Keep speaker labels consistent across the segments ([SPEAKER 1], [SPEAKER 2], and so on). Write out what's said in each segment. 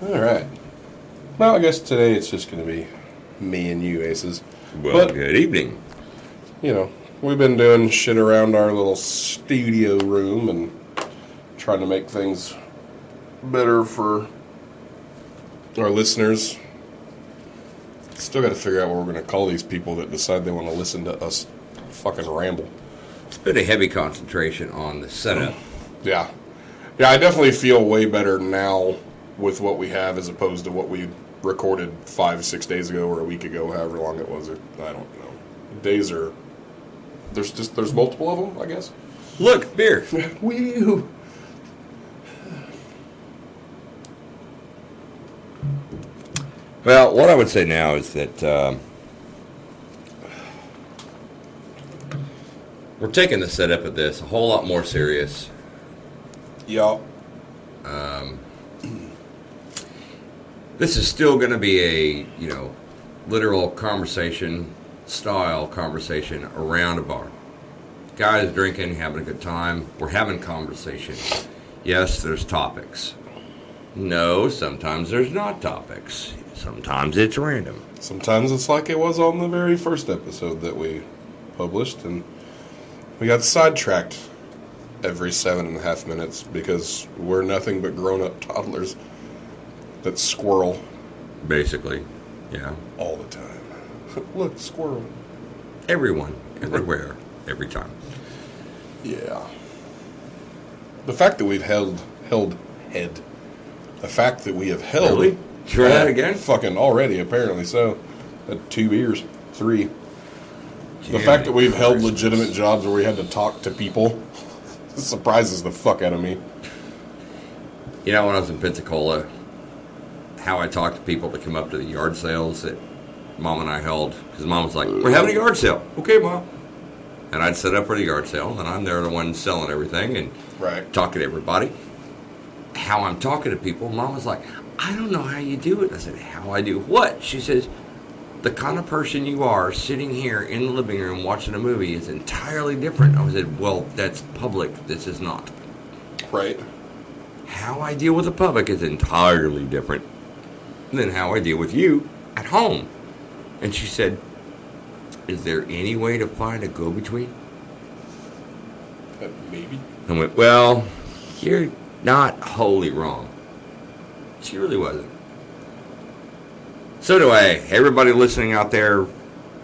[SPEAKER 1] All right. Well, I guess today it's just going to be me and you, Aces.
[SPEAKER 2] Well,
[SPEAKER 1] But,
[SPEAKER 2] good evening.
[SPEAKER 1] you know, we've been doing shit around our little studio room and trying to make things better for our listeners. Still got to figure out what we're going to call these people that decide they want to listen to us fucking ramble.
[SPEAKER 2] It's been a heavy concentration on the setup.
[SPEAKER 1] Yeah. Yeah, I definitely feel way better now with what we have as opposed to what we recorded 5-6 days ago or a week ago, however long it was. I don't know. Days are... There's multiple of them, I guess.
[SPEAKER 2] Look, beer.
[SPEAKER 1] Wee-hoo.
[SPEAKER 2] Well, what I would say now is that we're taking the setup of this a whole lot more serious.
[SPEAKER 1] Yeah.
[SPEAKER 2] This is still going to be a, literal style conversation around a bar. Guys drinking, having a good time. We're having conversation. Yes, there's topics. No, sometimes there's not topics. Sometimes it's random.
[SPEAKER 1] Sometimes it's like it was on the very first episode that we published, and we got sidetracked every 7.5 minutes because we're nothing but grown-up toddlers that squirrel
[SPEAKER 2] Basically, yeah.
[SPEAKER 1] all the time. Look, squirrel.
[SPEAKER 2] Everyone, everywhere, every time.
[SPEAKER 1] Yeah. The fact that we've held head. The fact that we have held.
[SPEAKER 2] Really? Try that again?
[SPEAKER 1] Fucking already, apparently so. Had 2 beers, 3. The
[SPEAKER 2] Jiminy
[SPEAKER 1] fact that we've held
[SPEAKER 2] Christmas.
[SPEAKER 1] legitimate jobs where we had to talk to people surprises the fuck out of me.
[SPEAKER 2] When I was in Pensacola, how I talked to people to come up to the yard sales that Mom and I held. Because Mom was like, we're having a yard sale. Okay, Mom. And I'd set up for the yard sale, and I'm there the one selling everything and
[SPEAKER 1] Right.
[SPEAKER 2] talking to everybody. How I'm talking to people, Mom was like, I don't know how you do it. I said, how I do what? She says, the kind of person you are sitting here in the living room watching a movie is entirely different. I said, well, that's public. This is not.
[SPEAKER 1] Right.
[SPEAKER 2] How I deal with the public is entirely different than how I deal with you at home. And she said, is there any way to find a go-between?
[SPEAKER 1] Maybe.
[SPEAKER 2] I went, well, you're not wholly wrong. She really wasn't. So anyway, everybody listening out there,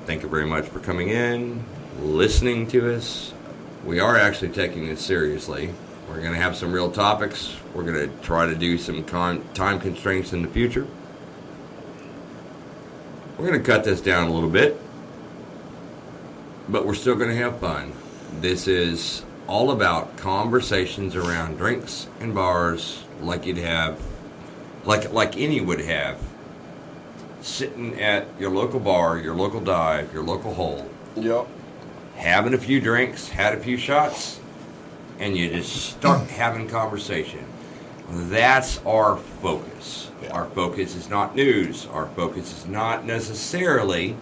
[SPEAKER 2] thank you very much for coming in, listening to us. We are actually taking this seriously. We're going to have some real topics. We're going to try to do some time constraints in the future. We're going to cut this down a little bit, but we're still going to have fun. This is all about conversations around drinks and bars like you'd have, like any would have, sitting at your local bar, your local dive, your local hole,
[SPEAKER 1] Yep.
[SPEAKER 2] having a few drinks, had a few shots, and you just start having conversation. That's our focus.
[SPEAKER 1] Yeah.
[SPEAKER 2] Our focus is not news. Our focus is not necessarily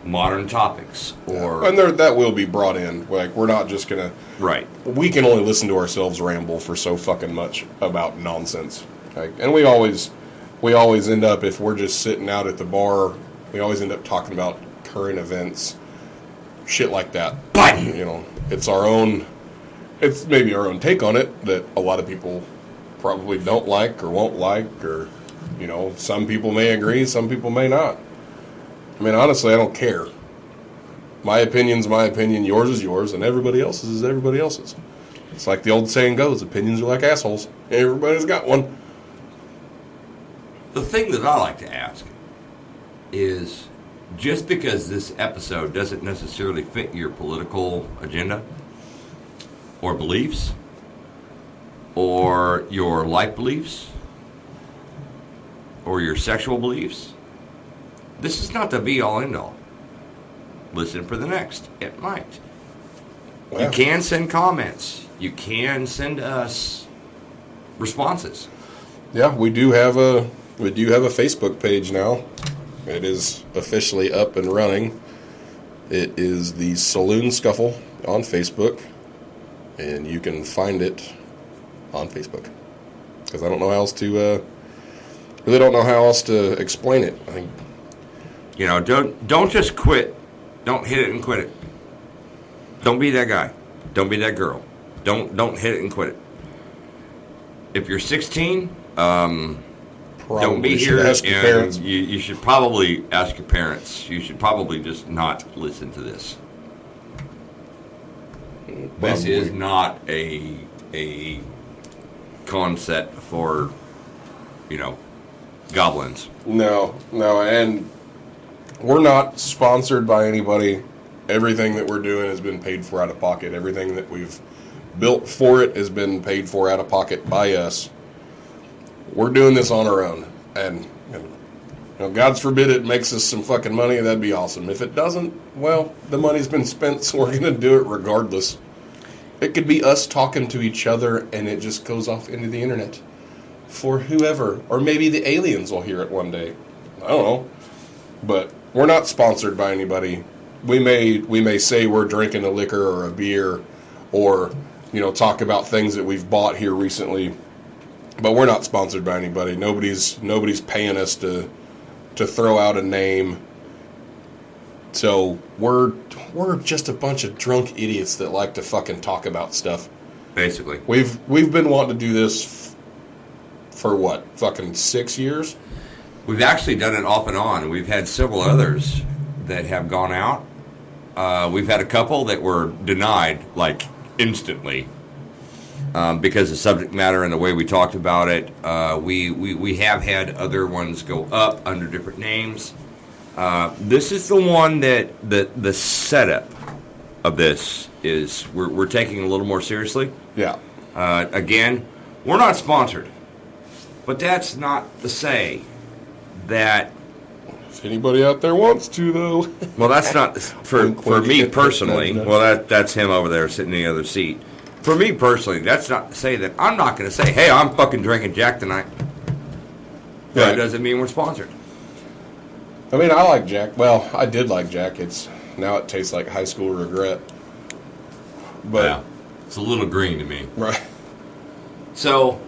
[SPEAKER 2] modern topics or
[SPEAKER 1] And that will be brought in. Like, we're not just gonna...
[SPEAKER 2] right.
[SPEAKER 1] We can only listen to ourselves ramble for so fucking much about nonsense. Like, and we always end up, if we're just sitting out at the bar, we always end up talking about current events, shit like that.
[SPEAKER 2] Biden.
[SPEAKER 1] It's maybe our own take on it that a lot of people probably don't like or won't like, or, some people may agree, some people may not. I mean, honestly, I don't care. My opinion's my opinion, yours is yours, and everybody else's is everybody else's. It's like the old saying goes, opinions are like assholes. Everybody's got one.
[SPEAKER 2] The thing that I like to ask is, just because this episode doesn't necessarily fit your political agenda or beliefs or your life beliefs or your sexual beliefs, this is not the be-all, end-all. Listen for the next. It might.
[SPEAKER 1] Well,
[SPEAKER 2] You can send comments. You can send us responses.
[SPEAKER 1] Yeah, we do have a Facebook page now. It is officially up and running. It is the Saloon Scuffle on Facebook, and you can find it on Facebook. Because I don't know how else to really don't know how else to explain it. I think,
[SPEAKER 2] You know, don't just quit. Don't hit it and quit it. Don't be that guy. Don't be that girl. Don't hit it and quit it. If you're 16, don't be
[SPEAKER 1] should
[SPEAKER 2] here.
[SPEAKER 1] ask your parents.
[SPEAKER 2] And you should probably ask your parents. You should probably just not listen to this. This is not a concept for, you know, goblins.
[SPEAKER 1] No, and we're not sponsored by anybody. Everything that we're doing has been paid for out of pocket. Everything that we've built for it has been paid for out of pocket by us. We're doing this on our own, and you know, God's forbid it makes us some fucking money. That'd be awesome. If it doesn't, well, the money's been spent, so we're gonna do it regardless. It could be us talking to each other, and it just goes off into the internet for whoever, or maybe the aliens will hear it one day. I don't know, but we're not sponsored by anybody. We may say we're drinking a liquor or a beer, or you know, talk about things that we've bought here recently, but we're not sponsored by anybody. Nobody's paying us to throw out a name. So we're just a bunch of drunk idiots that like to fucking talk about stuff.
[SPEAKER 2] Basically,
[SPEAKER 1] We've been wanting to do this for what, fucking 6 years?
[SPEAKER 2] we've actually done it off and on. We've had several others that have gone out. We've had a couple that were denied like instantly because the subject matter and the way we talked about it. We have had other ones go up under different names. This is the one that the setup of this is we're taking a little more seriously.
[SPEAKER 1] Yeah.
[SPEAKER 2] Again, we're not sponsored, but that's not to say that.
[SPEAKER 1] If anybody out there wants to, though.
[SPEAKER 2] Well, that's not for
[SPEAKER 1] Wink, wink.
[SPEAKER 2] me personally.
[SPEAKER 1] No.
[SPEAKER 2] Well, that's him over there sitting in the other seat. For me personally, that's not to say that I'm not going to say, "Hey, I'm fucking drinking Jack tonight."
[SPEAKER 1] Yeah.
[SPEAKER 2] That doesn't mean we're sponsored.
[SPEAKER 1] I mean, I like Jack. Well, I did like Jack. Now it tastes like high school regret. But
[SPEAKER 2] Yeah, it's a little green to me.
[SPEAKER 1] right.
[SPEAKER 2] So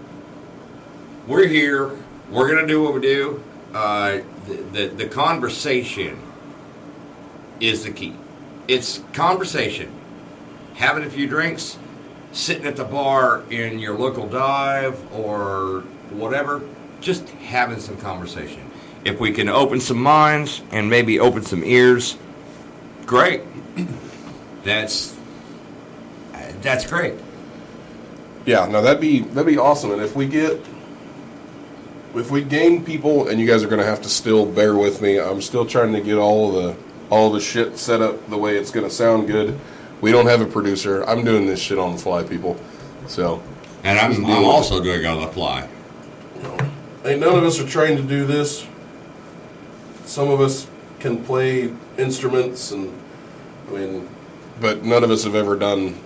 [SPEAKER 2] we're here. We're going to do what we do. The conversation is the key. It's conversation. Having a few drinks, sitting at the bar in your local dive or whatever, just having some conversation. If we can open some minds and maybe open some ears, great. That's great.
[SPEAKER 1] Yeah, no, that'd be awesome. And if we gain people, and you guys are going to have to still bear with me, I'm still trying to get all the shit set up the way it's going to sound good. We don't have a producer. I'm doing this shit on the fly, people. So,
[SPEAKER 2] And I'm also doing it on the fly.
[SPEAKER 1] hey, none of us are trained to do this. Some of us can play instruments, but none of us have ever done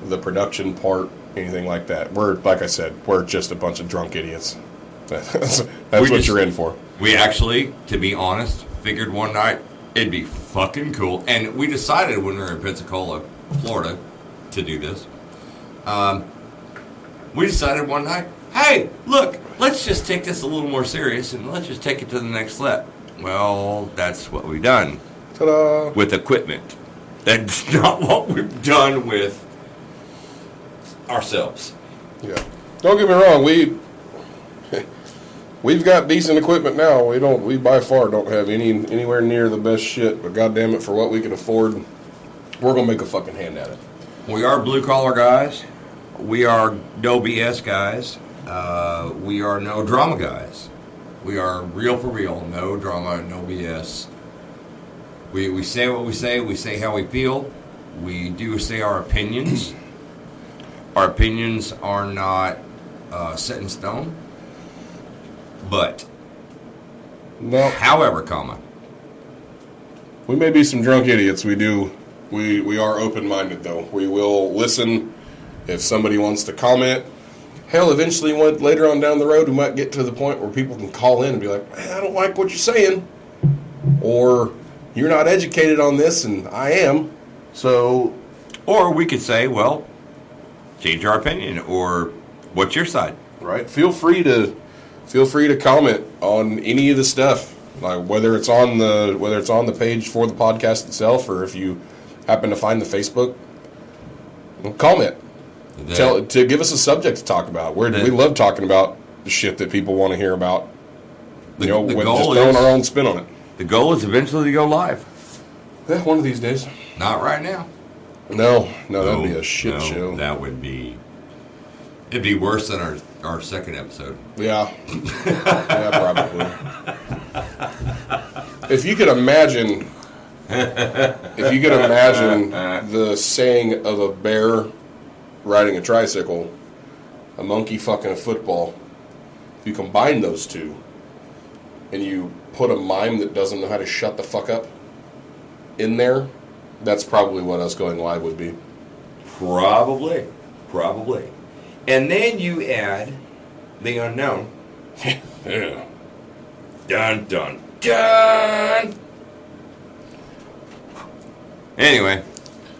[SPEAKER 1] the production part, anything like that. Like I said, we're just a bunch of drunk idiots. That's what you're in for.
[SPEAKER 2] We actually, to be honest, figured one night it'd be fucking cool. And we decided when we were in Pensacola, Florida, to do this. We decided one night, hey, look, let's just take this a little more serious and let's just take it to the next step. Well, that's what we've done.
[SPEAKER 1] Ta-da!
[SPEAKER 2] With equipment. That's not what we've done with ourselves.
[SPEAKER 1] Yeah. Don't get me wrong, we've got decent equipment now. We by far don't have anywhere near the best shit, but goddamn it, for what we can afford, we're gonna make a fucking hand at it.
[SPEAKER 2] We are blue collar guys. We are no BS guys. We are no drama guys. We are real for real. No drama, no BS. We say what we say. We say how we feel. We do say our opinions. Our opinions are not set in stone. But,
[SPEAKER 1] No,
[SPEAKER 2] however, comma,
[SPEAKER 1] we may be some drunk idiots. We are open-minded, though. We will listen if somebody wants to comment. Hell, eventually, later on down the road, we might get to the point where people can call in and be like, "Man, I don't like what you're saying," or "You're not educated on this, and I am." So,
[SPEAKER 2] or we could say, well, change our opinion, or what's your side?
[SPEAKER 1] right? Feel free to feel free to comment on any of the stuff, like whether it's on the page for the podcast itself, or if you happen to find the Facebook, comment. To give us a subject to talk about. We love talking about the shit that people want to hear about. With just throwing our own spin on it.
[SPEAKER 2] The goal is eventually to go live.
[SPEAKER 1] Yeah, one of these days.
[SPEAKER 2] Not right now.
[SPEAKER 1] No, that'd be a shit show.
[SPEAKER 2] That would be. It'd be worse than our second episode.
[SPEAKER 1] Yeah. Yeah, probably. If you could imagine the saying of a bear riding a tricycle, a monkey fucking a football, if you combine those two and you put a mime that doesn't know how to shut the fuck up in there, that's probably what us going live would be.
[SPEAKER 2] Probably. And then you add the unknown.
[SPEAKER 1] Yeah.
[SPEAKER 2] Dun, dun, dun! Anyway,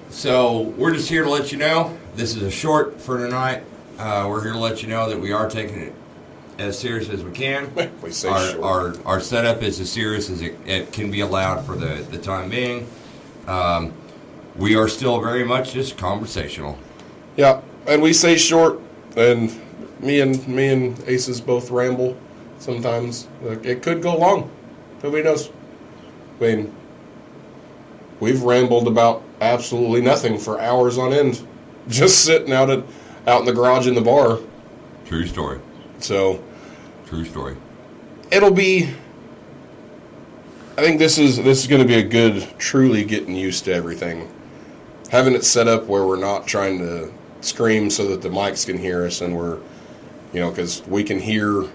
[SPEAKER 2] so we're just here to let you know, this is a short for tonight. We're here to let you know that we are taking it as serious as we can.
[SPEAKER 1] We say short.
[SPEAKER 2] Our setup is as serious as it can be allowed for the time being. We are still very much just conversational.
[SPEAKER 1] Yeah, and we say short, and me and Aces both ramble sometimes. Like, it could go long. Nobody knows. I mean, we've rambled about absolutely nothing for hours on end, just sitting out in the garage in the bar.
[SPEAKER 2] True story.
[SPEAKER 1] So,
[SPEAKER 2] true story.
[SPEAKER 1] It'll be. I think this is going to be a good, truly getting used to everything. Having it set up where we're not trying to scream so that the mics can hear us, and we're, because we can hear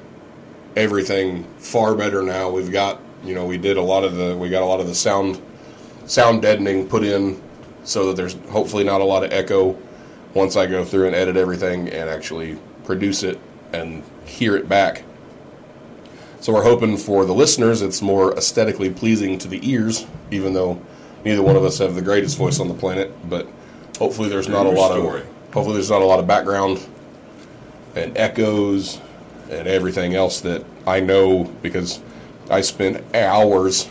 [SPEAKER 1] everything far better now. We've got, we got a lot of the sound deadening put in so that there's hopefully not a lot of echo once I go through and edit everything and actually produce it and hear it back. So we're hoping for the listeners it's more aesthetically pleasing to the ears, even though neither one of us have the greatest voice on the planet, but hopefully there's not a lot of background and echoes and everything else that I know, because I spent hours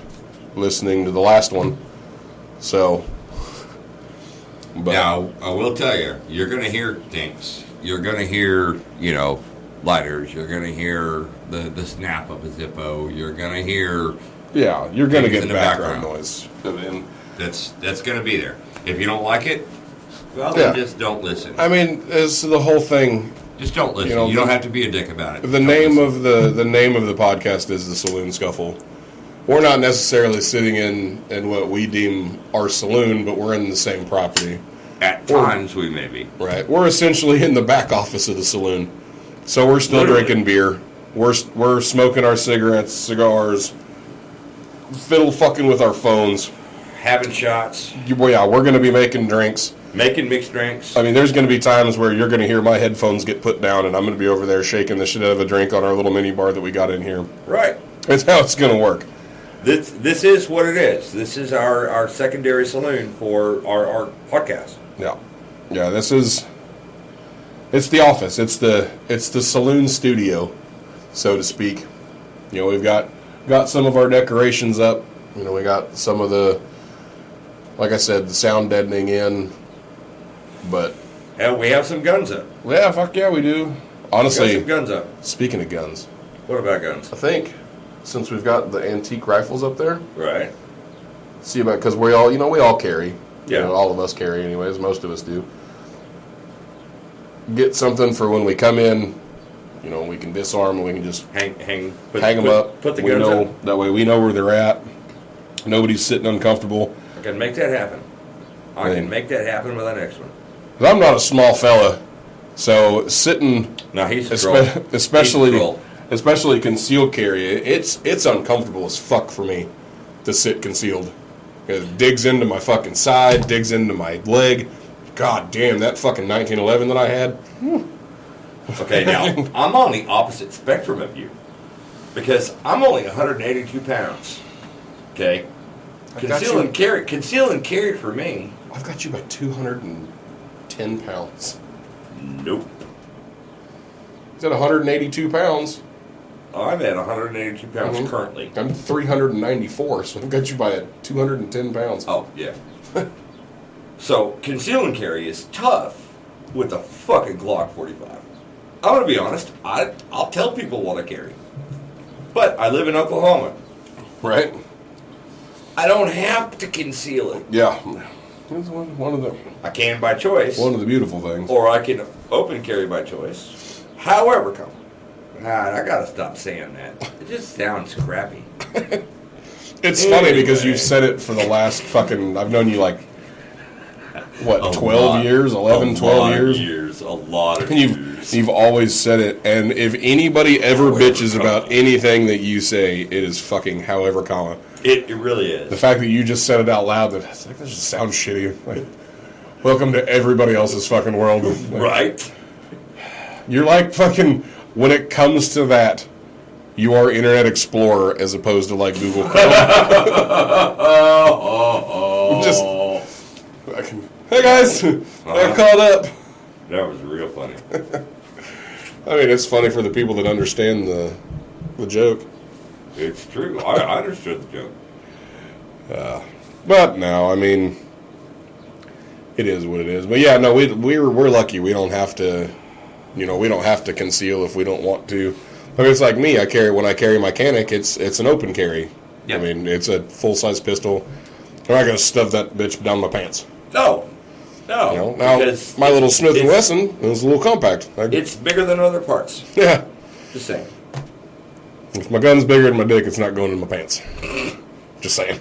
[SPEAKER 1] listening to the last one. So, but
[SPEAKER 2] now I will tell you, you're going to hear things. You're going to hear, lighters. You're going to hear the snap of a Zippo. You're going to hear.
[SPEAKER 1] Yeah, you're going to get background noise.
[SPEAKER 2] That's going to be there. If you don't like it, well, then just don't listen.
[SPEAKER 1] I mean, it's the whole thing.
[SPEAKER 2] Just don't listen. You don't have to be a dick about it.
[SPEAKER 1] The name of the podcast is the Saloon Scuffle. We're not necessarily sitting in what we deem our saloon, but we're in the same property.
[SPEAKER 2] At times we may be.
[SPEAKER 1] Right. We're essentially in the back office of the saloon. So we're still drinking beer. We're smoking our cigarettes, cigars, fiddle fucking with our phones.
[SPEAKER 2] Having shots.
[SPEAKER 1] Yeah, we're going to be making drinks.
[SPEAKER 2] Making mixed drinks.
[SPEAKER 1] I mean, there's going to be times where you're going to hear my headphones get put down, and I'm going to be over there shaking the shit out of a drink on our little mini bar that we got in here.
[SPEAKER 2] Right.
[SPEAKER 1] That's how it's going to work.
[SPEAKER 2] This is what it is. This is our secondary saloon for our podcast.
[SPEAKER 1] Yeah. Yeah, it's the office. It's the saloon studio, so to speak. We've got some of our decorations up. We got some of the, like I said, the sound deadening in, but
[SPEAKER 2] and we have some guns up.
[SPEAKER 1] Yeah, fuck yeah, we do. Honestly,
[SPEAKER 2] we got some guns up.
[SPEAKER 1] Speaking of guns,
[SPEAKER 2] what about guns?
[SPEAKER 1] I think since we've got the antique rifles up there,
[SPEAKER 2] right?
[SPEAKER 1] See about, because we all carry.
[SPEAKER 2] Yeah,
[SPEAKER 1] all of us carry, anyways. Most of us do. Get something for when we come in. We can disarm and we can just hang them up.
[SPEAKER 2] Put the guns up.
[SPEAKER 1] That way we know where they're at. Nobody's sitting uncomfortable.
[SPEAKER 2] I can make that happen. I can make that happen with the next one.
[SPEAKER 1] I'm not a small fella, so sitting.
[SPEAKER 2] No, he's
[SPEAKER 1] especially concealed carry. It's uncomfortable as fuck for me to sit concealed. It digs into my fucking side, digs into my leg. God damn, that fucking 1911 that I had.
[SPEAKER 2] Okay, now, I'm on the opposite spectrum of you. Because I'm only 182 pounds. Okay? Conceal and carry for me.
[SPEAKER 1] I've got you about 210 pounds.
[SPEAKER 2] Nope.
[SPEAKER 1] Is that 182 pounds?
[SPEAKER 2] I'm at 182 pounds
[SPEAKER 1] Mhm.
[SPEAKER 2] currently.
[SPEAKER 1] I'm 394, so I've got you by 210 pounds.
[SPEAKER 2] Oh, yeah. So, conceal and carry is tough with a fucking Glock 45. I'm going to be honest. I'll tell people what I carry. But I live in Oklahoma.
[SPEAKER 1] Right?
[SPEAKER 2] I don't have to conceal it.
[SPEAKER 1] Yeah. It's one of the
[SPEAKER 2] I can by choice.
[SPEAKER 1] one of the beautiful things.
[SPEAKER 2] Or I can open carry by choice. However come. I gotta stop saying that. It just sounds crappy.
[SPEAKER 1] It's funny because
[SPEAKER 2] Anyway.
[SPEAKER 1] you've said it for the last fucking, I've known you like, what,
[SPEAKER 2] A
[SPEAKER 1] 12
[SPEAKER 2] lot.
[SPEAKER 1] years, 11, 12 years?
[SPEAKER 2] A lot of
[SPEAKER 1] And
[SPEAKER 2] years.
[SPEAKER 1] you've always said it, and if anybody ever
[SPEAKER 2] However
[SPEAKER 1] bitches
[SPEAKER 2] comma.
[SPEAKER 1] about anything that you say, it is fucking however comma.
[SPEAKER 2] It really
[SPEAKER 1] The
[SPEAKER 2] is.
[SPEAKER 1] fact that you just said it out loud, that it's like, that just sounds shitty. Like, welcome to everybody else's fucking world. Like,
[SPEAKER 2] Right?
[SPEAKER 1] You're like fucking, when it comes to that, you are Internet Explorer as opposed to like Google Chrome. Just fucking, hey guys, I called up.
[SPEAKER 2] That was real funny.
[SPEAKER 1] I mean, it's funny for the people that understand the joke.
[SPEAKER 2] It's true. I understood the joke.
[SPEAKER 1] But no, I mean, it is what it is. But yeah, no, we're lucky. We don't have to, we don't have to conceal if we don't want to. I mean, it's like me. When I carry my Canic, it's an open carry.
[SPEAKER 2] Yeah.
[SPEAKER 1] I mean, it's a full size pistol. I'm not gonna stuff that bitch down my pants.
[SPEAKER 2] No. No.
[SPEAKER 1] Now
[SPEAKER 2] because
[SPEAKER 1] my little Smith and
[SPEAKER 2] it's-
[SPEAKER 1] Wesson is a little compact.
[SPEAKER 2] It's bigger than other parts.
[SPEAKER 1] Yeah.
[SPEAKER 2] Just saying.
[SPEAKER 1] If my gun's bigger than my dick, it's not going in my pants. Just saying.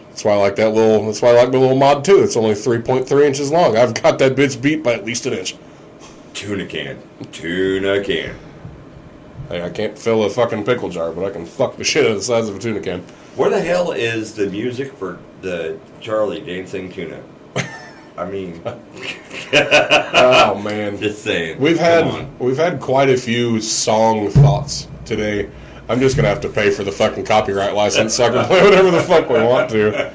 [SPEAKER 1] That's why I like that little. That's why I like the little mod too. It's only 3.3 inches long. I've got that bitch beat by at least an inch.
[SPEAKER 2] Tuna can.
[SPEAKER 1] Hey, I can't fill a fucking pickle jar, but I can fuck the shit out of the size of a tuna can.
[SPEAKER 2] Where the hell is the music for the Charlie dancing tuna? I mean,
[SPEAKER 1] Oh man,
[SPEAKER 2] just saying.
[SPEAKER 1] we've
[SPEAKER 2] Come on.
[SPEAKER 1] had quite a few song thoughts today. I'm just gonna have to pay for the fucking copyright license so I can play whatever the fuck we want to.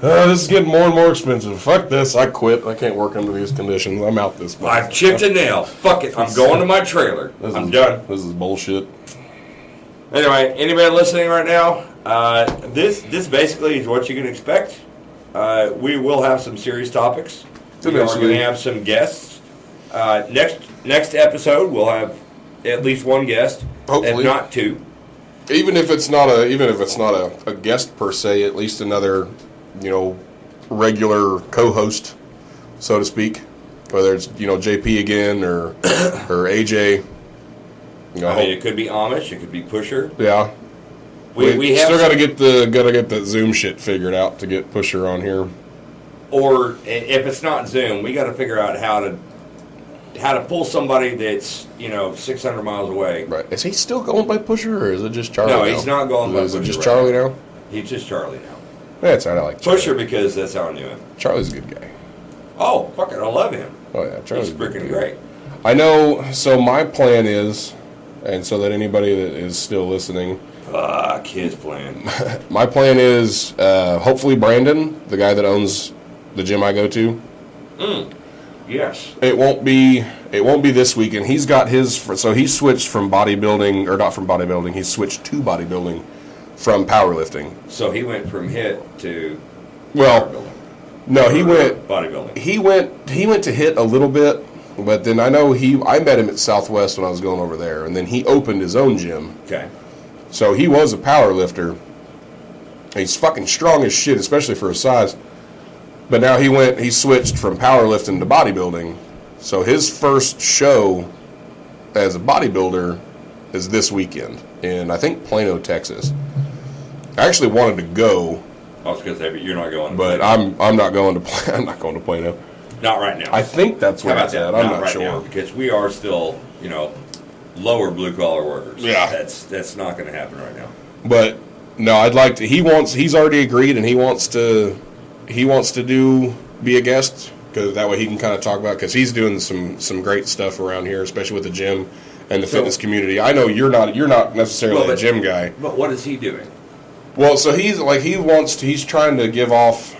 [SPEAKER 1] This is getting more and more expensive. Fuck this. I quit. I can't work under these conditions. I'm out this month.
[SPEAKER 2] I've chipped a nail. Fuck it. I'm going to my trailer. I'm done.
[SPEAKER 1] This is bullshit.
[SPEAKER 2] Anyway, anybody listening right now, this basically is what you can expect. We will have some serious topics. We are
[SPEAKER 1] Eventually.
[SPEAKER 2] going to have some guests. Next episode, we'll have at least one guest,
[SPEAKER 1] Hopefully.
[SPEAKER 2] if not two.
[SPEAKER 1] Even if it's not a guest per se, at least another, regular co-host, so to speak. Whether it's JP again or AJ.
[SPEAKER 2] I mean, it could be Amish, it could be Pusher.
[SPEAKER 1] Yeah.
[SPEAKER 2] We have
[SPEAKER 1] still got to get that Zoom shit figured out to get Pusher on here.
[SPEAKER 2] or if it's not Zoom, we got to figure out how to pull somebody that's 600 miles away.
[SPEAKER 1] Right. Is he still going by Pusher, or is it just Charlie
[SPEAKER 2] No,
[SPEAKER 1] now?
[SPEAKER 2] he's not going by
[SPEAKER 1] Is it
[SPEAKER 2] Pusher
[SPEAKER 1] just
[SPEAKER 2] right
[SPEAKER 1] Charlie
[SPEAKER 2] now.
[SPEAKER 1] now?
[SPEAKER 2] He's just Charlie now.
[SPEAKER 1] That's right. I like Charlie.
[SPEAKER 2] Pusher because that's how I knew him.
[SPEAKER 1] Charlie's a good guy.
[SPEAKER 2] Oh, fuck it, I love him.
[SPEAKER 1] Oh yeah, Charlie's
[SPEAKER 2] He's
[SPEAKER 1] a good
[SPEAKER 2] freaking
[SPEAKER 1] dude.
[SPEAKER 2] great.
[SPEAKER 1] I know. So my plan is, and so that anybody that is still listening,
[SPEAKER 2] Fuck his plan.
[SPEAKER 1] my plan is hopefully Brandon, the guy that owns the gym I go to.
[SPEAKER 2] Yes.
[SPEAKER 1] It won't be this weekend. He's got his. So he switched from bodybuilding, or not from bodybuilding. He switched to bodybuilding from powerlifting.
[SPEAKER 2] So he went from hit to
[SPEAKER 1] Well,
[SPEAKER 2] bodybuilding.
[SPEAKER 1] no, he went.
[SPEAKER 2] bodybuilding.
[SPEAKER 1] He went to hit a little bit, but then I know I met him at Southwest when I was going over there, and then he opened his own gym.
[SPEAKER 2] Okay.
[SPEAKER 1] So he was a power lifter. He's fucking strong as shit, especially for his size. But now he switched from powerlifting to bodybuilding. So his first show as a bodybuilder is this weekend in, I think, Plano, Texas. I actually wanted to go,
[SPEAKER 2] I was gonna say, but you're not going.
[SPEAKER 1] but I'm not going to I'm not going to Plano.
[SPEAKER 2] not right now.
[SPEAKER 1] I think that's
[SPEAKER 2] How
[SPEAKER 1] where
[SPEAKER 2] about
[SPEAKER 1] it's
[SPEAKER 2] that?
[SPEAKER 1] at. I'm
[SPEAKER 2] Not
[SPEAKER 1] not
[SPEAKER 2] right
[SPEAKER 1] sure.
[SPEAKER 2] now, because we are still, lower blue collar workers.
[SPEAKER 1] Yeah.
[SPEAKER 2] That's not going to happen right now.
[SPEAKER 1] But no, I'd like to. He's already agreed, and he wants to be a guest, because that way he can kind of talk about, because he's doing some great stuff around here, especially with the gym and the fitness community. I know you're not necessarily a gym guy.
[SPEAKER 2] But what is he doing?
[SPEAKER 1] Well, so he's trying to give off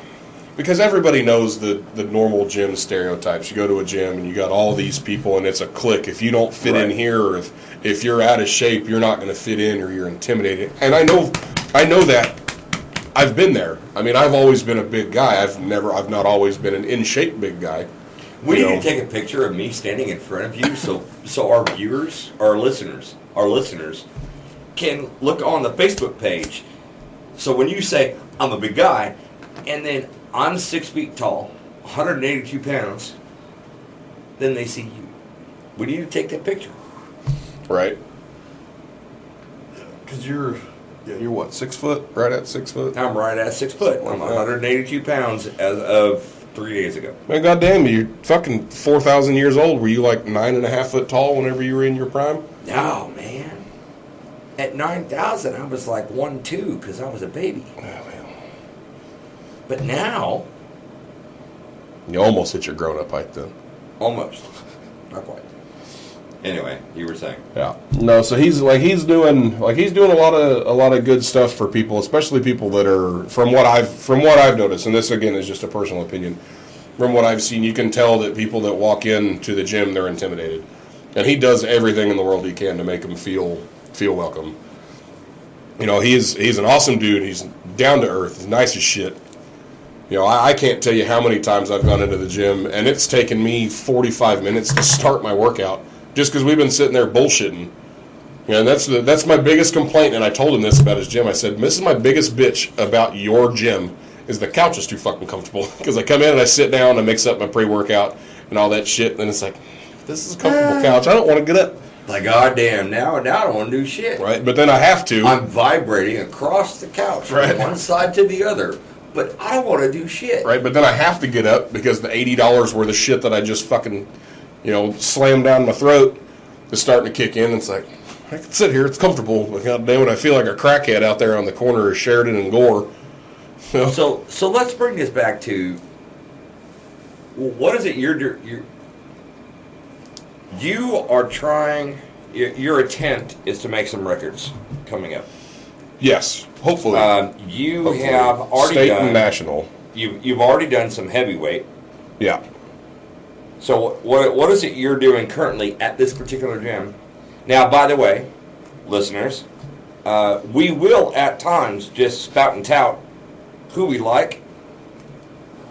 [SPEAKER 1] because everybody knows the normal gym stereotypes. You go to a gym and you got all these people and it's a clique. If you don't fit in here, or if you're out of shape, you're not going to fit in, or you're intimidated. And I know that. I've been there. I mean, I've always been a big guy. I've not always been an in shape big guy.
[SPEAKER 2] We need to take a picture of me standing in front of you, so our viewers, our listeners can look on the Facebook page. So when you say I'm a big guy, and then I'm 6 feet tall, 182 pounds, then they see you. We need to take that picture.
[SPEAKER 1] Right. Because you're what, 6 foot? Right at 6 foot?
[SPEAKER 2] I'm right at 6 foot. I'm 182 pounds as of 3 days ago.
[SPEAKER 1] Man, goddamn, you're fucking 4,000 years old. Were you like 9.5 foot tall whenever you were in your prime?
[SPEAKER 2] No, man. At 9,000, I was like 1'2" because I was a baby.
[SPEAKER 1] Oh, well.
[SPEAKER 2] But now,
[SPEAKER 1] You almost hit your grown-up height then.
[SPEAKER 2] almost. Not quite. Anyway, you were saying.
[SPEAKER 1] Yeah. No, so he's doing a lot of good stuff for people, especially people that are from what I've noticed, and this again is just a personal opinion. From what I've seen, you can tell that people that walk into the gym, they're intimidated. And he does everything in the world he can to make them feel welcome. You know, he's an awesome dude. He's down to earth. He's nice as shit. You know, I can't tell you how many times I've gone into the gym, and it's taken me 45 minutes to start my workout just because we've been sitting there bullshitting. And that's my biggest complaint, and I told him this about his gym. I said, this is my biggest bitch about your gym, is the couch is too fucking comfortable. Because I come in and I sit down, I mix up my pre-workout and all that shit, and then it's like, this is a comfortable couch. I don't want to get up.
[SPEAKER 2] Like, goddamn, now I don't want to do shit.
[SPEAKER 1] Right, but then I have to.
[SPEAKER 2] I'm vibrating across the couch from one side to the other, but I don't want to do shit.
[SPEAKER 1] Right, but then I have to get up because the $80 worth of shit that I just fucking, slammed down my throat is starting to kick in. And it's like, I can sit here, it's comfortable, but god damn it, I feel like a crackhead out there on the corner of Sheridan and Gore.
[SPEAKER 2] So let's bring this back to, what is it you are trying, your attempt is to make some records coming up.
[SPEAKER 1] Yes, hopefully.
[SPEAKER 2] Hopefully. Have already
[SPEAKER 1] State
[SPEAKER 2] done,
[SPEAKER 1] and national.
[SPEAKER 2] You've already done some heavyweight.
[SPEAKER 1] Yeah.
[SPEAKER 2] So what is it you're doing currently at this particular gym? Now, by the way, listeners, we will at times just spout and tout who we like,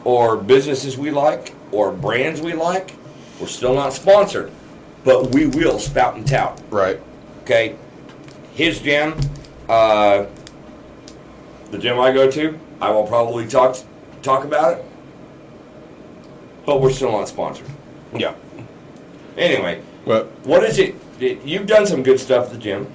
[SPEAKER 2] or businesses we like, or brands we like. We're still not sponsored, but we will spout and tout.
[SPEAKER 1] Right.
[SPEAKER 2] Okay? His gym, the gym I go to, I will probably talk about it, but we're still not sponsored.
[SPEAKER 1] Yeah.
[SPEAKER 2] Anyway,
[SPEAKER 1] But
[SPEAKER 2] what is it? You've done some good stuff at the gym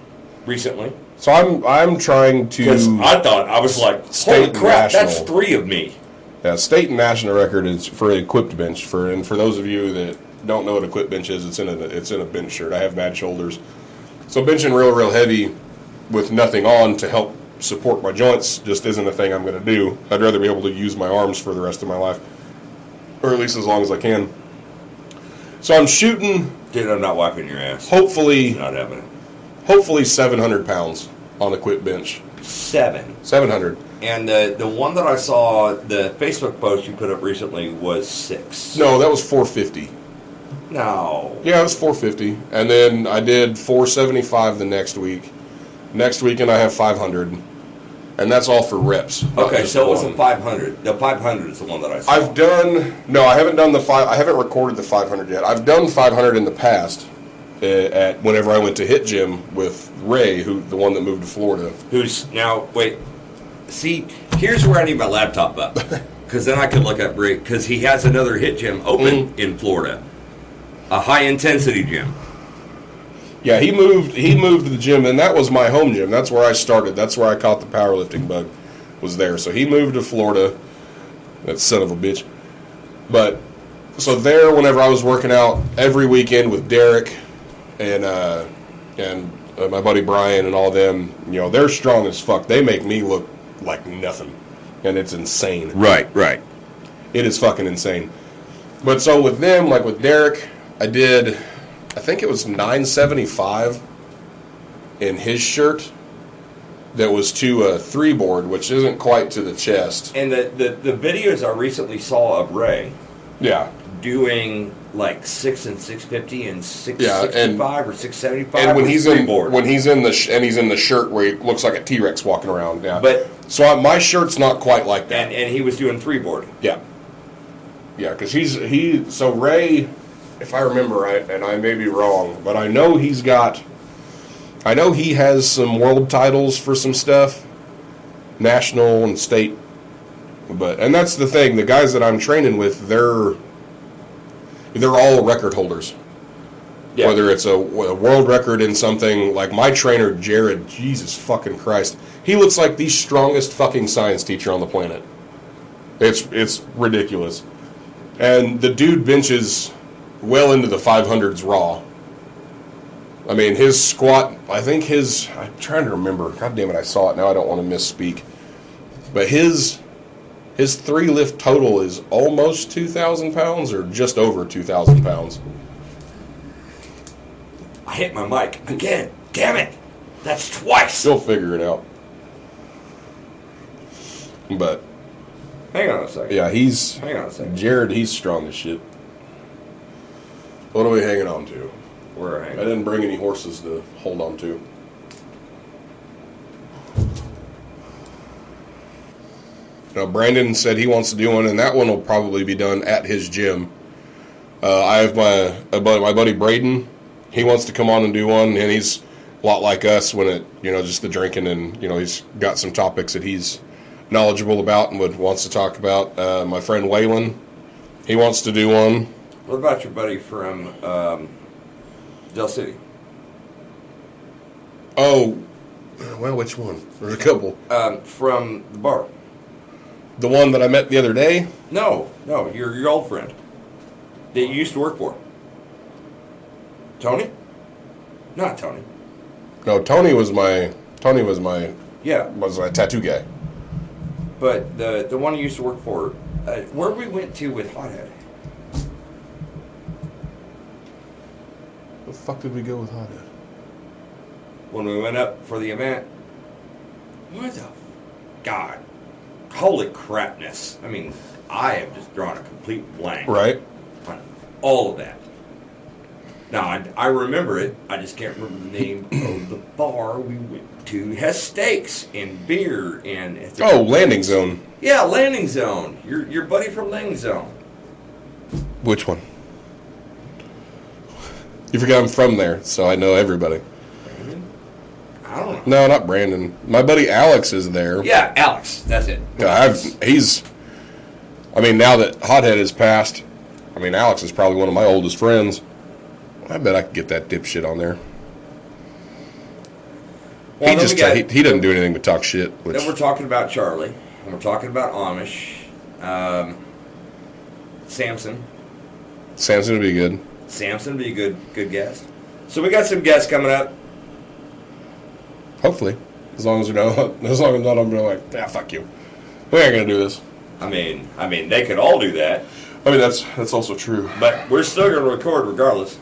[SPEAKER 2] recently.
[SPEAKER 1] so I'm trying to.
[SPEAKER 2] Because I was like,
[SPEAKER 1] State
[SPEAKER 2] holy
[SPEAKER 1] and
[SPEAKER 2] crap, that's
[SPEAKER 1] national.
[SPEAKER 2] 3 of me.
[SPEAKER 1] Yeah, state and national record is for equipped bench. For those of you that don't know what equipped bench is, it's in a bench shirt. I have mad shoulders, so benching real heavy with nothing on to help support my joints just isn't a thing I'm going to do. I'd rather be able to use my arms for the rest of my life, or at least as long as I can. So I'm shooting.
[SPEAKER 2] Dude, I'm not wiping your ass.
[SPEAKER 1] Hopefully,
[SPEAKER 2] Not having it.
[SPEAKER 1] hopefully 700 pounds on equipped bench. 700.
[SPEAKER 2] And the one that I saw, the Facebook post you put up recently was 6.
[SPEAKER 1] No, that was 450.
[SPEAKER 2] No.
[SPEAKER 1] Yeah, it was 450, and then I did 475 the next week. Next weekend I have 500, and that's all for reps.
[SPEAKER 2] Okay, so it was a 500. The 500 is the one that I saw.
[SPEAKER 1] I haven't done I haven't recorded the 500 yet. I've done 500 in the past at whenever I went to Hit Gym with Ray, the one that moved to Florida.
[SPEAKER 2] Who's now, wait, see, here's where I need my laptop up. Because then I can look up Rick, because he has another Hit Gym open in Florida. A high-intensity gym.
[SPEAKER 1] Yeah, he moved to the gym, and that was my home gym. That's where I started. That's where I caught the powerlifting bug, was there. So he moved to Florida, that son of a bitch. But, so there, whenever I was working out every weekend with Derek and my buddy Brian and all them, they're strong as fuck. They make me look like nothing, and it's insane.
[SPEAKER 2] Right.
[SPEAKER 1] It is fucking insane. But so with them, like with Derek, I think it was 975 in his shirt, that was to a 3-board, which isn't quite to the chest.
[SPEAKER 2] And the videos I recently saw of Ray
[SPEAKER 1] Yeah.
[SPEAKER 2] doing like 6 and 650 and
[SPEAKER 1] Yeah,
[SPEAKER 2] 665 or 675
[SPEAKER 1] And when
[SPEAKER 2] with
[SPEAKER 1] he's
[SPEAKER 2] three-board.
[SPEAKER 1] he's in the shirt where he looks like a T-Rex walking around. Yeah.
[SPEAKER 2] But
[SPEAKER 1] so my shirt's not quite like that.
[SPEAKER 2] and he was doing 3-board.
[SPEAKER 1] Yeah. Yeah, because so Ray, if I remember right, and I may be wrong, but I know he has some world titles for some stuff, national and state. And that's the thing, the guys that I'm training with, they're all record holders.
[SPEAKER 2] Yeah.
[SPEAKER 1] Whether it's a world record in something, like my trainer, Jared, Jesus fucking Christ, he looks like the strongest fucking science teacher on the planet. It's ridiculous. And the dude benches well into the 500s raw. I mean, his squat, I'm trying to remember. God damn it, I saw it now. I don't want to misspeak. But his 3-lift total is almost 2,000 pounds or just over 2,000 pounds.
[SPEAKER 2] I hit my mic again. Damn it. That's twice.
[SPEAKER 1] You'll figure it out. But
[SPEAKER 2] Hang on a second.
[SPEAKER 1] yeah,
[SPEAKER 2] Hang on a second.
[SPEAKER 1] Jared, he's strong as shit. What are we hanging on to?
[SPEAKER 2] We're
[SPEAKER 1] I
[SPEAKER 2] hanging.
[SPEAKER 1] didn't bring any horses to hold on to. Now, Brandon said he wants to do one, and that one will probably be done at his gym. I have my buddy Braden. He wants to come on and do one, and he's a lot like us when just the drinking, and he's got some topics that he's knowledgeable about and wants to talk about. My friend Waylon, he wants to do one.
[SPEAKER 2] What about your buddy from Del City?
[SPEAKER 1] Oh, well, which one? There's a couple.
[SPEAKER 2] From the bar.
[SPEAKER 1] The one that I met the other day?
[SPEAKER 2] No, your old friend that you used to work for. Tony? Not Tony.
[SPEAKER 1] No, Tony was my
[SPEAKER 2] Yeah,
[SPEAKER 1] tattoo guy.
[SPEAKER 2] but the one you used to work for, where we went to with Hothead.
[SPEAKER 1] The fuck did we go with Hothead?
[SPEAKER 2] When we went up for the event. What the God? Holy crapness! I mean, I have just drawn a complete blank.
[SPEAKER 1] Right.
[SPEAKER 2] On all of that. Now, I remember it. I just can't remember the name of the bar we went to. It has steaks and beer and...
[SPEAKER 1] Oh, Landing Zone.
[SPEAKER 2] Yeah, Landing Zone. Your buddy from Landing Zone.
[SPEAKER 1] Which one? You forgot I'm from there, so I know everybody.
[SPEAKER 2] Brandon? I don't know.
[SPEAKER 1] No, not Brandon. My buddy Alex is there.
[SPEAKER 2] Yeah, Alex. That's it.
[SPEAKER 1] Yeah, now that Hothead has passed, Alex is probably one of my oldest friends. I bet I could get that dipshit on there.
[SPEAKER 2] Well,
[SPEAKER 1] He doesn't do anything but talk shit.
[SPEAKER 2] Then we're talking about Charlie. And we're talking about Amish. Samson.
[SPEAKER 1] Samson would be good.
[SPEAKER 2] Samson would be a good guest. So we got some guests coming up.
[SPEAKER 1] Hopefully. As long as none of them are like, fuck you. We ain't gonna do this.
[SPEAKER 2] I mean, they could all do that.
[SPEAKER 1] That's also true.
[SPEAKER 2] But we're still going to record regardless.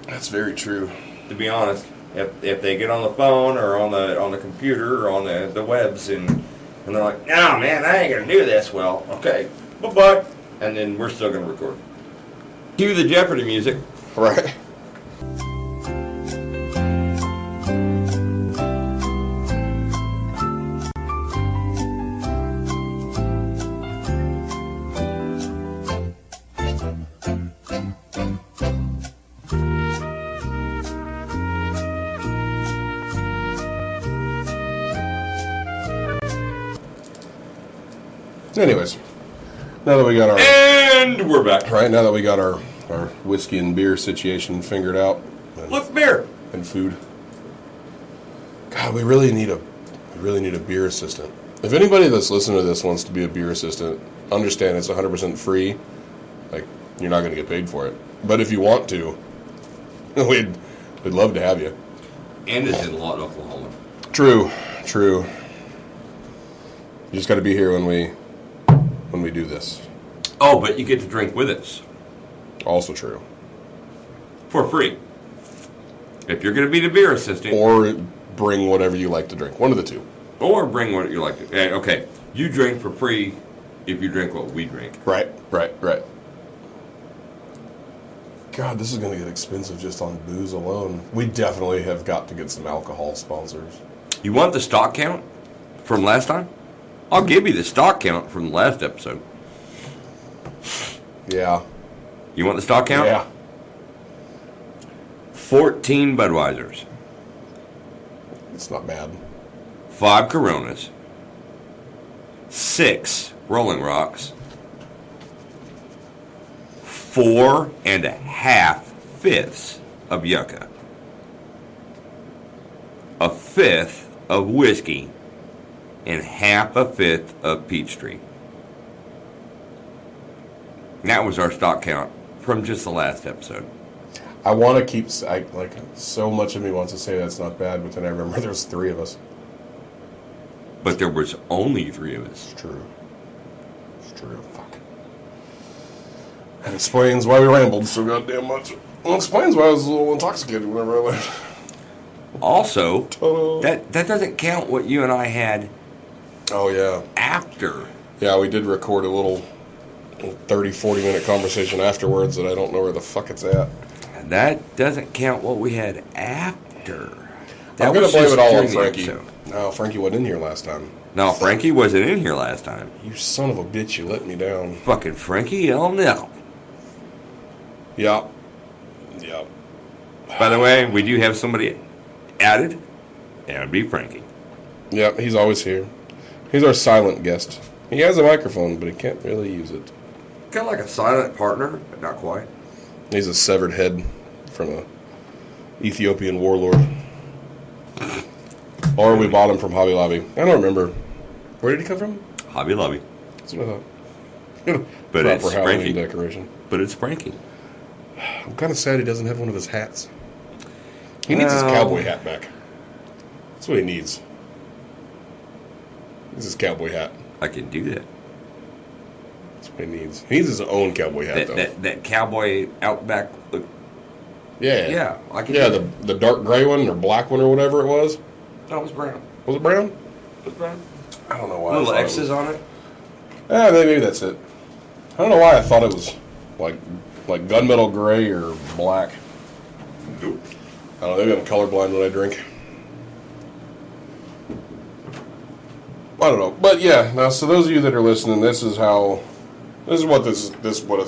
[SPEAKER 1] That's very true.
[SPEAKER 2] To be honest, if they get on the phone or on the computer or on the webs and they're like, no man, I ain't going to do this. Well, okay, bye-bye. And then we're still going to record. Cue the Jeopardy music.
[SPEAKER 1] Right. Anyways, now that we got our...
[SPEAKER 2] And we're back.
[SPEAKER 1] Right, now that we got our whiskey and beer situation figured out.
[SPEAKER 2] Let's beer.
[SPEAKER 1] And food. God, we really need a beer assistant. If anybody that's listening to this wants to be a beer assistant, understand it's 100% free. Like, you're not going to get paid for it. But if you want to, we'd love to have you.
[SPEAKER 2] And it's in Lawton, Oklahoma.
[SPEAKER 1] True. You just got to be here when we do this.
[SPEAKER 2] Oh, but you get to drink with us.
[SPEAKER 1] Also true.
[SPEAKER 2] For free. If you're going to be the beer assistant.
[SPEAKER 1] Or bring whatever you like to drink. One of the two.
[SPEAKER 2] Or bring what you like. Okay, you drink for free if you drink what we drink.
[SPEAKER 1] Right. God, this is going to get expensive just on booze alone. We definitely have got to get some alcohol sponsors.
[SPEAKER 2] You want the stock count from last time? I'll give you the stock count from the last episode.
[SPEAKER 1] Yeah.
[SPEAKER 2] You want the stock count?
[SPEAKER 1] Yeah.
[SPEAKER 2] 14 Budweisers.
[SPEAKER 1] It's not bad.
[SPEAKER 2] 5 Coronas. 6 Rolling Rocks. 4.5 fifths of Yucca. A fifth of whiskey. And half a fifth of Peachtree. And that was our stock count from just the last episode.
[SPEAKER 1] I want to keep, so much of me wants to say that's not bad, but then I remember there's 3 of us.
[SPEAKER 2] But there was only 3 of us.
[SPEAKER 1] It's true. Fuck. That explains why we rambled so goddamn much. Well, it explains why I was a little intoxicated whenever I left.
[SPEAKER 2] Also,
[SPEAKER 1] Ta-da.
[SPEAKER 2] that doesn't count what you and I had
[SPEAKER 1] Oh, yeah.
[SPEAKER 2] after.
[SPEAKER 1] Yeah, we did record a little 30, 40-minute conversation afterwards that I don't know where the fuck it's at.
[SPEAKER 2] And that doesn't count what we had after.
[SPEAKER 1] I'm going to blame it all on Frankie.
[SPEAKER 2] Episode.
[SPEAKER 1] No, Frankie wasn't in here last time.
[SPEAKER 2] No, Frankie wasn't in here last time.
[SPEAKER 1] You son of a bitch, you let me down.
[SPEAKER 2] Fucking Frankie L. Nickel.
[SPEAKER 1] Yep.
[SPEAKER 2] By the way, we do have somebody added, and it'd be Frankie.
[SPEAKER 1] Yep, he's always here. He's our silent guest. He has a microphone, but he can't really use it.
[SPEAKER 2] Kind of like a silent partner, but not quite.
[SPEAKER 1] He's a severed head from a Ethiopian warlord. Or we bought him from Hobby Lobby. I don't remember. Where did he come from?
[SPEAKER 2] Hobby Lobby.
[SPEAKER 1] That's what I thought.
[SPEAKER 2] But
[SPEAKER 1] Proper
[SPEAKER 2] it's
[SPEAKER 1] Halloween
[SPEAKER 2] Frankie.
[SPEAKER 1] decoration.
[SPEAKER 2] But it's Frankie.
[SPEAKER 1] I'm kind of sad he doesn't have one of his hats. He needs his cowboy hat back. That's what he needs. He needs his cowboy hat.
[SPEAKER 2] I can do that.
[SPEAKER 1] That's what he needs. He needs his own cowboy hat, though.
[SPEAKER 2] That cowboy Outback look.
[SPEAKER 1] Yeah.
[SPEAKER 2] Yeah, I can
[SPEAKER 1] Yeah,
[SPEAKER 2] do that.
[SPEAKER 1] the dark gray one or black one or whatever it was.
[SPEAKER 2] No, it was brown.
[SPEAKER 1] Was it brown?
[SPEAKER 2] It was brown.
[SPEAKER 1] I don't know why.
[SPEAKER 2] Little
[SPEAKER 1] I thought
[SPEAKER 2] X's on it.
[SPEAKER 1] Yeah, maybe that's it. I don't know why I thought it was like gunmetal gray or black.
[SPEAKER 2] Nope.
[SPEAKER 1] I don't know. Maybe I'm colorblind when I drink. I don't know, but yeah. Now, so those of you that are listening, this is what it's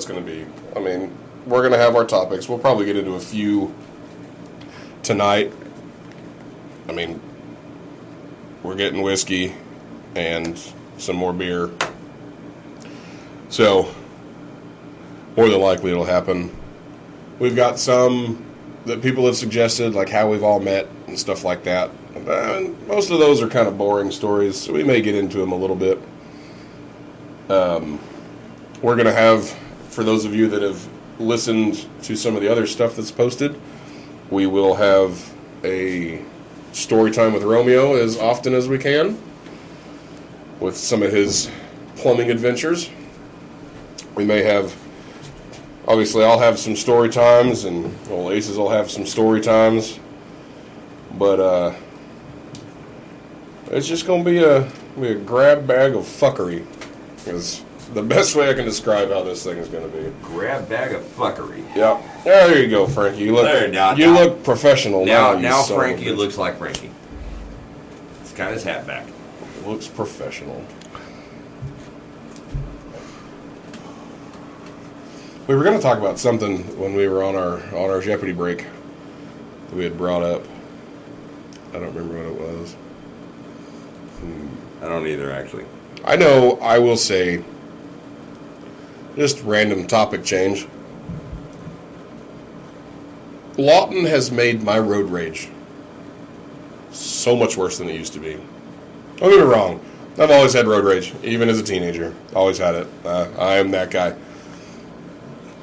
[SPEAKER 1] going to be. I mean, we're going to have our topics. We'll probably get into a few tonight. I mean, we're getting whiskey and some more beer. So, more than likely it'll happen. We've got some that people have suggested, like how we've all met and stuff like that. And most of those are kind of boring stories, so we may get into them a little bit. We're going to have, for those of you that have listened to some of the other stuff that's posted, we will have a story time with Romeo as often as we can with some of his plumbing adventures. We may have, obviously I'll have some story times, and old Aces will have some story times, but it's just going to be a grab bag of fuckery, is the best way I can describe how this thing is going to be.
[SPEAKER 2] Grab bag of fuckery.
[SPEAKER 1] Yeah. There you go, Frankie. You look professional now.
[SPEAKER 2] Now Frankie looks like Frankie. He's got his hat back.
[SPEAKER 1] Looks professional. We were going to talk about something when we were on our Jeopardy break that we had brought up. I don't remember what it was.
[SPEAKER 2] I don't either, actually.
[SPEAKER 1] I know, I will say, just random topic change. Lawton has made my road rage so much worse than it used to be. Don't get me wrong. I've always had road rage, even as a teenager. Always had it. I am that guy.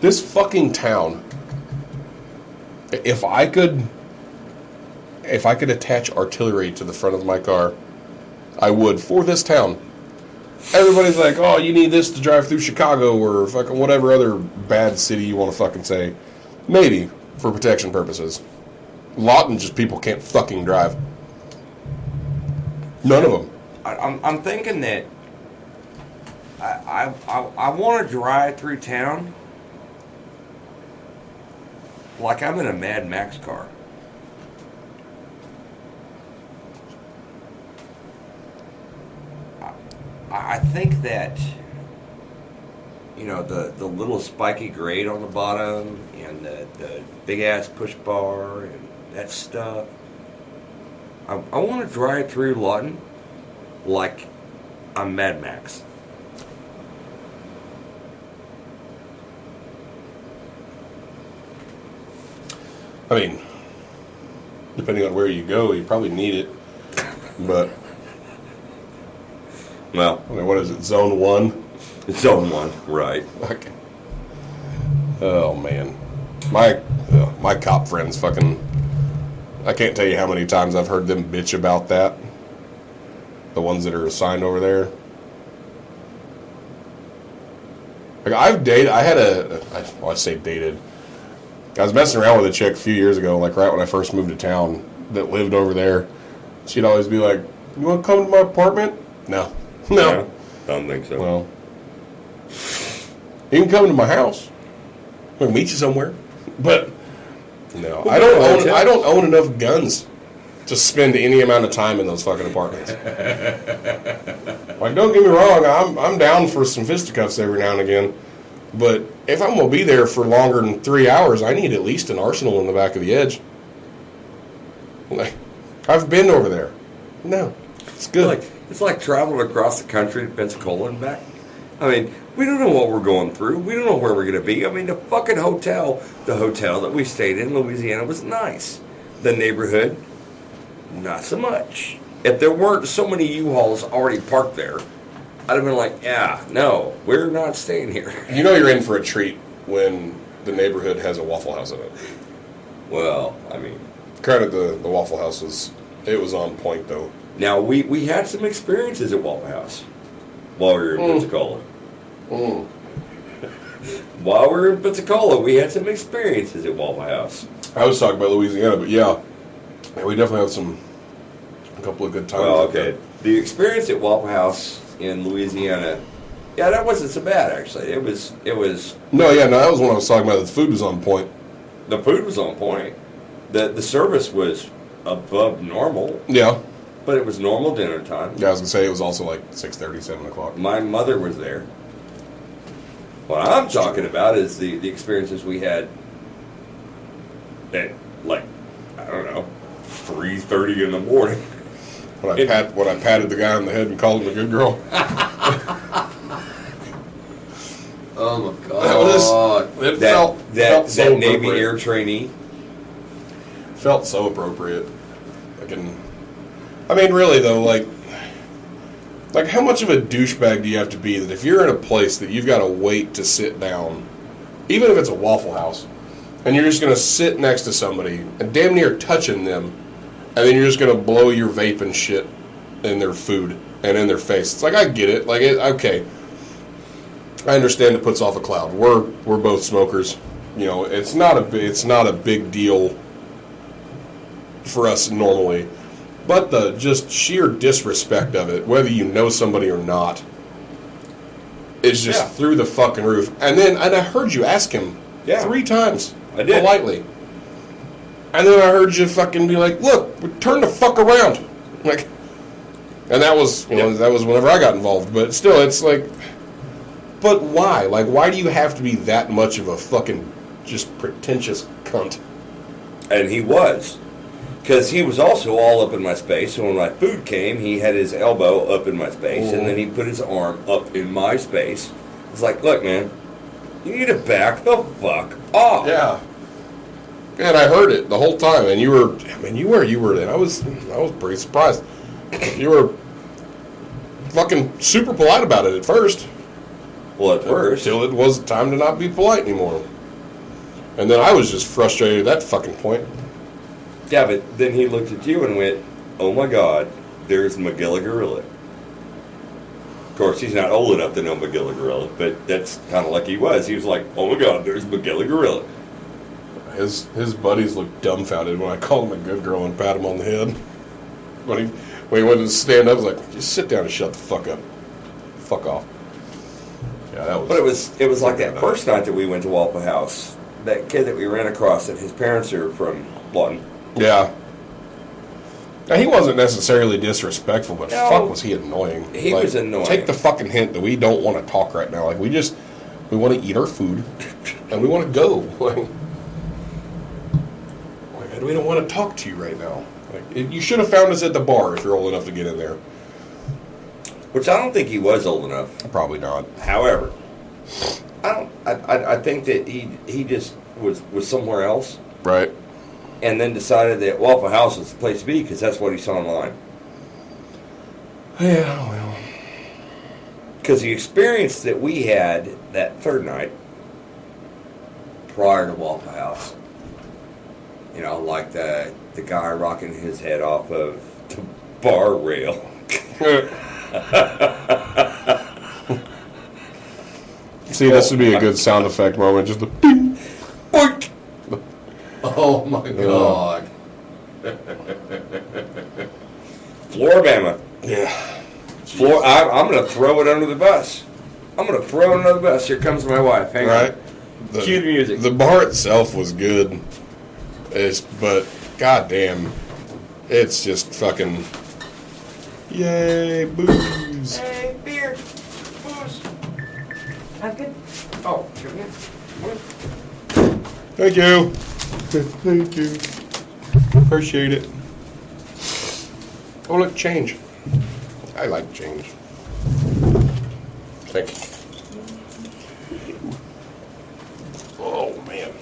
[SPEAKER 1] This fucking town, if I could attach artillery to the front of my car, I would, for this town. Everybody's like, oh, you need this to drive through Chicago or fucking whatever other bad city you want to fucking say. Maybe, for protection purposes. Lawton, just people can't fucking drive. None of them.
[SPEAKER 2] I'm thinking that I want to drive through town like I'm in a Mad Max car. I think that, you know, the little spiky grade on the bottom and the big ass push bar and that stuff. I want to drive through Lawton like I'm Mad Max.
[SPEAKER 1] I mean, depending on where you go, you probably need it. But,
[SPEAKER 2] Well,
[SPEAKER 1] I mean, what is it, Zone 1?
[SPEAKER 2] Zone 1, right.
[SPEAKER 1] Okay. Oh, man. My cop friends fucking... I can't tell you how many times I've heard them bitch about that. The ones that are assigned over there. Like, I've dated... I say dated. I was messing around with a chick a few years ago, like right when I first moved to town, that lived over there. She'd always be like, "You want to come to my apartment?" No. No.
[SPEAKER 2] Yeah, don't think so.
[SPEAKER 1] Well, you can come to my house. We'll meet you somewhere. But no, I don't own enough guns to spend any amount of time in those fucking apartments. Like, don't get me wrong, I'm down for some fisticuffs every now and again. But if I'm going to be there for longer than 3 hours, I need at least an arsenal in the back of the edge. Like, I've been over there. No, it's good.
[SPEAKER 2] It's like traveling across the country to Pensacola and back. I mean, we don't know what we're going through. We don't know where we're going to be. I mean, the hotel that we stayed in Louisiana was nice. The neighborhood, not so much. If there weren't so many U-Hauls already parked there, I'd have been like, yeah, no, we're not staying here.
[SPEAKER 1] You know you're in for a treat when the neighborhood has a Waffle House in it.
[SPEAKER 2] Well, I mean...
[SPEAKER 1] Credit the Waffle House it was on point, though.
[SPEAKER 2] Now, we had some experiences at Waffle House while we were in Pensacola. While we were in Pensacola, we had some experiences at Waffle House.
[SPEAKER 1] I was talking about Louisiana, but yeah, we definitely had a couple of good times.
[SPEAKER 2] Well, okay. The experience at Waffle House in Louisiana, yeah, that wasn't so bad, actually. It was...
[SPEAKER 1] No, that was when I was talking about the food was on point.
[SPEAKER 2] The food was on point. The service was above normal.
[SPEAKER 1] Yeah.
[SPEAKER 2] But it was normal dinner time.
[SPEAKER 1] Yeah, I was going to say it was also like 6:30, 7 o'clock.
[SPEAKER 2] My mother was there. What I'm talking about is the experiences we had at, like, I don't know, 3:30 in the morning.
[SPEAKER 1] When I patted the guy on the head and called him a good girl.
[SPEAKER 2] Oh my God!
[SPEAKER 1] It felt so
[SPEAKER 2] that Navy Air trainee
[SPEAKER 1] felt so appropriate. I mean, really though, like how much of a douchebag do you have to be that if you're in a place that you've got to wait to sit down, even if it's a Waffle House, and you're just going to sit next to somebody and damn near touching them, and then you're just going to blow your vape and shit in their food and in their face. It's like, I get it. Like, okay, I understand it puts off a cloud. We're both smokers. You know, it's not a big deal for us normally. But the just sheer disrespect of it, whether you know somebody or not, is just through the fucking roof. And I heard you ask him 3 times.
[SPEAKER 2] I did.
[SPEAKER 1] Politely. And then I heard you fucking be like, look, turn the fuck around. Like, and that was, that was whenever I got involved. But still, it's like, but why? Like, why do you have to be that much of a fucking just pretentious cunt?
[SPEAKER 2] And he was. Because he was also all up in my space, so when my food came, he had his elbow up in my space, and then he put his arm up in my space. It's like, look, man, you need to back the fuck off.
[SPEAKER 1] Yeah. And I heard it the whole time, and you were then. I was pretty surprised. You were fucking super polite about it at first.
[SPEAKER 2] Well, at first.
[SPEAKER 1] Till it was time to not be polite anymore. And then I was just frustrated at that fucking point.
[SPEAKER 2] Yeah, but then he looked at you and went, oh my God, there's Magilla Gorilla. Of course, he's not old enough to know Magilla Gorilla, but that's kind of like he was. He was like, oh my God, there's Magilla Gorilla.
[SPEAKER 1] His buddies looked dumbfounded when I called him a good girl and pat him on the head. When he went to stand up, I was like, just sit down and shut the fuck up. Fuck off. Yeah, that was.
[SPEAKER 2] But it was like that first night that we went to Waffle House. That kid that we ran across, that his parents are from Lawton.
[SPEAKER 1] Yeah. Now, he wasn't necessarily disrespectful, but
[SPEAKER 2] No.
[SPEAKER 1] fuck was he annoying.
[SPEAKER 2] He was annoying.
[SPEAKER 1] Take the fucking hint that we don't want to talk right now. Like, we want to eat our food, and we want to go. Like, we don't want to talk to you right now. Like, you should have found us at the bar if you're old enough to get in there.
[SPEAKER 2] Which I don't think he was old enough.
[SPEAKER 1] Probably not.
[SPEAKER 2] However, I think that he just was somewhere else,
[SPEAKER 1] Right.
[SPEAKER 2] and then decided that Waffle House was the place to be because that's what he saw online.
[SPEAKER 1] Yeah, well.
[SPEAKER 2] Because the experience that we had that third night prior to Waffle House, you know, like the guy rocking his head off of the bar rail.
[SPEAKER 1] See, this would be a good sound effect moment. Just the bing.
[SPEAKER 2] Oink! Oh my God. Floribama.
[SPEAKER 1] Yeah.
[SPEAKER 2] I'm going to throw it under the bus. I'm going to throw it under the bus. Here comes my wife. Hang
[SPEAKER 1] Right.
[SPEAKER 2] on. Cue the music.
[SPEAKER 1] The bar itself was good. But goddamn, it's just fucking yay booze.
[SPEAKER 2] Hey, beer. Booze. I'm good. Oh, sure.
[SPEAKER 1] Thank you. Thank you. Appreciate it. Oh, look, change. I like change. Thank you. Oh, man.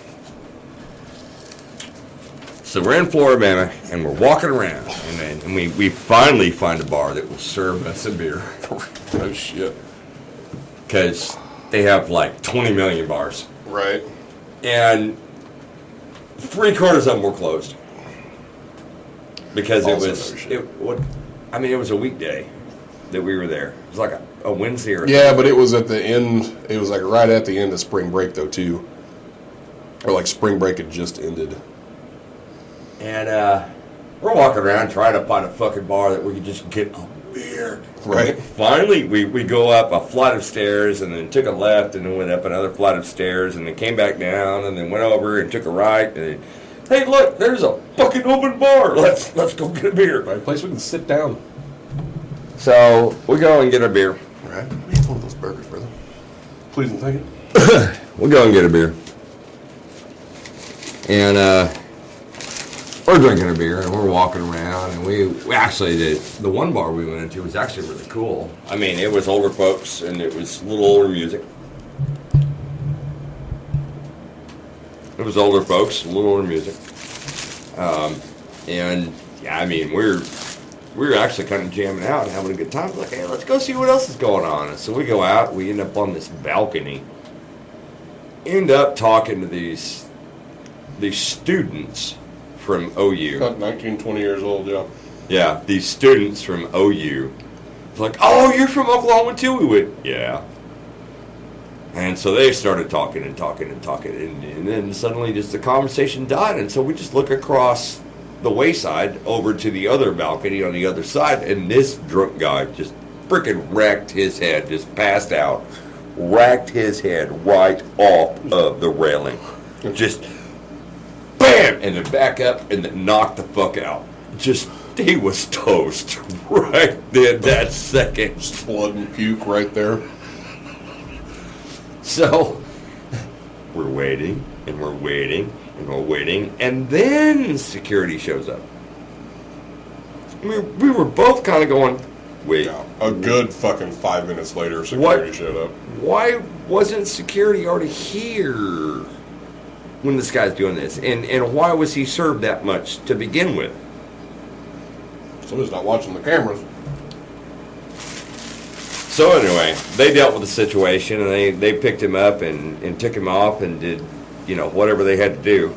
[SPEAKER 2] So we're in Floribama, and we're walking around, and we finally find a bar that will serve us a beer.
[SPEAKER 1] Oh, shit.
[SPEAKER 2] Because they have like 20 million bars.
[SPEAKER 1] Right.
[SPEAKER 2] And 3/4 of them were closed. Because
[SPEAKER 1] Also it was
[SPEAKER 2] a weekday that we were there. It was like a Wednesday or
[SPEAKER 1] Yeah, but it was at the end. It was like right at the end of spring break, though, too. Or like spring break had just ended.
[SPEAKER 2] And we're walking around trying to find a fucking bar that we could just get a beer.
[SPEAKER 1] Right.
[SPEAKER 2] Finally, we go up a flight of stairs and then took a left and then went up another flight of stairs and then came back down and then went over and took a right and then, hey, look, there's a fucking open bar. Let's go get a beer.
[SPEAKER 1] Right place we can sit down.
[SPEAKER 2] So we go and get a beer.
[SPEAKER 1] Right. Let me have one of those burgers, brother. Please and thank you.
[SPEAKER 2] We go and get a beer. And we're drinking a beer and we're walking around and we actually, the one bar we went into was actually really cool. I mean, it was older folks and it was a little older music. It was older folks, a little older music. And yeah, I mean, we were actually kind of jamming out and having a good time. Like, hey, let's go see what else is going on. And so we go out, we end up on this balcony, end up talking to these students from OU.
[SPEAKER 1] About 19, 20 years old, yeah.
[SPEAKER 2] Yeah, these students from OU. It's like, oh, you're from Oklahoma too? We went, yeah. And so they started talking and talking and talking, and then suddenly just the conversation died, and so we just look across the wayside over to the other balcony on the other side, and this drunk guy just freaking wrecked his head, just passed out, racked his head right off of the railing. Just bam, and then back up, and then knocked the fuck out. Just, he was toast right then, that second.
[SPEAKER 1] Just blood and puke right there.
[SPEAKER 2] So, we're waiting, and we're waiting, and we're waiting, and then security shows up. We were both kind of going, wait.
[SPEAKER 1] Yeah. A good fucking 5 minutes later, security showed up.
[SPEAKER 2] Why wasn't security already here when this guy's doing this? And why was he served that much to begin with?
[SPEAKER 1] Somebody's not watching the cameras.
[SPEAKER 2] So anyway, they dealt with the situation, and they picked him up and took him off and did, whatever they had to do.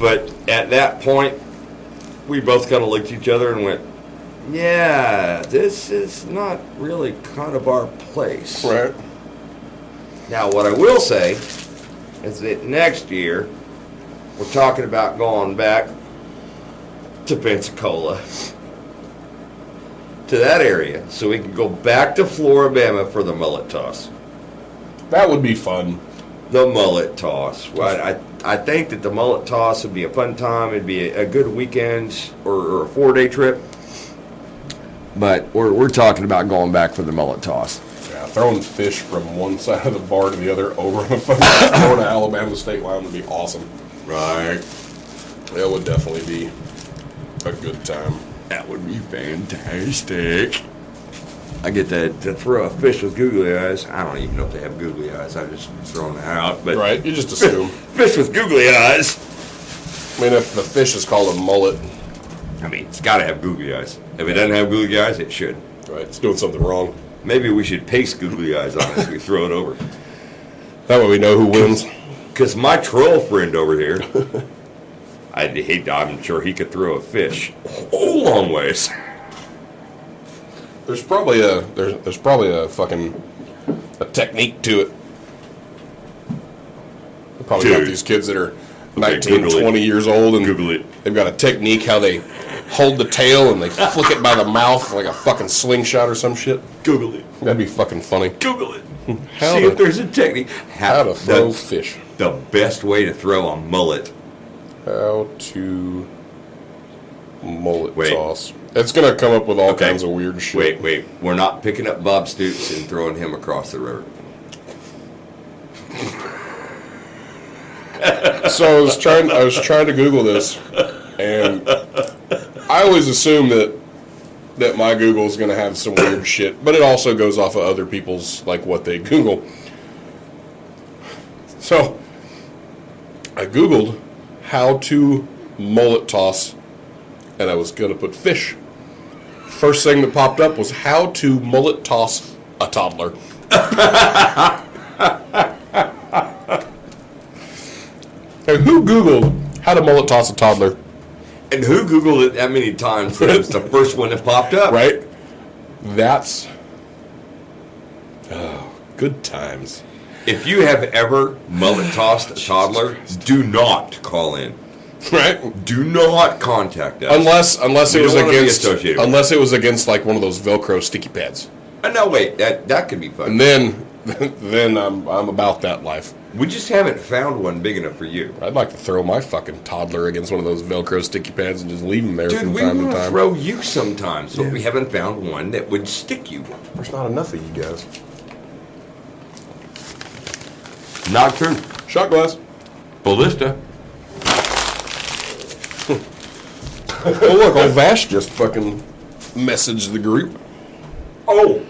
[SPEAKER 2] But at that point, we both kind of looked at each other and went, yeah, this is not really kind of our place.
[SPEAKER 1] Right.
[SPEAKER 2] Now, what I will say is that next year, we're talking about going back to Pensacola. to that area so we can go back to Floribama for the mullet toss.
[SPEAKER 1] That would be fun.
[SPEAKER 2] The mullet toss. Well, I think that the mullet toss would be a fun time. It'd be a good weekend or a 4-day trip. But we're talking about going back for the mullet toss.
[SPEAKER 1] Yeah, throwing fish from one side of the bar to the other over the fucking Florida-Alabama state line would be awesome.
[SPEAKER 2] Right.
[SPEAKER 1] It would definitely be a good time.
[SPEAKER 2] That would be fantastic. I get to throw a fish with googly eyes. I don't even know if they have googly eyes. I just thrown that out. But
[SPEAKER 1] Right, you just assume.
[SPEAKER 2] fish with googly eyes.
[SPEAKER 1] I mean, if the fish is called a mullet,
[SPEAKER 2] I mean, it's got to have googly eyes. If it doesn't have googly eyes, it should.
[SPEAKER 1] right, it's doing something wrong.
[SPEAKER 2] Maybe we should paste googly eyes on it as we throw it over.
[SPEAKER 1] That way we know who wins.
[SPEAKER 2] Because my troll friend over here, I'm sure he could throw a fish a long ways.
[SPEAKER 1] There's probably a fucking a technique to it. They probably got
[SPEAKER 2] Dude.
[SPEAKER 1] these kids that are
[SPEAKER 2] Okay,
[SPEAKER 1] 19,
[SPEAKER 2] Google it.
[SPEAKER 1] 20 years old, and
[SPEAKER 2] Google it.
[SPEAKER 1] they've got a technique how they hold the tail and they flick it by the mouth like a fucking slingshot or some shit.
[SPEAKER 2] Google it.
[SPEAKER 1] That'd be fucking funny.
[SPEAKER 2] Google it.
[SPEAKER 1] How
[SPEAKER 2] See
[SPEAKER 1] to-
[SPEAKER 2] if there's a technique.
[SPEAKER 1] How to throw
[SPEAKER 2] the,
[SPEAKER 1] fish.
[SPEAKER 2] the best way to throw a mullet.
[SPEAKER 1] How to mullet
[SPEAKER 2] Wait.
[SPEAKER 1] toss. It's gonna come up with all
[SPEAKER 2] Okay.
[SPEAKER 1] kinds of weird shit.
[SPEAKER 2] Wait. We're not picking up Bob Stoops and throwing him across the river.
[SPEAKER 1] So I was trying to Google this, and I always assume that my Google is gonna have some weird shit, but it also goes off of other people's, like, what they Google. So I Googled how to mullet toss, and I was gonna put fish. First thing that popped up was how to mullet toss a toddler. And who Googled how to mullet toss a toddler?
[SPEAKER 2] And who Googled it that many times that it was the first one that popped up?
[SPEAKER 1] Right? That's good times.
[SPEAKER 2] If you have ever mullet tossed a toddler, do not call in.
[SPEAKER 1] Right?
[SPEAKER 2] Do not contact us.
[SPEAKER 1] Unless
[SPEAKER 2] We
[SPEAKER 1] it was
[SPEAKER 2] don't wanna be
[SPEAKER 1] against
[SPEAKER 2] associated with
[SPEAKER 1] unless it was against like one of those Velcro sticky pads.
[SPEAKER 2] No, wait, that could be fun.
[SPEAKER 1] And then I'm about that life.
[SPEAKER 2] We just haven't found one big enough for you.
[SPEAKER 1] I'd like to throw my fucking toddler against one of those Velcro sticky pads and just leave him there
[SPEAKER 2] Dude,
[SPEAKER 1] from
[SPEAKER 2] we
[SPEAKER 1] time to
[SPEAKER 2] want to
[SPEAKER 1] time.
[SPEAKER 2] throw you sometimes, but
[SPEAKER 1] Yeah.
[SPEAKER 2] we haven't found one that would stick you.
[SPEAKER 1] There's not enough of you guys.
[SPEAKER 2] Not true.
[SPEAKER 1] Shot glass.
[SPEAKER 2] Ballista.
[SPEAKER 1] Oh look, old Vash just fucking messaged the group.
[SPEAKER 2] Oh,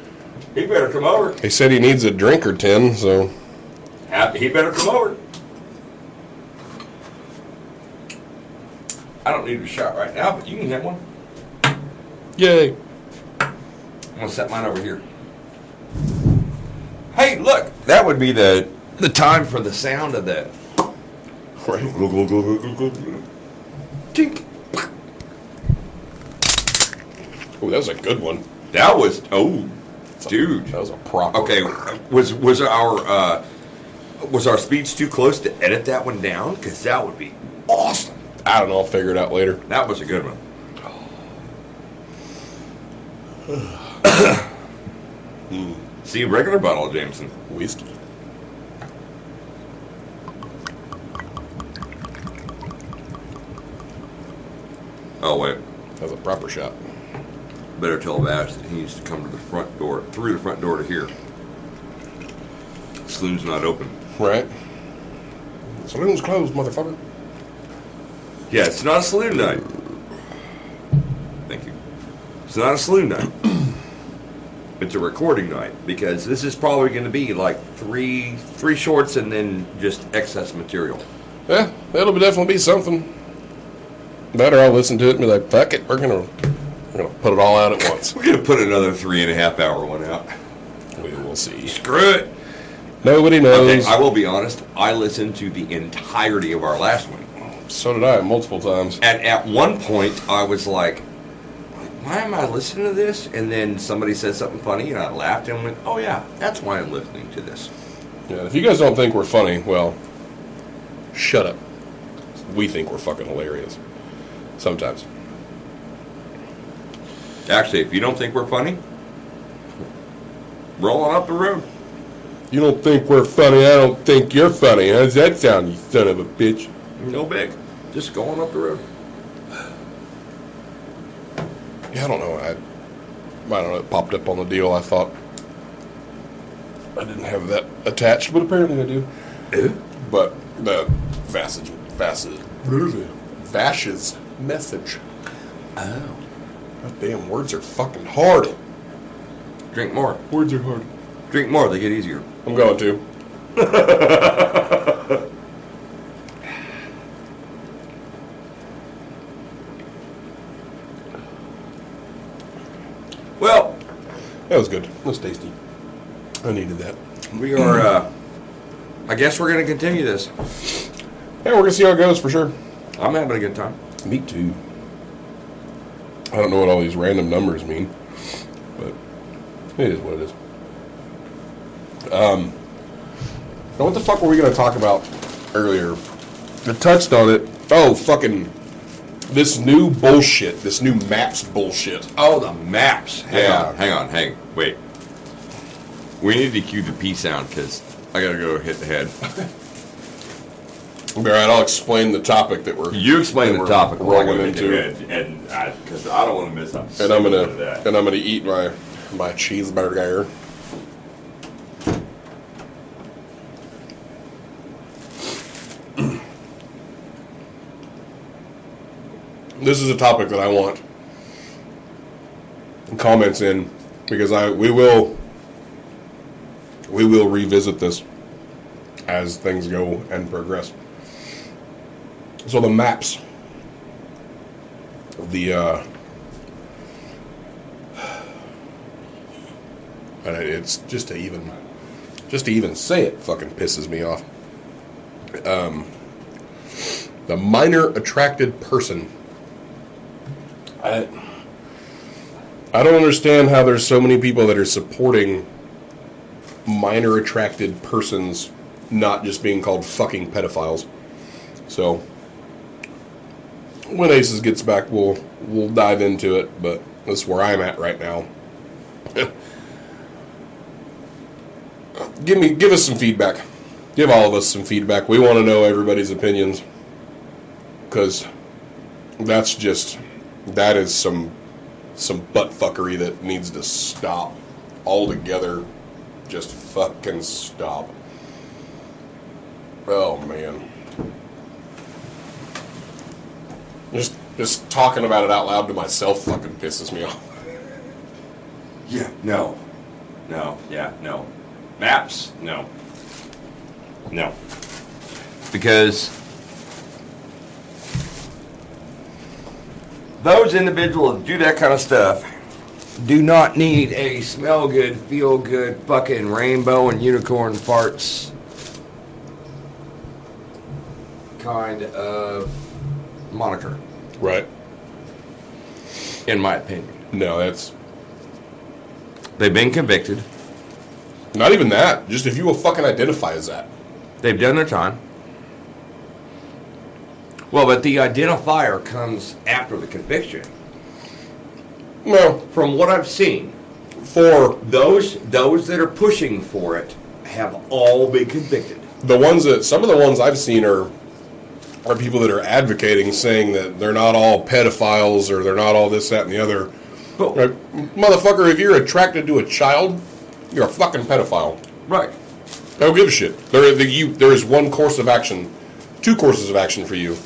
[SPEAKER 2] he better come over.
[SPEAKER 1] He said he needs a drink or 10, so
[SPEAKER 2] He better come over. I don't need a shot right now, but you can have one.
[SPEAKER 1] yay.
[SPEAKER 2] I'm gonna set mine over here. Hey, look, that would be the time for the sound of that.
[SPEAKER 1] Right.
[SPEAKER 2] Tink.
[SPEAKER 1] Oh, that was a good one.
[SPEAKER 2] That was dude.
[SPEAKER 1] That was a proper.
[SPEAKER 2] Okay, was our speech too close to edit that one down? Because that would be awesome.
[SPEAKER 1] I don't know. I'll figure it out later.
[SPEAKER 2] That was a good one. See, regular bottle of Jameson.
[SPEAKER 1] Whiskey.
[SPEAKER 2] Oh wait,
[SPEAKER 1] That was a proper shot.
[SPEAKER 2] better tell Vash that he needs to come to the front door, through the front door to here. Saloon's not open.
[SPEAKER 1] Right. Saloon's closed, motherfucker.
[SPEAKER 2] Yeah, it's not a saloon night. Thank you. It's not a saloon night. It's a recording night because this is probably going to be like three shorts and then just excess material.
[SPEAKER 1] Yeah, that'll definitely be something. Better, I'll listen to it and be like, fuck it, we're gonna put it all out at once.
[SPEAKER 2] We're going to put another 3.5 hour one out.
[SPEAKER 1] We will see.
[SPEAKER 2] Screw it.
[SPEAKER 1] Nobody knows.
[SPEAKER 2] Okay, I will be honest. I listened to the entirety of our last one.
[SPEAKER 1] So did I, multiple times.
[SPEAKER 2] And at one point, I was like, why am I listening to this? And then somebody said something funny, and I laughed and went, oh yeah, that's why I'm listening to this.
[SPEAKER 1] Yeah, if you guys don't think we're funny, well, shut up. We think we're fucking hilarious. Sometimes.
[SPEAKER 2] Actually, if you don't think we're funny, roll on up the road.
[SPEAKER 1] You don't think we're funny, I don't think you're funny. How's that sound, you son of a bitch?
[SPEAKER 2] No big. Just go on up the road.
[SPEAKER 1] Yeah, I don't know. I don't know. It popped up on the deal. I thought I didn't have that attached, but apparently I do. But the Vash's message.
[SPEAKER 2] Oh.
[SPEAKER 1] God damn, words are fucking hard.
[SPEAKER 2] Drink more.
[SPEAKER 1] Words are hard.
[SPEAKER 2] Drink more. They get easier.
[SPEAKER 1] I'm going to.
[SPEAKER 2] Well,
[SPEAKER 1] that was good. That was tasty. I needed that.
[SPEAKER 2] we are, I guess we're going to continue this.
[SPEAKER 1] Yeah, we're going to see how it goes for sure.
[SPEAKER 2] I'm having a good time.
[SPEAKER 1] Me too. I don't know what all these random numbers mean, but it is what it is. Now what the fuck were we going to talk about earlier? I touched on it. Oh, fucking this new bullshit. This new maps bullshit.
[SPEAKER 2] Oh, the maps.
[SPEAKER 1] Yeah.
[SPEAKER 2] Hang on. Wait. We need to cue the P sound because I got to go hit the head.
[SPEAKER 1] All right, I'll explain the topic that we're.
[SPEAKER 2] You explain the topic.
[SPEAKER 1] Rolling
[SPEAKER 2] We're
[SPEAKER 1] into,
[SPEAKER 2] and because I don't want to miss up.
[SPEAKER 1] and I'm gonna eat my cheeseburger. This is a topic that I want comments in because we will revisit this as things go and progress. So the maps, it's just to even say it fucking pisses me off. The minor attracted person. I don't understand how there's so many people that are supporting minor attracted persons not just being called fucking pedophiles. So when Aces gets back, we'll dive into it, but that's where I'm at right now. Give us some feedback. Give all of us some feedback. We want to know everybody's opinions, because that is some butt fuckery that needs to stop altogether. Just fucking stop. Oh man. Just talking about it out loud to myself fucking pisses me off.
[SPEAKER 2] Yeah. No. Yeah. No. Maps. No. Because those individuals that do that kind of stuff do not need a smell good, feel good, fucking rainbow and unicorn farts kind of moniker.
[SPEAKER 1] Right.
[SPEAKER 2] In my opinion.
[SPEAKER 1] No,
[SPEAKER 2] They've been convicted.
[SPEAKER 1] not even that. Just if you will fucking identify as that.
[SPEAKER 2] They've done their time. Well, but the identifier comes after the conviction.
[SPEAKER 1] No.
[SPEAKER 2] From what I've seen,
[SPEAKER 1] For
[SPEAKER 2] those that are pushing for it have all been convicted.
[SPEAKER 1] some of the ones I've seen are people that are advocating, saying that they're not all pedophiles or they're not all this, that, and the other.
[SPEAKER 2] But,
[SPEAKER 1] Like, motherfucker, if you're attracted to a child, you're a fucking pedophile.
[SPEAKER 2] right.
[SPEAKER 1] I don't give a shit. There is one course of action, two courses of action for you.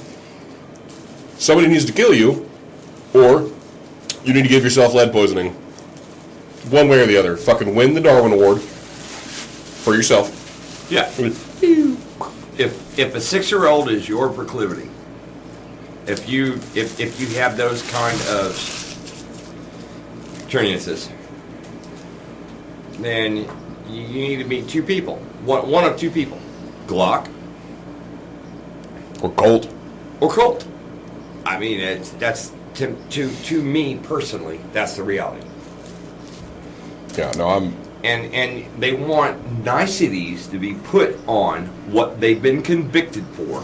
[SPEAKER 1] Somebody needs to kill you, or you need to give yourself lead poisoning. One way or the other. Fucking win the Darwin Award for yourself.
[SPEAKER 2] Yeah. If a 6-year-old is your proclivity, if you have those kind of experiences, then you need to meet two people. One of two people. Glock
[SPEAKER 1] Or Colt.
[SPEAKER 2] or Colt. I mean, that's to me personally, that's the reality.
[SPEAKER 1] Yeah, no,
[SPEAKER 2] And they want niceties to be put on what they've been convicted for.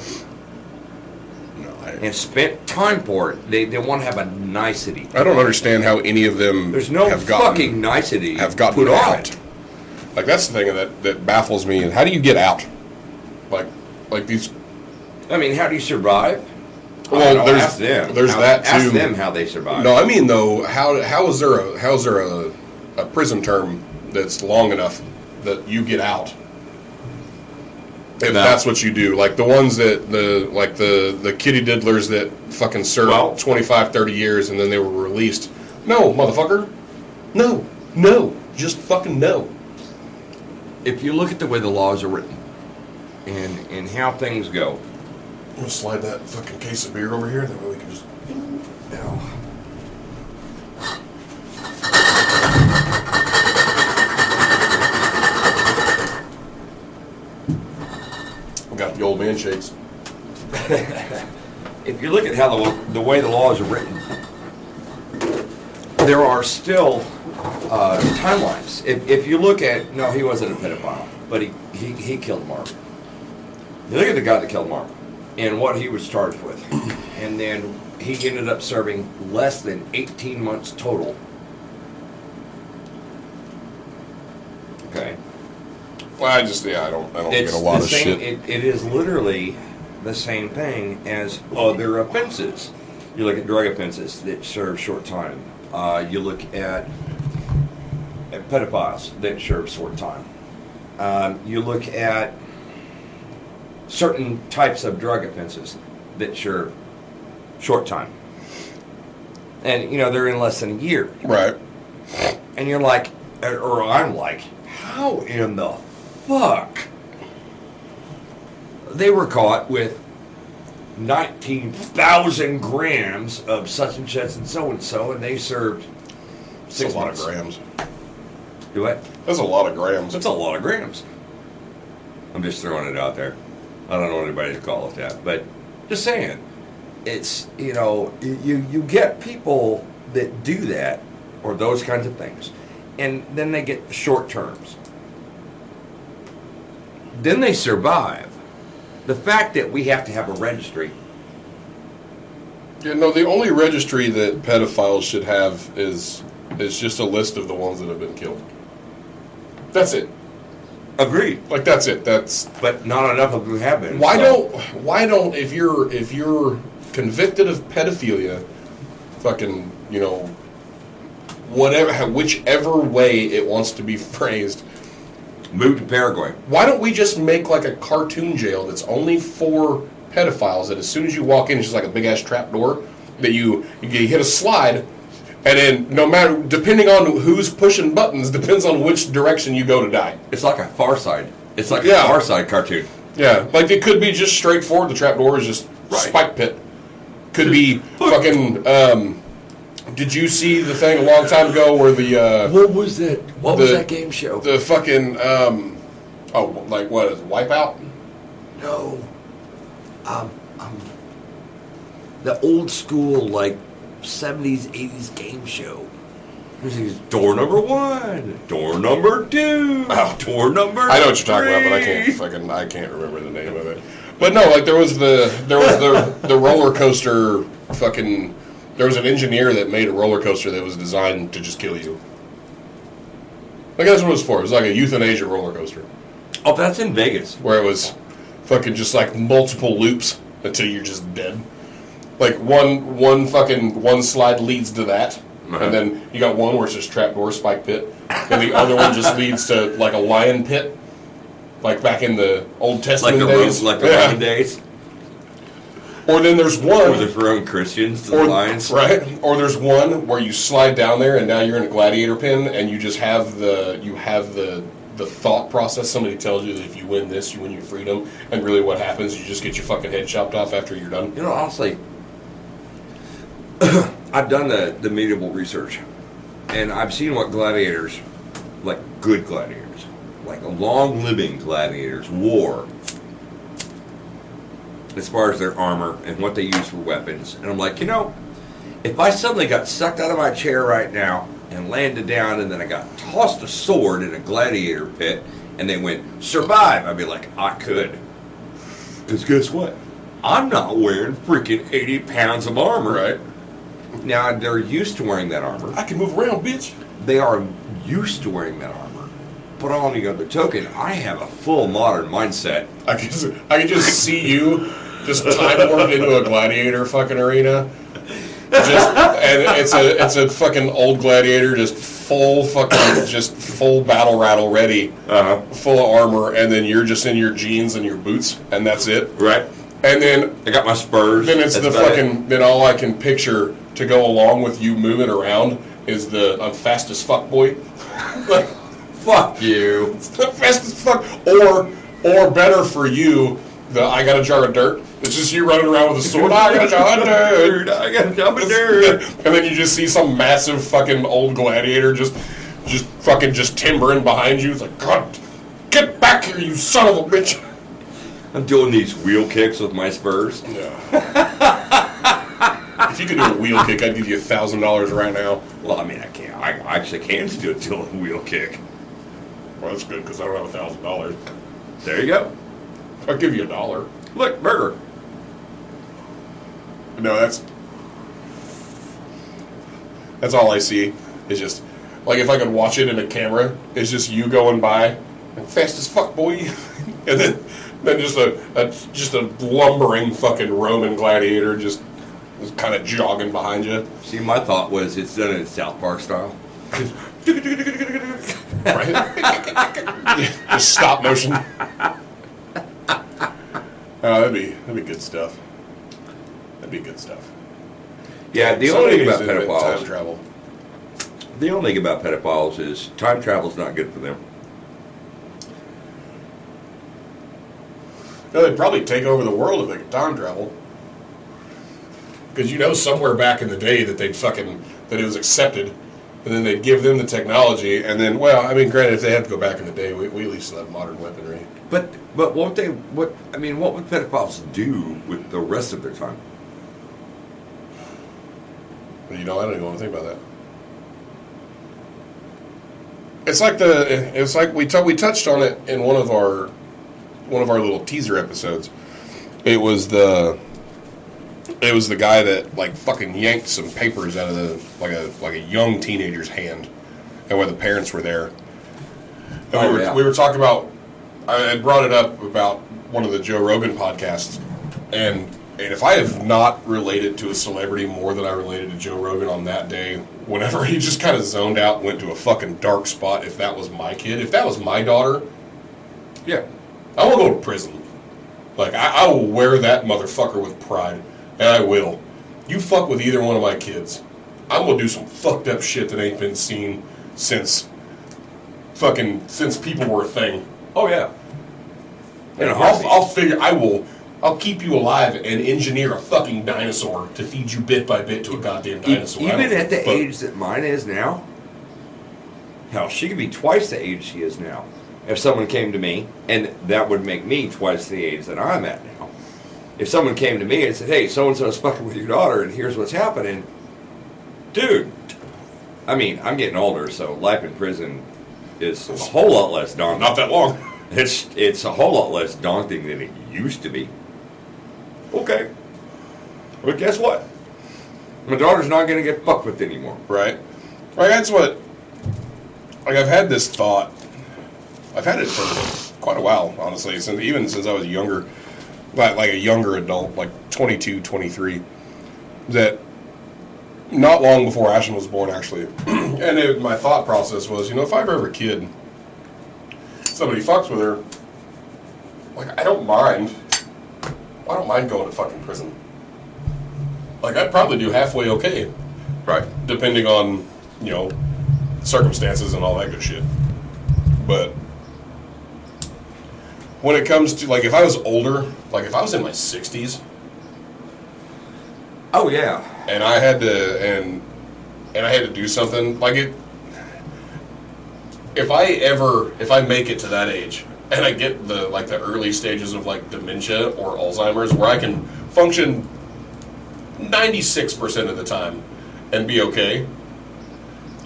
[SPEAKER 1] No.
[SPEAKER 2] and spent time for it. They want to have a nicety.
[SPEAKER 1] I don't understand how any of them
[SPEAKER 2] There's no fucking nicety
[SPEAKER 1] have gotten
[SPEAKER 2] put on
[SPEAKER 1] out.
[SPEAKER 2] it.
[SPEAKER 1] Like, that's the thing that baffles me. How do you get out? Like these.
[SPEAKER 2] I mean, how do you survive?
[SPEAKER 1] Well,
[SPEAKER 2] ask them.
[SPEAKER 1] There's that too.
[SPEAKER 2] Ask them how they survive.
[SPEAKER 1] No, I mean though, how is there a prison term that's long enough that you get out? If that's what you do, like the ones that the kitty diddlers that fucking served 25, 30 years and then they were released. No, motherfucker. No. Just fucking no.
[SPEAKER 2] If you look at the way the laws are written and how things go.
[SPEAKER 1] I'm gonna slide that fucking case of beer over here, that way we can just.
[SPEAKER 2] No.
[SPEAKER 1] We got the old man shakes.
[SPEAKER 2] If you look at how the way the laws are written, there are still timelines. If you look at, no, he wasn't a pedophile, but he killed Marvin. You look at the guy that killed Marvin and what he was charged with, and then he ended up serving less than 18 months total. Okay.
[SPEAKER 1] Well, I don't get a lot of shit.
[SPEAKER 2] It is literally the same thing as other offenses. You look at drug offenses that serve short time. You look at pedophiles that serve short time. You look at certain types of drug offenses that serve short time. And, they're in less than a year.
[SPEAKER 1] Right.
[SPEAKER 2] And you're like, or I'm like, how in the fuck? They were caught with 19,000 grams of such and such and so, and they served 6 months.
[SPEAKER 1] That's a lot of grams.
[SPEAKER 2] Do what?
[SPEAKER 1] That's a lot of grams.
[SPEAKER 2] That's a lot of grams. I'm just throwing it out there. I don't know anybody to call it that, but just saying. It's, you get people that do that, or those kinds of things, and then they get short terms. Then they survive. The fact that we have to have a registry.
[SPEAKER 1] Yeah, no, the only registry that pedophiles should have is just a list of the ones that have been killed. That's it.
[SPEAKER 2] Agreed.
[SPEAKER 1] Like, that's it.
[SPEAKER 2] But not enough of them have been.
[SPEAKER 1] Why don't if you're convicted of pedophilia, fucking, whichever way it wants to be phrased,
[SPEAKER 2] move to Paraguay.
[SPEAKER 1] Why don't we just make like a cartoon jail that's only for pedophiles, that as soon as you walk in, it's just like a big ass trap door that you hit a slide, and then no matter, depending on who's pushing buttons, depends on which direction you go to die.
[SPEAKER 2] It's like a Far Side. It's like a Far Side cartoon.
[SPEAKER 1] Yeah, like it could be just straightforward. The trap door is just spike pit. Could be fucking. Did you see the thing a long time ago where the
[SPEAKER 2] what was that? What was that game show?
[SPEAKER 1] The fucking like what is it, Wipeout?
[SPEAKER 2] No. The old school, like 70s, 80s game show. Door number 1, door number 2, door number
[SPEAKER 1] I know what you're
[SPEAKER 2] 3.
[SPEAKER 1] talking about, but I can't remember the name of it. But no, like there was the roller coaster fucking. There was an engineer that made a roller coaster that was designed to just kill you. Like, that's what it was for. It was like a euthanasia roller coaster.
[SPEAKER 2] Oh, that's in Vegas.
[SPEAKER 1] Where it was fucking just like multiple loops until you're just dead. Like one slide leads to that. Uh-huh. And then you got one where it's just trapdoor, spike pit. And the other one just leads to like a lion pit. Like back in the Old Testament days.
[SPEAKER 2] Like the Roman days.
[SPEAKER 1] Or then there's one
[SPEAKER 2] where they're throwing Christians to the lions.
[SPEAKER 1] Right. Or there's one where you slide down there and now you're in a gladiator pen and you just have the thought process. Somebody tells you that if you win this, you win your freedom, and really what happens, you just get your fucking head chopped off after you're done.
[SPEAKER 2] Honestly, I've done the medieval research, and I've seen what gladiators, like good gladiators, like long-living gladiators, wore as far as their armor and what they use for weapons. And I'm like, if I suddenly got sucked out of my chair right now and landed down, and then I got tossed a sword in a gladiator pit, and they went, survive, I'd be like, I could. Because guess what? I'm not wearing freaking 80 pounds of armor.
[SPEAKER 1] Right.
[SPEAKER 2] Now, they're used to wearing that armor.
[SPEAKER 1] I can move around, bitch.
[SPEAKER 2] They are used to wearing that armor. But on the other token, I have a full modern mindset.
[SPEAKER 1] I can just see you just time warped into a gladiator fucking arena. And it's a fucking old gladiator, just full battle rattle ready, full of armor, and then you're just in your jeans and your boots, and that's it.
[SPEAKER 2] Right.
[SPEAKER 1] And then
[SPEAKER 2] I got my spurs.
[SPEAKER 1] Then it's then all I can picture to go along with you moving around is the I'm fast as fuck boy. Like,
[SPEAKER 2] fuck you.
[SPEAKER 1] I'm fast as fuck. Or better for you, the I got a jar of dirt. It's just you running around with a sword. I got a jar of dirt.
[SPEAKER 2] I got a jar of dirt.
[SPEAKER 1] And then you just see some massive fucking old gladiator just timbering behind you. It's like, God, get back here, you son of a bitch.
[SPEAKER 2] I'm doing these wheel kicks with my spurs.
[SPEAKER 1] Yeah. If you could do a wheel kick, I'd give you $1,000 right now.
[SPEAKER 2] Well, I mean, I can't. I actually can do a wheel kick.
[SPEAKER 1] Well, that's good because I don't have $1,000.
[SPEAKER 2] There you go.
[SPEAKER 1] I'll give you $1.
[SPEAKER 2] Look, burger.
[SPEAKER 1] No, that's all I see. Is just like if I could watch it in a camera, it's just you going by, like, fast as fuck, boy, and then just a lumbering fucking Roman gladiator just kind of jogging behind you.
[SPEAKER 2] See, my thought was it's done in South Park style.
[SPEAKER 1] Right? Just stop motion. That'd be good stuff. That'd be good stuff.
[SPEAKER 2] Yeah, the only thing about
[SPEAKER 1] Time
[SPEAKER 2] pedophiles.
[SPEAKER 1] travel.
[SPEAKER 2] The only thing about pedophiles is time travel's not good for them.
[SPEAKER 1] No, they'd probably take over the world if they could time travel. Because somewhere back in the day that that it was accepted, and then they'd give them the technology, and then, well, I mean, granted, if they had to go back in the day, we at least still have modern weaponry.
[SPEAKER 2] But what would pedophiles do with the rest of their time?
[SPEAKER 1] But I don't even want to think about that. It's like we touched on it in one of our little teaser episodes. It was the guy that like fucking yanked some papers out of like a young teenager's hand, and where the parents were there. And we were talking about. I had brought it up about one of the Joe Rogan podcasts, and if I have not related to a celebrity more than I related to Joe Rogan on that day, whenever he just kind of zoned out and went to a fucking dark spot, if that was my kid, if that was my daughter, yeah, I will go to prison. Like, I will wear that motherfucker with pride, and I will. You fuck with either one of my kids, I'm gonna do some fucked up shit that ain't been seen since people were a thing.
[SPEAKER 2] Oh yeah.
[SPEAKER 1] And I'll keep you alive and engineer a fucking dinosaur to feed you bit by bit to a goddamn dinosaur.
[SPEAKER 2] Even at the age that mine is now, hell, she could be twice the age she is now. If someone came to me, and that would make me twice the age that I'm at now. If someone came to me and said, hey, so-and-so's fucking with your daughter, and here's what's happening. Dude, I mean, I'm getting older, so life in prison is a whole lot less daunting.
[SPEAKER 1] Not that long.
[SPEAKER 2] It's a whole lot less daunting than it used to be. Okay. But guess what? My daughter's not going to get fucked with anymore.
[SPEAKER 1] Right. Right, that's what... Like, I've had this thought. I've had it for quite a while, honestly, even since I was younger. Like a younger adult, like 22, 23. That not long before Ashton was born, actually. And my thought process was, if I ever have a kid, somebody fucks with her, like, I don't mind going to fucking prison. Like, I'd probably do halfway okay. Right. Depending on, circumstances and all that good shit. But when it comes to, like, if I was older, like, if I was in my 60s.
[SPEAKER 2] Oh, yeah.
[SPEAKER 1] And I had to do something, like it. If I make it to that age, and I get the early stages of like dementia or Alzheimer's, where I can function 96% of the time and be okay,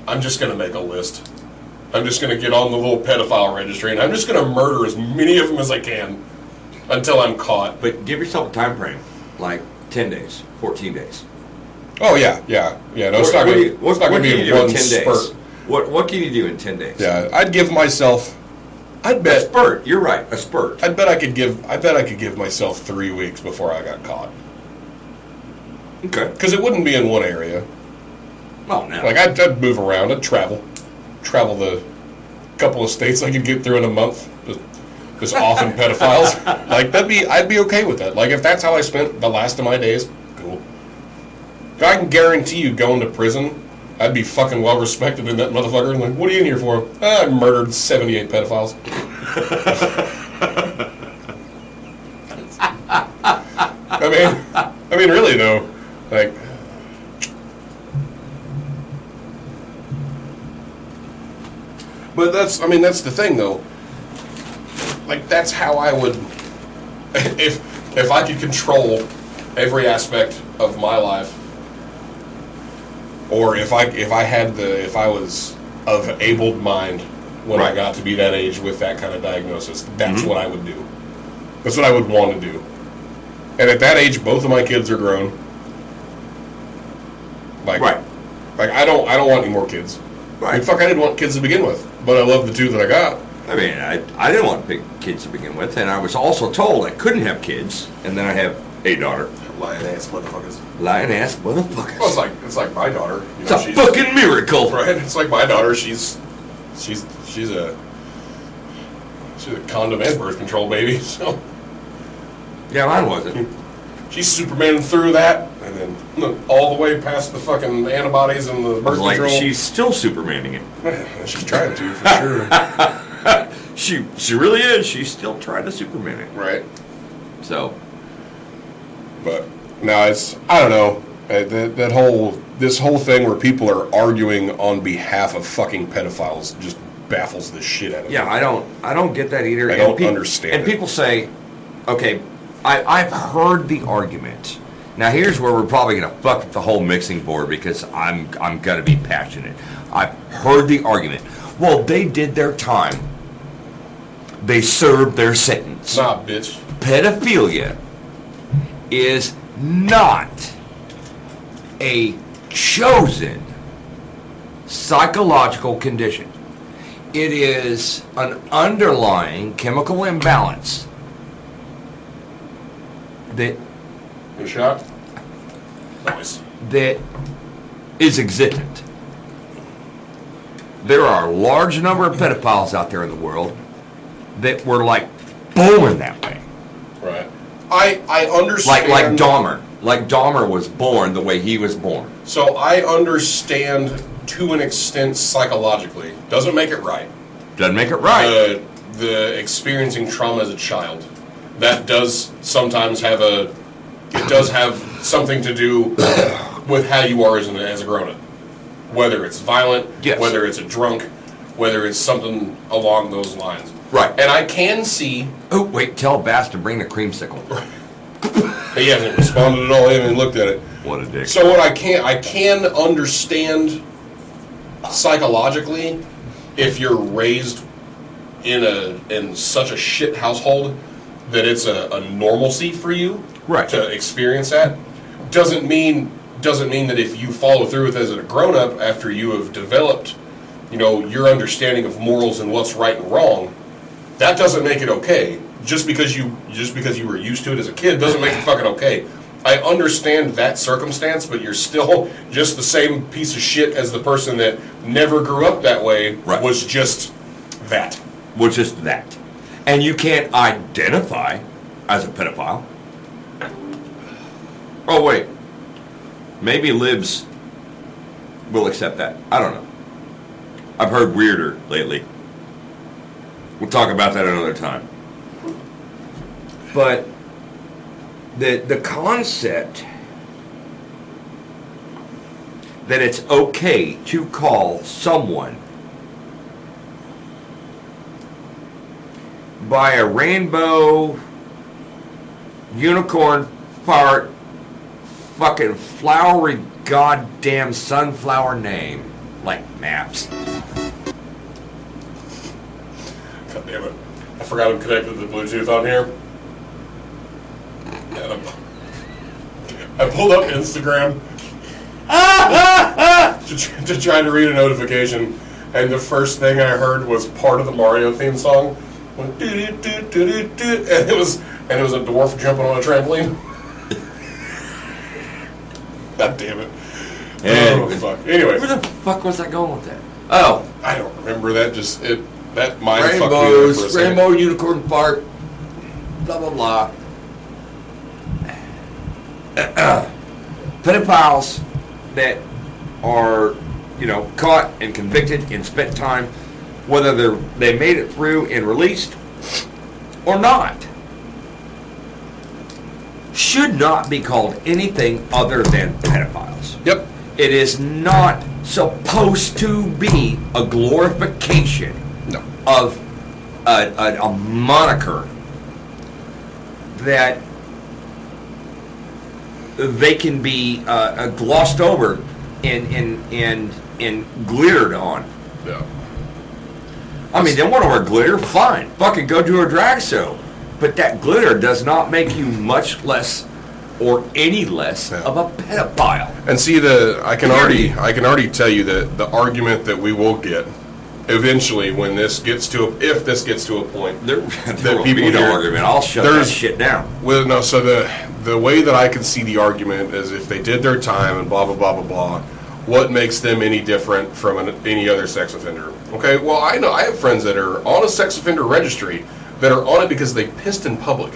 [SPEAKER 1] I'm just gonna make a list. I'm just gonna get on the little pedophile registry, and I'm just gonna murder as many of them as I can. until I'm caught.
[SPEAKER 2] But give yourself a time frame, like 10 days, 14 days.
[SPEAKER 1] Oh yeah. No, it's not going to be one spurt.
[SPEAKER 2] What can you do in 10 days?
[SPEAKER 1] Yeah, I'd give myself. I'd
[SPEAKER 2] A
[SPEAKER 1] bet.
[SPEAKER 2] spurt. You're right. A spurt.
[SPEAKER 1] I bet I could give myself 3 weeks before I got caught.
[SPEAKER 2] Okay.
[SPEAKER 1] Because it wouldn't be in one area.
[SPEAKER 2] Oh no.
[SPEAKER 1] Like I'd move around. I'd travel the couple of states I could get through in a month. Just often pedophiles. Like I'd be okay with that. Like if that's how I spent the last of my days, cool. I can guarantee you going to prison, I'd be fucking well respected in that motherfucker. And like, what are you in here for? I murdered 78 pedophiles. I mean, really though, like. But that's the thing though. Like that's how I would, if I could control every aspect of my life, or if I was of abled mind when I got to be that age with that kind of diagnosis, that's what I would do. That's what I would want to do. And at that age, both of my kids are grown. Like I don't want any more kids.
[SPEAKER 2] Right.
[SPEAKER 1] I mean, fuck, I didn't want kids to begin with, but I love the two that I got.
[SPEAKER 2] I mean, I didn't want big kids to begin with, and I was also told I couldn't have kids, and then I have a daughter.
[SPEAKER 1] Lying ass motherfuckers.
[SPEAKER 2] Lying ass motherfuckers.
[SPEAKER 1] Well, it's like my daughter. You know,
[SPEAKER 2] it's a fucking miracle,
[SPEAKER 1] right? It's like my daughter. She's a condom and birth control baby. So
[SPEAKER 2] yeah, mine wasn't.
[SPEAKER 1] She's Superman through that, and then all the way past the fucking antibodies and the birth control.
[SPEAKER 2] She's still Supermaning it.
[SPEAKER 1] She's trying to, for
[SPEAKER 2] sure. She really is. She's still trying to Superman it.
[SPEAKER 1] Right.
[SPEAKER 2] So.
[SPEAKER 1] But no, I don't know. This whole thing where people are arguing on behalf of fucking pedophiles just baffles the shit out of me.
[SPEAKER 2] Yeah, I don't get that either.
[SPEAKER 1] I don't understand.
[SPEAKER 2] And people say, okay, I've heard the argument. Now here's where we're probably gonna fuck up the whole mixing board because I'm gonna be passionate. I've heard the argument. Well, they did their time. They served their sentence.
[SPEAKER 1] Nah, bitch.
[SPEAKER 2] Pedophilia is not a chosen psychological condition. It is an underlying chemical imbalance that
[SPEAKER 1] You shot? Nice.
[SPEAKER 2] that is existent. There are a large number of pedophiles out there in the world that were like born that way.
[SPEAKER 1] Right. I understand.
[SPEAKER 2] Like Dahmer. Like Dahmer was born the way he was born.
[SPEAKER 1] So I understand to an extent psychologically. Doesn't make it right.
[SPEAKER 2] Doesn't make it right.
[SPEAKER 1] The experiencing trauma as a child. That does sometimes have it does have something to do with how you are as a grown-up. Whether it's violent,
[SPEAKER 2] yes. Whether
[SPEAKER 1] it's a drunk, whether it's something along those lines.
[SPEAKER 2] Right.
[SPEAKER 1] And I can see...
[SPEAKER 2] Oh, wait, tell Bass to bring the creamsicle.
[SPEAKER 1] He hasn't responded at all. He hasn't even looked at it.
[SPEAKER 2] What a dick.
[SPEAKER 1] So what I can understand psychologically if you're raised in such a shit household that it's a normalcy for you to experience that. Doesn't mean that if you follow through with it as a grown-up after you have developed, your understanding of morals and what's right and wrong, that doesn't make it okay. Just because you were used to it as a kid doesn't make it fucking okay. I understand that circumstance, but you're still just the same piece of shit as the person that never grew up that way, was just that.
[SPEAKER 2] Was just that. And you can't identify as a pedophile. Oh, wait. Maybe libs will accept that. I don't know. I've heard weirder lately. We'll talk about that another time. But the concept that it's okay to call someone by a rainbow, unicorn fart, fucking flowery goddamn sunflower name, like Maps.
[SPEAKER 1] God damn it. I forgot I'm connected to the Bluetooth on here. I pulled up Instagram to try to read a notification, and the first thing I heard was part of the Mario theme song. Went, and it was a dwarf jumping on a trampoline. God damn it. Oh, fuck. Anyway.
[SPEAKER 2] Where the fuck was I going with that? Oh.
[SPEAKER 1] I don't remember that. That mind fucked me there for a
[SPEAKER 2] Rainbows,
[SPEAKER 1] second.
[SPEAKER 2] rainbow, unicorn fart, blah, blah, blah. Pedophiles that are, caught and convicted and spent time, whether they made it through and released or not, should not be called anything other than pedophiles.
[SPEAKER 1] Yep.
[SPEAKER 2] It is not supposed to be a glorification
[SPEAKER 1] No.
[SPEAKER 2] of a moniker that they can be glossed over and glittered on.
[SPEAKER 1] Yeah.
[SPEAKER 2] I mean, they want to wear glitter, fine. Fucking go to a drag show. But that glitter does not make you much less or any less of a pedophile.
[SPEAKER 1] And see, I can already tell you that the argument that we will get eventually when if this gets to a point
[SPEAKER 2] There
[SPEAKER 1] that
[SPEAKER 2] will
[SPEAKER 1] people
[SPEAKER 2] be no
[SPEAKER 1] hear-
[SPEAKER 2] argument. I'll shut that shit down.
[SPEAKER 1] Well, no. So the way that I can see the argument is if they did their time and blah blah blah blah blah, what makes them any different from any other sex offender? Okay. Well, I know I have friends that are on a sex offender registry that are on it because they pissed in public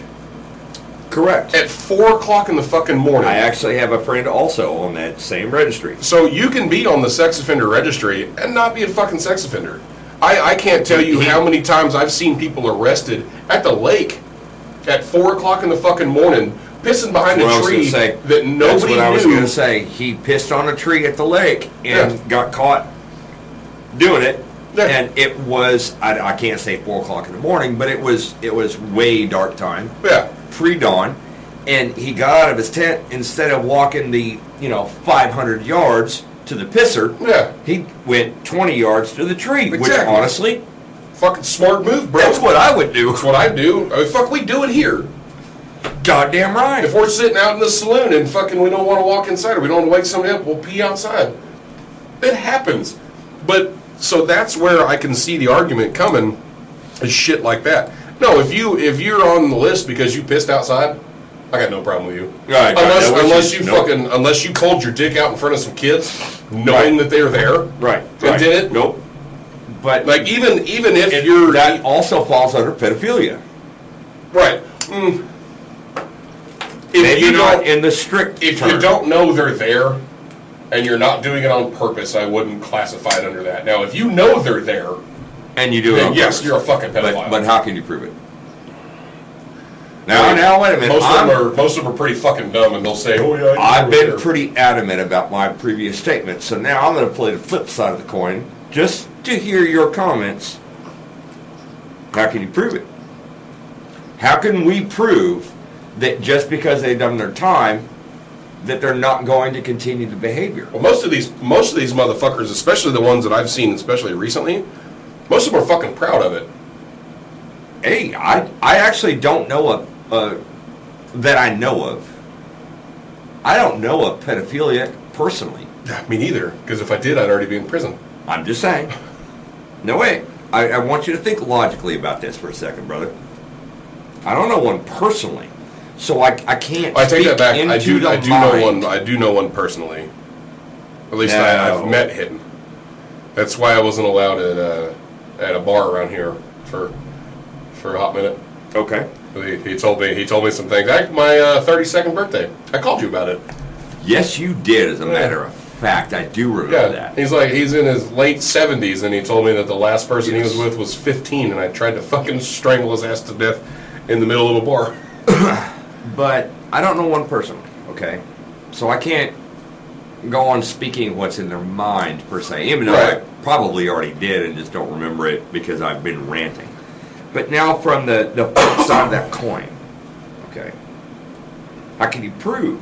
[SPEAKER 2] Correct.
[SPEAKER 1] at 4 o'clock in the fucking morning.
[SPEAKER 2] I actually have a friend also on that same registry.
[SPEAKER 1] So you can be on the sex offender registry and not be a fucking sex offender. I can't tell you how many times I've seen people arrested at the lake at 4 o'clock in the fucking morning, pissing behind a tree that nobody
[SPEAKER 2] That's what I was going
[SPEAKER 1] knew.
[SPEAKER 2] to say. He pissed on a tree at the lake and got caught doing it.
[SPEAKER 1] Yeah.
[SPEAKER 2] And it was, I can't say 4 o'clock in the morning, but it was way dark time.
[SPEAKER 1] Yeah.
[SPEAKER 2] Pre-dawn. And he got out of his tent, instead of walking the 500 yards to the pisser,
[SPEAKER 1] Yeah.
[SPEAKER 2] he went 20 yards to the tree, which
[SPEAKER 1] Exactly.
[SPEAKER 2] honestly,
[SPEAKER 1] Fucking smart move, bro.
[SPEAKER 2] that's what I would do.
[SPEAKER 1] That's what I do. I mean, fuck, we do it here.
[SPEAKER 2] Goddamn right.
[SPEAKER 1] If we're sitting out in the saloon and fucking we don't want to walk inside or we don't want to wake somebody up, we'll pee outside. It happens. But, so that's where I can see the argument coming, is shit like that. No, if you're on the list because you pissed outside, I got no problem with you.
[SPEAKER 2] Right,
[SPEAKER 1] Unless you pulled your dick out in front of some kids, knowing that they're there,
[SPEAKER 2] Right.
[SPEAKER 1] and did it.
[SPEAKER 2] Nope. But
[SPEAKER 1] Like even if you're
[SPEAKER 2] that also falls under pedophilia.
[SPEAKER 1] right. If
[SPEAKER 2] Maybe
[SPEAKER 1] you
[SPEAKER 2] not
[SPEAKER 1] don't,
[SPEAKER 2] in the strict
[SPEAKER 1] if
[SPEAKER 2] term.
[SPEAKER 1] you don't know they're there, and you're not doing it on purpose, I wouldn't classify it under that. Now, if you know they're there,
[SPEAKER 2] and you do it
[SPEAKER 1] then
[SPEAKER 2] on
[SPEAKER 1] yes,
[SPEAKER 2] purpose.
[SPEAKER 1] you're a fucking pedophile.
[SPEAKER 2] But how can you prove it? Now, wait a minute.
[SPEAKER 1] Most of them are pretty fucking dumb, and they'll say, "Oh yeah."
[SPEAKER 2] I've been pretty adamant about my previous statement, so now I'm going to play the flip side of the coin, just to hear your comments. How can you prove it? How can we prove that just because they've done their time, that they're not going to continue the behavior?
[SPEAKER 1] Well, most of these motherfuckers, especially the ones that I've seen, especially recently, most of them are fucking proud of it.
[SPEAKER 2] Hey, I actually don't know that I know of. I don't know a pedophiliac personally.
[SPEAKER 1] Me neither, because if I did, I'd already be in prison.
[SPEAKER 2] I'm just saying. No way. I want you to think logically about this for a second, brother. I don't know one personally, so I can't.
[SPEAKER 1] I take
[SPEAKER 2] speak
[SPEAKER 1] that back.
[SPEAKER 2] Into
[SPEAKER 1] I do
[SPEAKER 2] the
[SPEAKER 1] know
[SPEAKER 2] mind.
[SPEAKER 1] one. I do know one personally. At least
[SPEAKER 2] No.
[SPEAKER 1] I've met him. That's why I wasn't allowed at a bar around here for a hot minute.
[SPEAKER 2] Okay.
[SPEAKER 1] He told me some things. My 32nd birthday. I called you about it.
[SPEAKER 2] Yes, you did. As a matter of fact, I do remember that.
[SPEAKER 1] He's in his late 70s, and he told me that the last person he was with was 15, and I tried to fucking strangle his ass to death in the middle of a bar.
[SPEAKER 2] But I don't know one personally. Okay, so I can't go on speaking what's in their mind per se, even though
[SPEAKER 1] Right.
[SPEAKER 2] I probably already did and just don't remember it because I've been ranting. But now from the flip side of that coin, okay, how can you prove?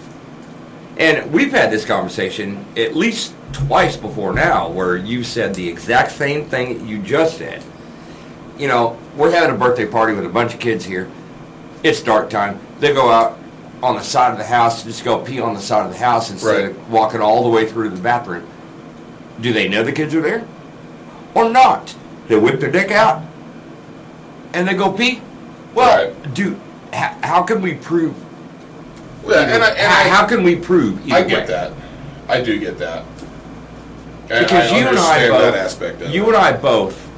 [SPEAKER 2] And we've had this conversation at least twice before now where you said the exact same thing that you just said. You know, we're having a birthday party with a bunch of kids here. It's dark time. They go out, on the side of the house, just go pee on the side of the house instead of walking all the way through to the bathroom. Do they know the kids are there? Or not? They whip their dick out and they go pee? Well, dude, how can we prove? How can we prove?
[SPEAKER 1] I get that. I do get that. And
[SPEAKER 2] because
[SPEAKER 1] I understand that aspect of it.
[SPEAKER 2] you and I both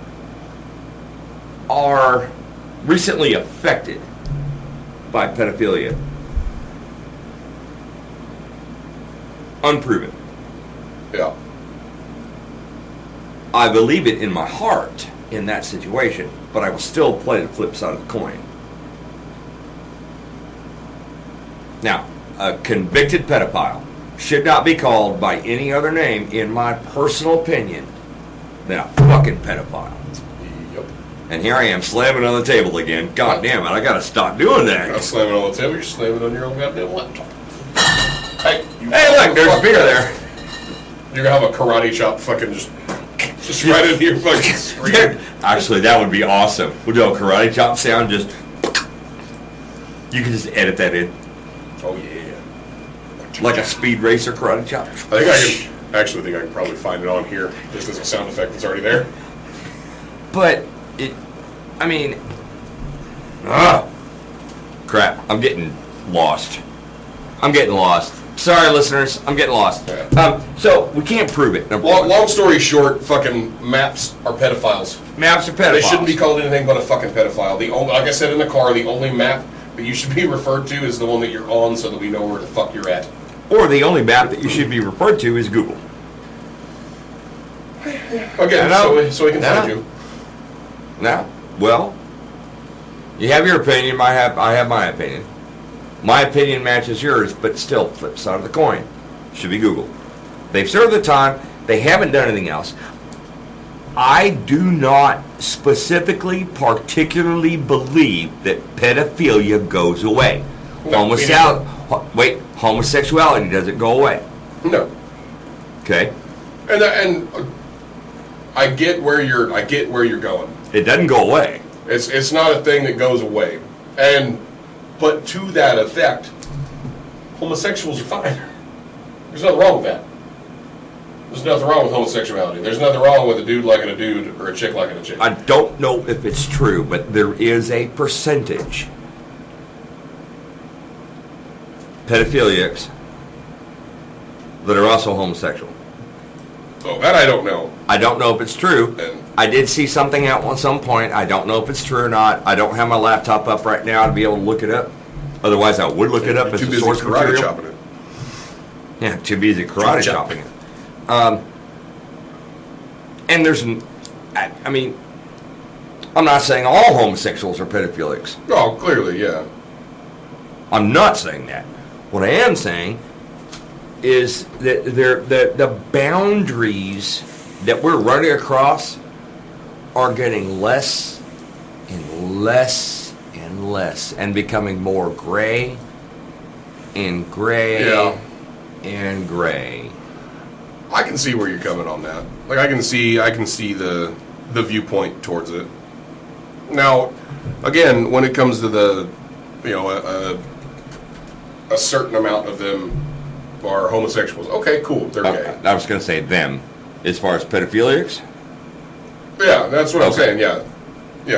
[SPEAKER 2] are recently affected by pedophilia. Unproven.
[SPEAKER 1] Yeah.
[SPEAKER 2] I believe it in my heart in that situation, but I will still play the flip side of the coin. Now, a convicted pedophile should not be called by any other name, in my personal opinion, than a fucking pedophile.
[SPEAKER 1] Yep.
[SPEAKER 2] And here I am slamming on the table again. God damn it, I gotta stop doing that.
[SPEAKER 1] You're not slamming on the table, you're slamming on your own goddamn laptop. Hey,
[SPEAKER 2] look, there's beer there.
[SPEAKER 1] You're gonna have a karate chop fucking just right into your fucking screen.
[SPEAKER 2] Dude, actually, that would be awesome. We'll do a karate chop sound, just... You can just edit that in.
[SPEAKER 1] Oh, yeah.
[SPEAKER 2] Like a speed racer karate chop.
[SPEAKER 1] I think I can probably find it on here, just as a sound effect that's already there.
[SPEAKER 2] But, crap, I'm getting lost. Sorry, listeners, I'm getting lost.
[SPEAKER 1] Yeah.
[SPEAKER 2] So, we can't prove it.
[SPEAKER 1] Long story short, fucking maps are pedophiles.
[SPEAKER 2] Maps are pedophiles.
[SPEAKER 1] They shouldn't be called anything but a fucking pedophile. Like I said in the car, the only map that you should be referred to is the one that you're on, so that we know where the fuck you're at.
[SPEAKER 2] Or the only map that you should be referred to is Google.
[SPEAKER 1] Again, so we can find you.
[SPEAKER 2] Now, well, you have your opinion. I have my opinion. My opinion matches yours, but still, flip side of the coin. Should be Google. They've served the time. They haven't done anything else. I do not specifically, particularly believe that pedophilia goes away. Homosexuality doesn't go away.
[SPEAKER 1] No.
[SPEAKER 2] Okay.
[SPEAKER 1] And I get where you're going.
[SPEAKER 2] It doesn't go away.
[SPEAKER 1] It's not a thing that goes away. But to that effect, homosexuals are fine. There's nothing wrong with that. There's nothing wrong with homosexuality. There's nothing wrong with a dude liking a dude or a chick liking a chick.
[SPEAKER 2] I don't know if it's true, but there is a percentage pedophiliacs that are also homosexual.
[SPEAKER 1] Oh, that I don't know.
[SPEAKER 2] I don't know if it's true. I did see something out at some point. I don't know if it's true or not. I don't have my laptop up right now to be able to look it up. Otherwise, I would look it up as a source material.
[SPEAKER 1] Chopping it.
[SPEAKER 2] Yeah, too busy karate chopping it. And there's, I'm not saying all homosexuals are pedophilics.
[SPEAKER 1] Oh, clearly, yeah.
[SPEAKER 2] I'm not saying that. What I am saying is that the boundaries that we're running across are getting less and less and less and becoming more gray and gray and gray.
[SPEAKER 1] I can see where you're coming on that. Like I can see the viewpoint towards it. Now, again, when it comes to the, a certain amount of them are homosexuals. Okay, cool, they're gay.
[SPEAKER 2] I was going to say them, as far as pedophiliacs.
[SPEAKER 1] Yeah, that's what I'm saying. Yeah,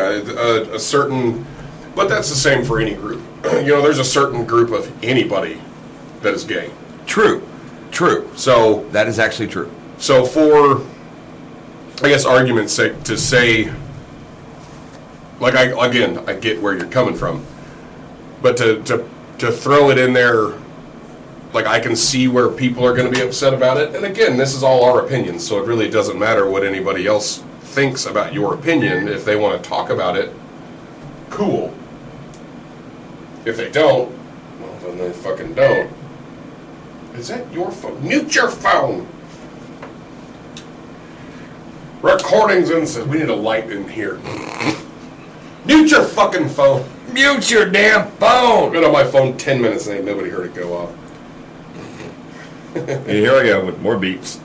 [SPEAKER 1] a certain, but that's the same for any group. There's a certain group of anybody that is gay.
[SPEAKER 2] True.
[SPEAKER 1] So
[SPEAKER 2] that is actually true.
[SPEAKER 1] So for, I guess, argument's sake, to say, like I get where you're coming from, but to throw it in there, like I can see where people are going to be upset about it. And again, this is all our opinions, so it really doesn't matter what anybody else thinks about your opinion. If they want to talk about it, cool. If they don't, well, then they fucking don't. Is that your phone? Mute your phone! Recordings and we need a light in here. Mute your fucking phone!
[SPEAKER 2] Mute your damn phone!
[SPEAKER 1] I've been on my phone 10 minutes and ain't nobody heard it go off.
[SPEAKER 2] Here I go with more beeps.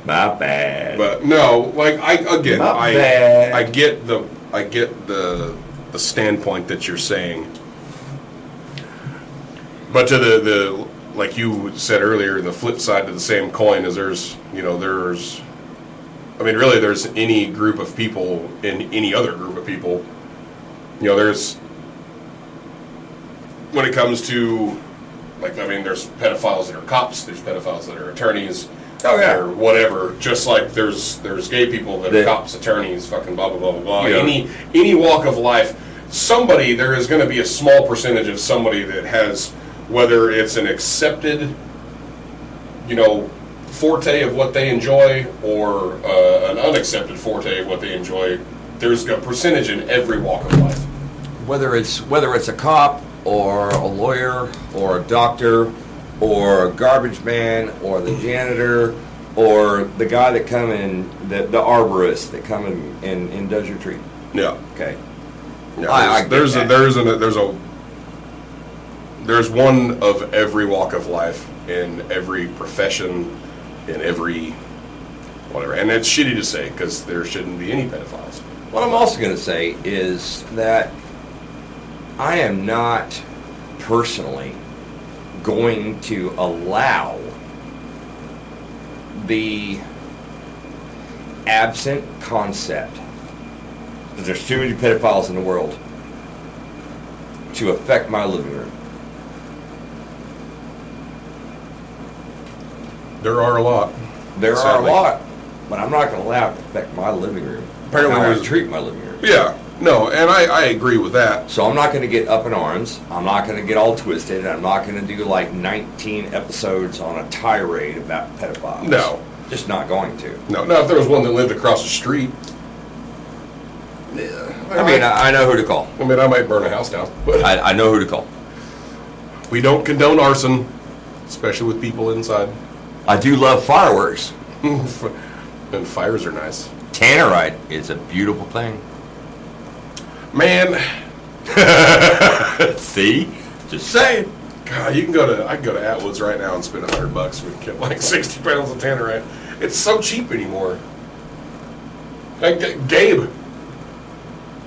[SPEAKER 2] My bad.
[SPEAKER 1] But no, like I get the standpoint that you're saying. But to the like you said earlier, the flip side to the same coin is there's I mean, really, there's any group of people in any other group of people. There's, when it comes to, like, I mean, there's pedophiles that are cops, there's pedophiles that are attorneys, or whatever. Just like there's gay people that are cops, attorneys, fucking blah blah blah blah blah. Any walk of life, there is going to be a small percentage of somebody that has, whether it's an accepted, forte of what they enjoy or an unaccepted forte of what they enjoy. There's a percentage in every walk of life.
[SPEAKER 2] Whether it's a cop or a lawyer or a doctor or a garbage man or the janitor or the guy that come in, the arborist that come in and does your tree.
[SPEAKER 1] Yeah.
[SPEAKER 2] Okay.
[SPEAKER 1] Yeah, there's one of every walk of life in every profession, in every whatever. And it's shitty to say because there shouldn't be any pedophiles.
[SPEAKER 2] What I'm also going to say is that I am not personally going to allow the absent concept that there's too many pedophiles in the world to affect my living room.
[SPEAKER 1] There are a lot.
[SPEAKER 2] There are a lot, but I'm not going to allow it to affect my living room.
[SPEAKER 1] Apparently,
[SPEAKER 2] how I treat my living room.
[SPEAKER 1] Yeah, no, and I agree with that.
[SPEAKER 2] So I'm not going to get up in arms. I'm not going to get all twisted. I'm not going to do like 19 episodes on a tirade about pedophiles.
[SPEAKER 1] No,
[SPEAKER 2] just not going to.
[SPEAKER 1] No. If there was one that lived across the street, yeah.
[SPEAKER 2] I know who to call.
[SPEAKER 1] I might burn a house down, but
[SPEAKER 2] I know who to call.
[SPEAKER 1] We don't condone arson, especially with people inside.
[SPEAKER 2] I do love fireworks.
[SPEAKER 1] And fires are nice.
[SPEAKER 2] Tannerite is a beautiful thing.
[SPEAKER 1] Man.
[SPEAKER 2] See? Just saying.
[SPEAKER 1] God, I can go to Atwoods right now and spend $100 and get like 60 pounds of tannerite. It's so cheap anymore. Like Gabe,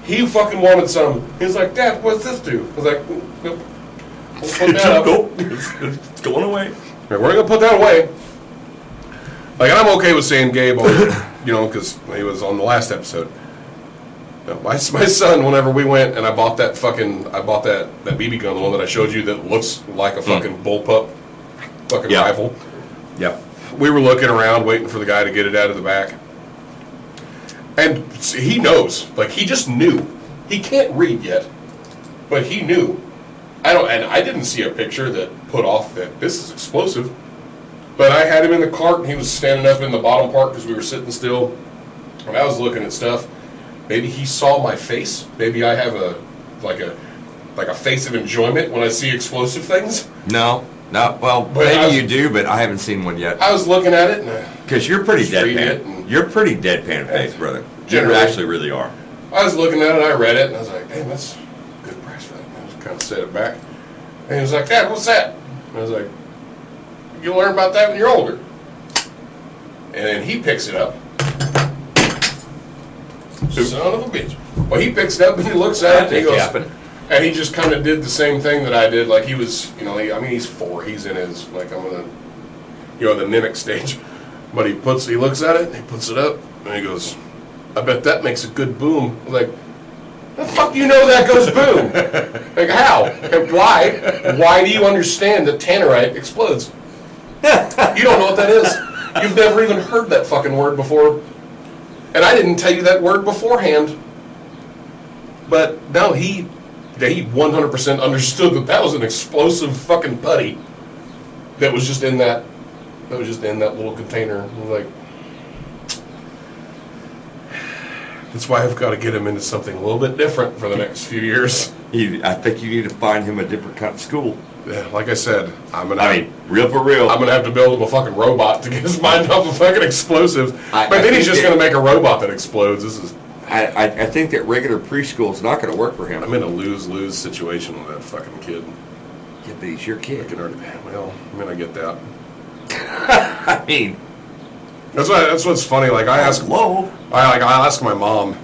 [SPEAKER 1] he fucking wanted some. He was like, Dad, what's this do? I was like, nope. We'll put that up.
[SPEAKER 2] Nope. It's going away.
[SPEAKER 1] We're gonna put that away. Like, and I'm okay with saying Gabe, because he was on the last episode. My son, whenever we went and I bought that BB gun, the one that I showed you that looks like a fucking bullpup rifle.
[SPEAKER 2] Yep.
[SPEAKER 1] We were looking around waiting for the guy to get it out of the back. And he knows. Like, he just knew. He can't read yet, but he knew. I didn't see a picture that put off that this is explosive. But I had him in the cart and he was standing up in the bottom part because we were sitting still. And I was looking at stuff. Maybe he saw my face. Maybe I have a face of enjoyment when I see explosive things.
[SPEAKER 2] No. Well, maybe you do, but I haven't seen one yet.
[SPEAKER 1] I was looking at it,
[SPEAKER 2] because you're pretty deadpan. You're pretty deadpan face, brother. You actually really are.
[SPEAKER 1] I was looking at it, I read it, and I was like, "Damn, that's a good price for that." And I just kind of set it back, and he was like, "Dad, what's that?" And I was like, "You'll learn about that when you're older." And then he picks it up. Son of a bitch. Well, he picks it up and he looks at it and he goes, and he just kind of did the same thing that I did. Like he was, he's 4. He's in his, the mimic stage. But he looks at it and he puts it up and he goes, "I bet that makes a good boom." I'm like, the fuck do you know that goes boom? Like, how? And why? Why do you understand that tannerite explodes? You don't know what that is. You've never even heard that fucking word before. And I didn't tell you that word beforehand. But no, he 100% understood that was an explosive fucking putty that was just in that little container. I was like, that's why I've got to get him into something a little bit different for the next few years.
[SPEAKER 2] I think you need to find him a different kind of school.
[SPEAKER 1] Yeah, like I said,
[SPEAKER 2] real for real.
[SPEAKER 1] I'm gonna have to build him a fucking robot to get his mind off of fucking explosives. But then he's just gonna make a robot that explodes.
[SPEAKER 2] I think that regular preschool is not gonna work for him.
[SPEAKER 1] I'm in a lose-lose situation with that fucking kid.
[SPEAKER 2] Yeah, but he's your kid.
[SPEAKER 1] I get that.
[SPEAKER 2] I mean,
[SPEAKER 1] that's what's funny. Like I ask my mom.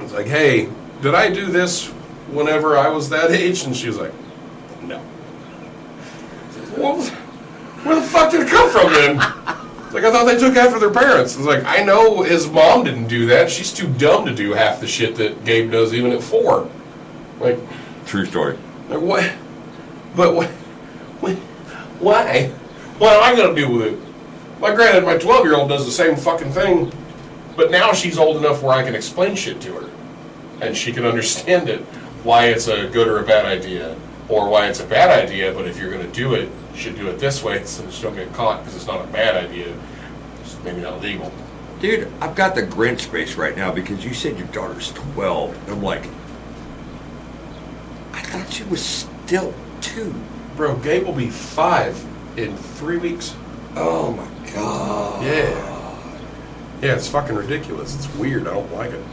[SPEAKER 1] I was like, "Hey, did I do this whenever I was that age?" And she was like, "No." well, where the fuck did it come from then? Like, I thought they took after their parents. It's like, I know his mom didn't do that. She's too dumb to do half the shit that Gabe does even at 4. Like,
[SPEAKER 2] True story.
[SPEAKER 1] like what? But what? Why? What am I going to do with it? Like, granted, my 12-year-old does the same fucking thing, but now she's old enough where I can explain shit to her. And she can understand it, why it's a good or a bad idea, or why it's a bad idea, but if you're going to do it, you should do it this way so that you don't get caught, because it's not a bad idea. It's maybe not legal.
[SPEAKER 2] Dude, I've got the Grinch face right now because you said your daughter's 12. And I'm like, I thought she was still 2.
[SPEAKER 1] Bro, Gabe will be 5 in 3 weeks.
[SPEAKER 2] Oh my god.
[SPEAKER 1] Yeah. Yeah, it's fucking ridiculous. It's weird. I don't like it.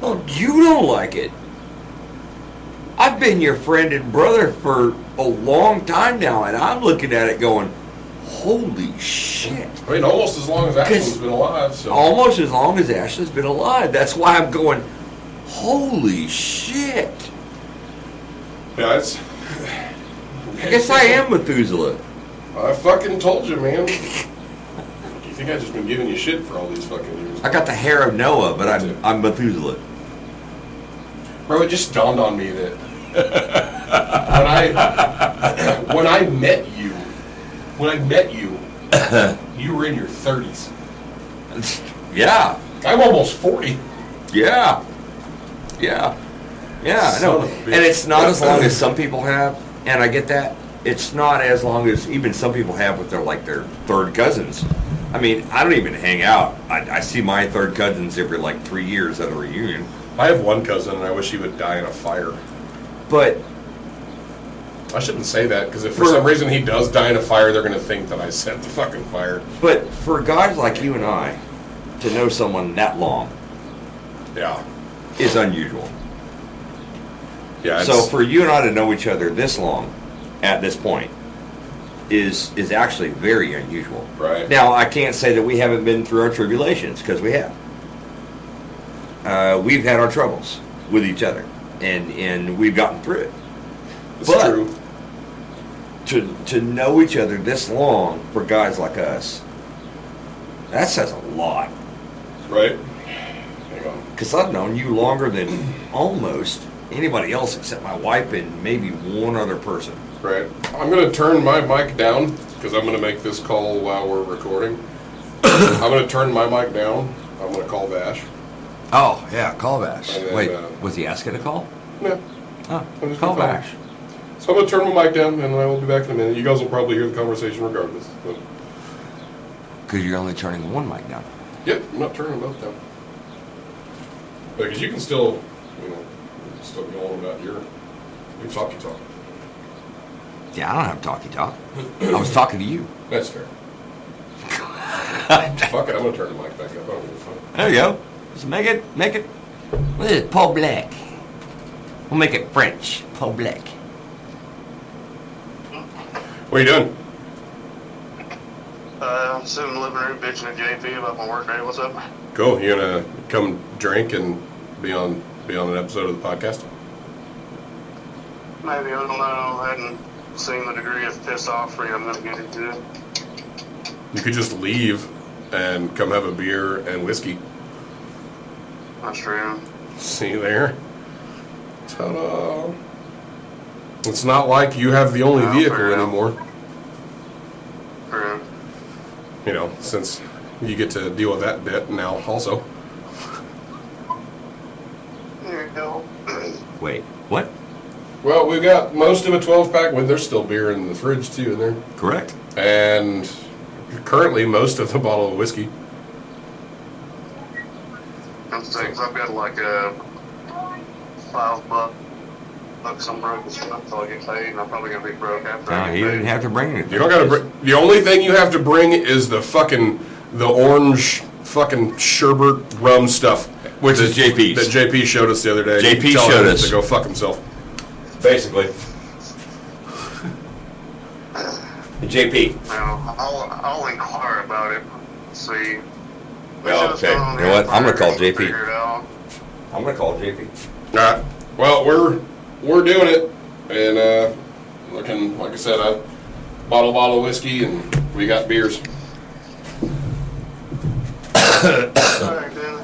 [SPEAKER 2] Oh, you don't like it. I've been your friend and brother for a long time now, and I'm looking at it going, holy shit.
[SPEAKER 1] I mean, almost as long as Ashley's been alive. So.
[SPEAKER 2] Almost as long as Ashley's been alive. That's why I'm going, holy shit.
[SPEAKER 1] Yeah, it's...
[SPEAKER 2] I guess I am Methuselah.
[SPEAKER 1] I fucking told you, man. You think I've just been giving you shit for all these fucking years?
[SPEAKER 2] I got the hair of Noah, but I'm Methuselah.
[SPEAKER 1] Bro, it just dawned on me that when I met you, you were in your 30s.
[SPEAKER 2] Yeah.
[SPEAKER 1] I'm almost 40.
[SPEAKER 2] Yeah. Yeah. Yeah, I know.
[SPEAKER 1] Son of a bitch.
[SPEAKER 2] And it's not as long as some people have, and I get that. It's not as long as even some people have with their third cousins. I mean, I don't even hang out. I see my third cousins every 3 years at a reunion.
[SPEAKER 1] I have one cousin, and I wish he would die in a fire.
[SPEAKER 2] But
[SPEAKER 1] I shouldn't say that, because if for some reason he does die in a fire, they're going to think that I set the fucking fire.
[SPEAKER 2] But for guys like you and I to know someone that long,
[SPEAKER 1] Yeah.
[SPEAKER 2] is unusual.
[SPEAKER 1] Yeah.
[SPEAKER 2] So for you and I to know each other this long, at this point, is actually very unusual.
[SPEAKER 1] Right.
[SPEAKER 2] Now, I can't say that we haven't been through our tribulations, because we have. We've had our troubles with each other, and we've gotten through it.
[SPEAKER 1] It's
[SPEAKER 2] But
[SPEAKER 1] true.
[SPEAKER 2] to know each other this long for guys like us, that says a lot.
[SPEAKER 1] Right? Hang on.
[SPEAKER 2] Because I've known you longer than almost anybody else except my wife and maybe one other person.
[SPEAKER 1] Right. I'm going to turn my mic down, because I'm going to make this call while we're recording. I'm going to turn my mic down. I'm going to call Vash.
[SPEAKER 2] Oh, yeah, call Vash.
[SPEAKER 1] And then,
[SPEAKER 2] Wait, was he asking to call?
[SPEAKER 1] No.
[SPEAKER 2] Oh,
[SPEAKER 1] I'm just
[SPEAKER 2] call
[SPEAKER 1] gonna
[SPEAKER 2] Vash.
[SPEAKER 1] So I'm going to turn my mic down, and I will be back in a minute. You guys will probably hear the conversation regardless. But,
[SPEAKER 2] Because you're only turning one mic down.
[SPEAKER 1] yep, I'm not turning both down. Because you can still, still go on about your talkie talk.
[SPEAKER 2] Yeah, I don't have talkie talk. I was talking to you.
[SPEAKER 1] That's fair. Fuck it, I'm going to turn the mic back up. I don't give a fuck.
[SPEAKER 2] There you go. Just make it. What is it? Paul Black. We'll make it French. Paul Black.
[SPEAKER 1] What are you doing?
[SPEAKER 3] I'm sitting in the living room bitching at JP about my work day. What's up?
[SPEAKER 1] Cool. You gonna come drink and be on an episode of the podcast?
[SPEAKER 3] Maybe, I don't know. I hadn't seen the degree of piss off free I'm going to get into.
[SPEAKER 1] You could just leave and come have a beer and whiskey.
[SPEAKER 3] That's true.
[SPEAKER 1] See there? Ta-da! It's not like you have the only
[SPEAKER 3] Well,
[SPEAKER 1] vehicle
[SPEAKER 3] fair enough.
[SPEAKER 1] anymore.
[SPEAKER 3] True.
[SPEAKER 1] Since you get to deal with that debt now also.
[SPEAKER 3] There you go.
[SPEAKER 2] Wait, what?
[SPEAKER 1] Well, we've got most of a 12-pack. Well, there's still beer in the fridge, too, in there.
[SPEAKER 2] Correct.
[SPEAKER 1] And currently most of the bottle of whiskey.
[SPEAKER 3] I'm saying, 'cause I've got like a $5 I'm broke this month until I get paid, and I'm probably going to be broke after I
[SPEAKER 2] He
[SPEAKER 3] get
[SPEAKER 2] didn't
[SPEAKER 3] paid.
[SPEAKER 2] have to bring anything.
[SPEAKER 1] You don't gotta bring, the only thing you have to bring is the orange fucking sherbet rum stuff.
[SPEAKER 2] Which is JP's.
[SPEAKER 1] That JP showed us the other day.
[SPEAKER 2] JP
[SPEAKER 1] Tell
[SPEAKER 2] showed
[SPEAKER 1] him
[SPEAKER 2] us.
[SPEAKER 1] to go fuck himself.
[SPEAKER 2] Basically. JP.
[SPEAKER 3] Now, I'll inquire about it. See.
[SPEAKER 2] Well, okay. You know what? I'm gonna call JP.
[SPEAKER 3] Figure it out.
[SPEAKER 2] I'm gonna call JP.
[SPEAKER 1] Alright. Well, we're doing it. And Looking, like I said, I bottle of whiskey and we got beers.
[SPEAKER 3] Alright, then.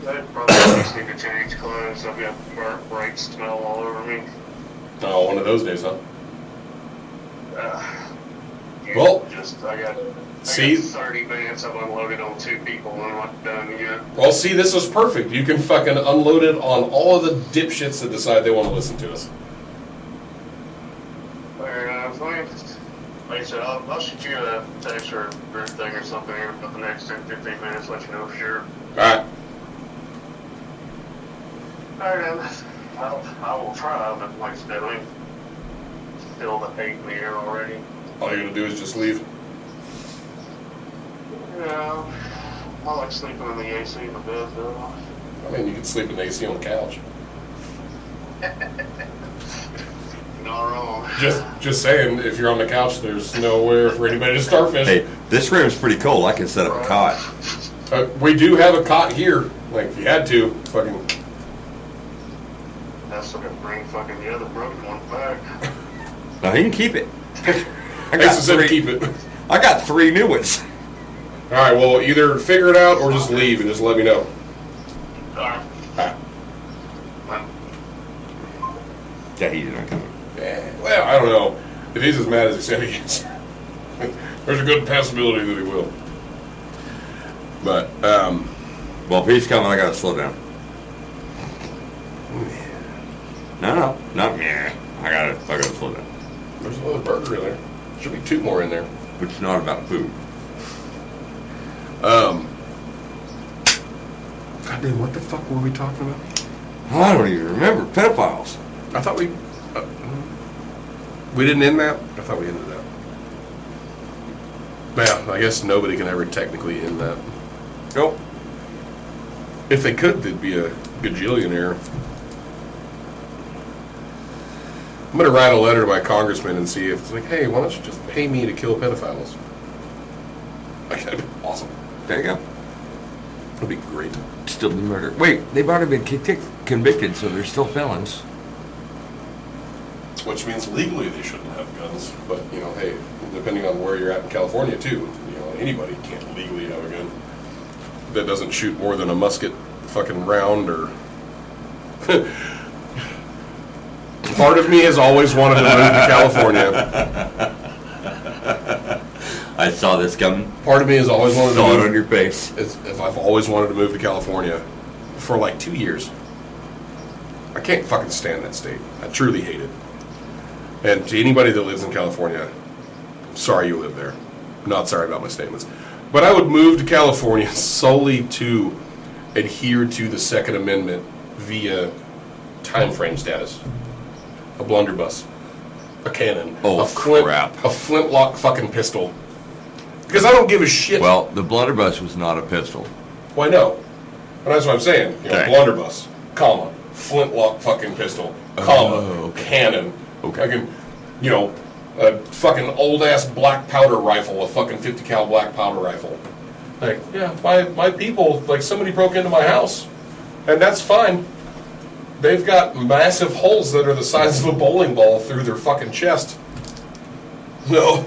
[SPEAKER 3] I probably just need to change clothes. I've got burnt, bright smell all over me.
[SPEAKER 1] Oh, one of those days, huh?
[SPEAKER 3] Yeah,
[SPEAKER 1] Well,
[SPEAKER 3] I got
[SPEAKER 1] see?
[SPEAKER 3] 30 minutes I've unloaded on 2 people and I'm not done yet.
[SPEAKER 1] Well, see, this is perfect. You can fucking unload it on all of the dipshits that decide they want to listen to us.
[SPEAKER 3] Fair enough. Like I said, I'll shoot you a text or thing or something here about the next 10-15 minutes, let you know for sure.
[SPEAKER 1] Alright.
[SPEAKER 3] Alright, then. I will try, but like I said, I feel the hate in the air already.
[SPEAKER 1] All you're gonna do is just leave.
[SPEAKER 3] Yeah, I like sleeping in the AC in the bed, though.
[SPEAKER 1] I mean, you can sleep in the AC on the couch.
[SPEAKER 3] Not wrong.
[SPEAKER 1] Just saying, if you're on the couch, there's nowhere for anybody to starfish.
[SPEAKER 2] Hey, this room's pretty cool. I can set up a cot.
[SPEAKER 1] We do have a cot here. Like, if you had to, fucking.
[SPEAKER 3] I still got to bring fucking the other broken one back.
[SPEAKER 2] No, he can keep it.
[SPEAKER 1] Ace said keep it.
[SPEAKER 2] I got 3 new ones.
[SPEAKER 1] Alright, well, either figure it out or just leave and just let me know.
[SPEAKER 3] Alright.
[SPEAKER 1] Alright.
[SPEAKER 2] Yeah, he's not coming.
[SPEAKER 1] Well, I don't know. If he's as mad as he said he is, there's a good possibility that he will. But,
[SPEAKER 2] Well, if he's coming, I gotta slow down. No, not me. I gotta slow down.
[SPEAKER 1] there's another burger in there. Should be 2 more in there.
[SPEAKER 2] Which is not about food.
[SPEAKER 1] God damn, what the fuck were we talking about?
[SPEAKER 2] I don't even remember. Pedophiles.
[SPEAKER 1] I thought we didn't end that? I thought we ended that. Yeah, I guess nobody can ever technically end that.
[SPEAKER 2] Nope.
[SPEAKER 1] If they could, they'd be a gajillionaire. I'm gonna write a letter to my congressman and see if it's like, hey, why don't you just pay me to kill pedophiles? Like, that'd be awesome.
[SPEAKER 2] There you go.
[SPEAKER 1] That'd be great.
[SPEAKER 2] Still be murder. Wait, they've already been convicted, so they're still felons.
[SPEAKER 1] Which means legally they shouldn't have guns. But, you know, hey, depending on where you're at in California, too, you know, anybody can't legally have a gun that doesn't shoot more than a musket fucking round or... Part of me has always wanted to move to California.
[SPEAKER 2] I saw this coming.
[SPEAKER 1] Part of me has always wanted to
[SPEAKER 2] Saw
[SPEAKER 1] move...
[SPEAKER 2] it on your face.
[SPEAKER 1] If I've always wanted to move to California for like 2 years. I can't fucking stand that state. I truly hate it. And to anybody that lives in California, I'm sorry you live there. I'm not sorry about my statements. But I would move to California solely to adhere to the Second Amendment via time frame status. A blunderbuss. A cannon.
[SPEAKER 2] Oh, crap.
[SPEAKER 1] A flintlock fucking pistol. Because I don't give a shit.
[SPEAKER 2] Well, the blunderbuss was not a pistol.
[SPEAKER 1] Well, I know. But that's what I'm saying. You know,
[SPEAKER 2] Okay.
[SPEAKER 1] blunderbuss, comma, flintlock fucking pistol, comma,
[SPEAKER 2] okay.
[SPEAKER 1] cannon.
[SPEAKER 2] Okay.
[SPEAKER 1] Fucking, you know, a fucking old-ass black powder rifle, a fucking 50 cal black powder rifle. Like, yeah, my people, like, somebody broke into my house. And that's fine. They've got massive holes that are the size of a bowling ball through their fucking chest. No.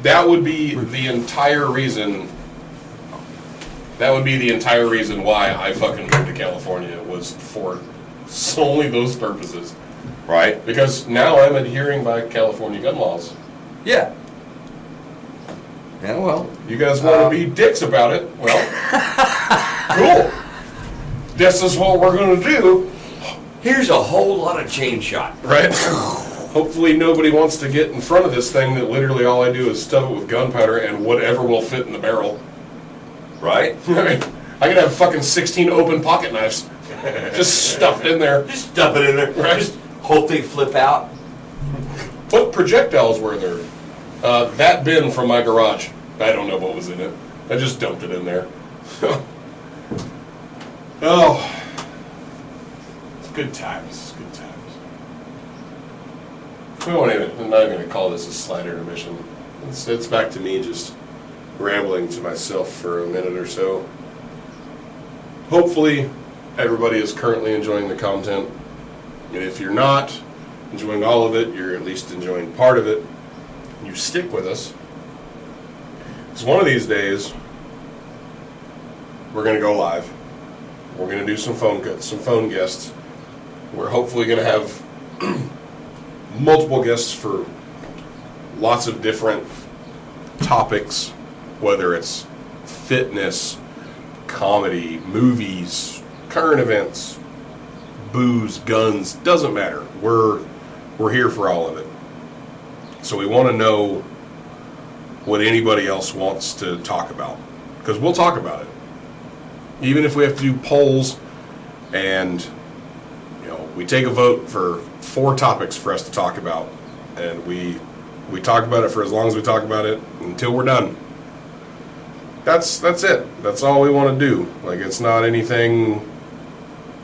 [SPEAKER 1] That would be the entire reason. That would be the entire reason why I fucking moved to California, was for solely those purposes.
[SPEAKER 2] Right?
[SPEAKER 1] Because now I'm adhering by California gun laws.
[SPEAKER 2] Yeah. Yeah, well.
[SPEAKER 1] You guys want to be dicks about it? Well, cool. This is what we're going to do.
[SPEAKER 2] Here's a whole lot of chain shot.
[SPEAKER 1] Right? Hopefully nobody wants to get in front of this thing that literally all I do is stuff it with gunpowder and whatever will fit in the barrel.
[SPEAKER 2] Right?
[SPEAKER 1] I could have fucking 16 open pocket knives just stuffed in there.
[SPEAKER 2] Just stuff it in there.
[SPEAKER 1] Right.
[SPEAKER 2] Just hope they flip out.
[SPEAKER 1] What projectiles were there? That bin from my garage. I don't know what was in it. I just dumped it in there. Oh. It's good times. Good times. I'm not even going to call this a slight intermission. It's back to me just rambling to myself for a minute or so. Hopefully, everybody is currently enjoying the content. And if you're not, enjoying all of it, you're at least enjoying part of it, you stick with us. So one of these days, we're going to go live. We're going to do some phone guests. We're hopefully going to have multiple guests for lots of different topics, whether it's fitness, comedy, movies, current events, booze, guns, doesn't matter. We're here for all of it. So we want to know what anybody else wants to talk about, because we'll talk about it. Even if we have to do polls and we take a vote for 4 topics for us to talk about, and we talk about it for as long as we talk about it until we're done. That's it. That's all we want to do. Like, it's not anything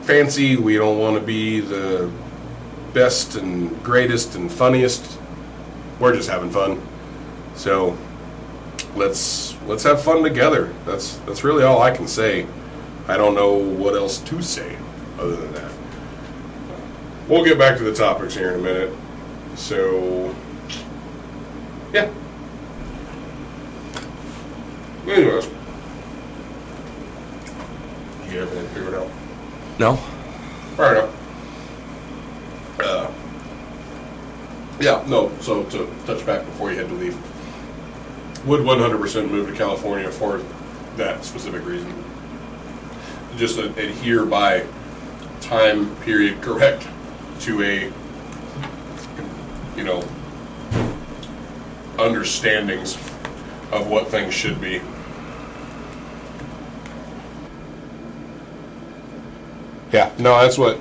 [SPEAKER 1] fancy. We don't want to be the best and greatest and funniest. We're just having fun. So let's have fun together. That's really all I can say. I don't know what else to say other than that. We'll get back to the topics here in a minute. So, yeah. Anyways, you get everything figured out?
[SPEAKER 2] No.
[SPEAKER 1] Fair enough. Yeah, no, so to touch back before you had to leave, would 100% move to California for that specific reason. Just adhere by time period correct to a, understandings of what things should be. Yeah, no, that's what,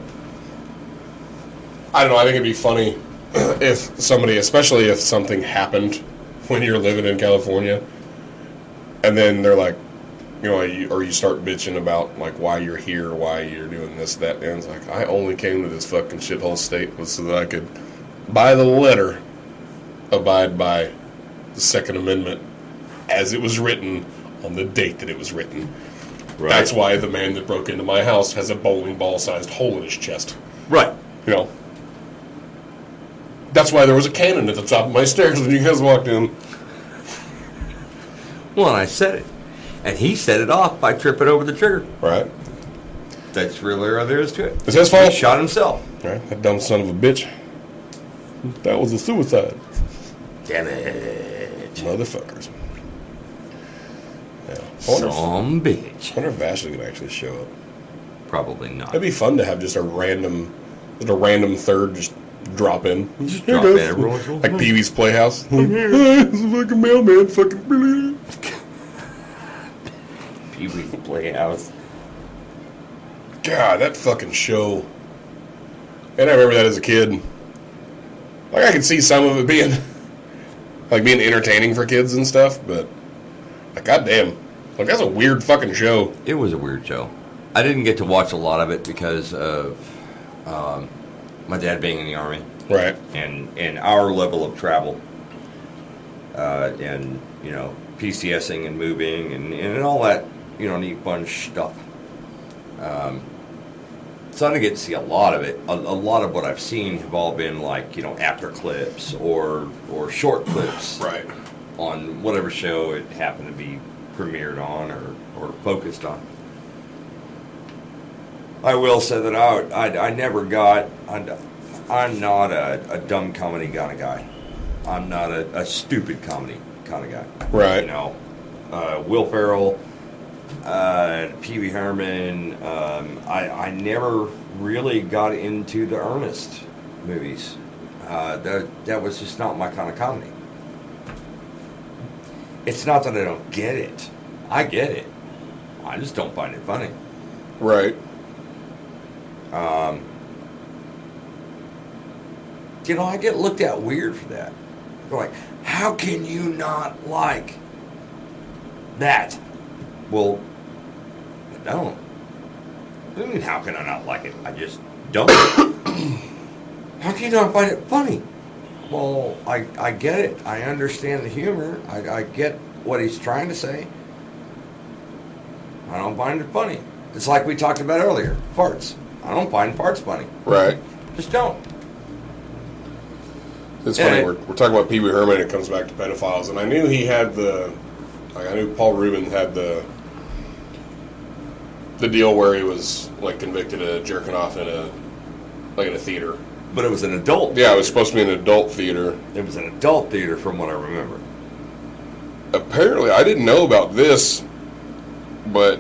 [SPEAKER 1] I don't know, I think it'd be funny if somebody, especially if something happened when you're living in California, and then they're like, or you start bitching about like why you're here, why you're doing this, that, and it's like, I only came to this fucking shithole state so that I could, by the letter, abide by the Second Amendment as it was written on the date that it was written. Right. That's why the man that broke into my house has a bowling ball-sized hole in his chest.
[SPEAKER 2] Right.
[SPEAKER 1] That's why there was a cannon at the top of my stairs when you guys walked in.
[SPEAKER 2] Well, and I said it. And he set it off by tripping over the trigger.
[SPEAKER 1] Right.
[SPEAKER 2] That's really all there is to it.
[SPEAKER 1] It's his fault.
[SPEAKER 2] He shot himself.
[SPEAKER 1] Right. That dumb son of a bitch. That was a suicide.
[SPEAKER 2] Damn it.
[SPEAKER 1] Motherfuckers. Yeah.
[SPEAKER 2] Some bitch.
[SPEAKER 1] I wonder if Ashley would actually show up.
[SPEAKER 2] Probably not.
[SPEAKER 1] It'd be fun to have just a random third just drop in.
[SPEAKER 2] Just drop in every once in a while.
[SPEAKER 1] Like Pee-wee's Playhouse. Hey, this is fucking mailman. Fucking brilliant.
[SPEAKER 2] Pee-wee's Playhouse.
[SPEAKER 1] God, that fucking show. And I remember that as a kid. Like, I could see some of it being entertaining for kids and stuff, but, like, goddamn. Like, that's a weird fucking show.
[SPEAKER 2] It was a weird show. I didn't get to watch a lot of it because of my dad being in the Army.
[SPEAKER 1] Right.
[SPEAKER 2] And our level of travel. And, PCSing and moving and all that, neat fun stuff. So I didn't get to see a lot of it. A lot of what I've seen have all been like, after clips or short clips.
[SPEAKER 1] Right.
[SPEAKER 2] On whatever show it happened to be premiered on or focused on. I will say that I never got, I'm not a dumb comedy kind of guy. I'm not a stupid comedy kind of guy.
[SPEAKER 1] Right.
[SPEAKER 2] Will Ferrell, Pee Wee Herman, I never really got into the Ernest movies. That was just not my kind of comedy. It's not that I don't get it. I get it. I just don't find it funny.
[SPEAKER 1] Right.
[SPEAKER 2] I get looked at weird for that. They're like, how can you not like that? Well, I don't. What do you mean, how can I not like it? I just don't. How can you not find it funny? Well, I get it. I understand the humor. I get what he's trying to say. I don't find it funny. It's like we talked about earlier, farts. I don't find farts funny.
[SPEAKER 1] Right.
[SPEAKER 2] Just don't.
[SPEAKER 1] It's funny,
[SPEAKER 2] Yeah.
[SPEAKER 1] we're talking about Pee Wee Herman and it comes back to pedophiles, and I knew he had I knew Paul Rubin had the deal where he was, like, convicted of jerking off in a theater.
[SPEAKER 2] But it was an adult.
[SPEAKER 1] Yeah, it was supposed to be an adult theater.
[SPEAKER 2] It was an adult theater from what I remember.
[SPEAKER 1] Apparently, I didn't know about this, but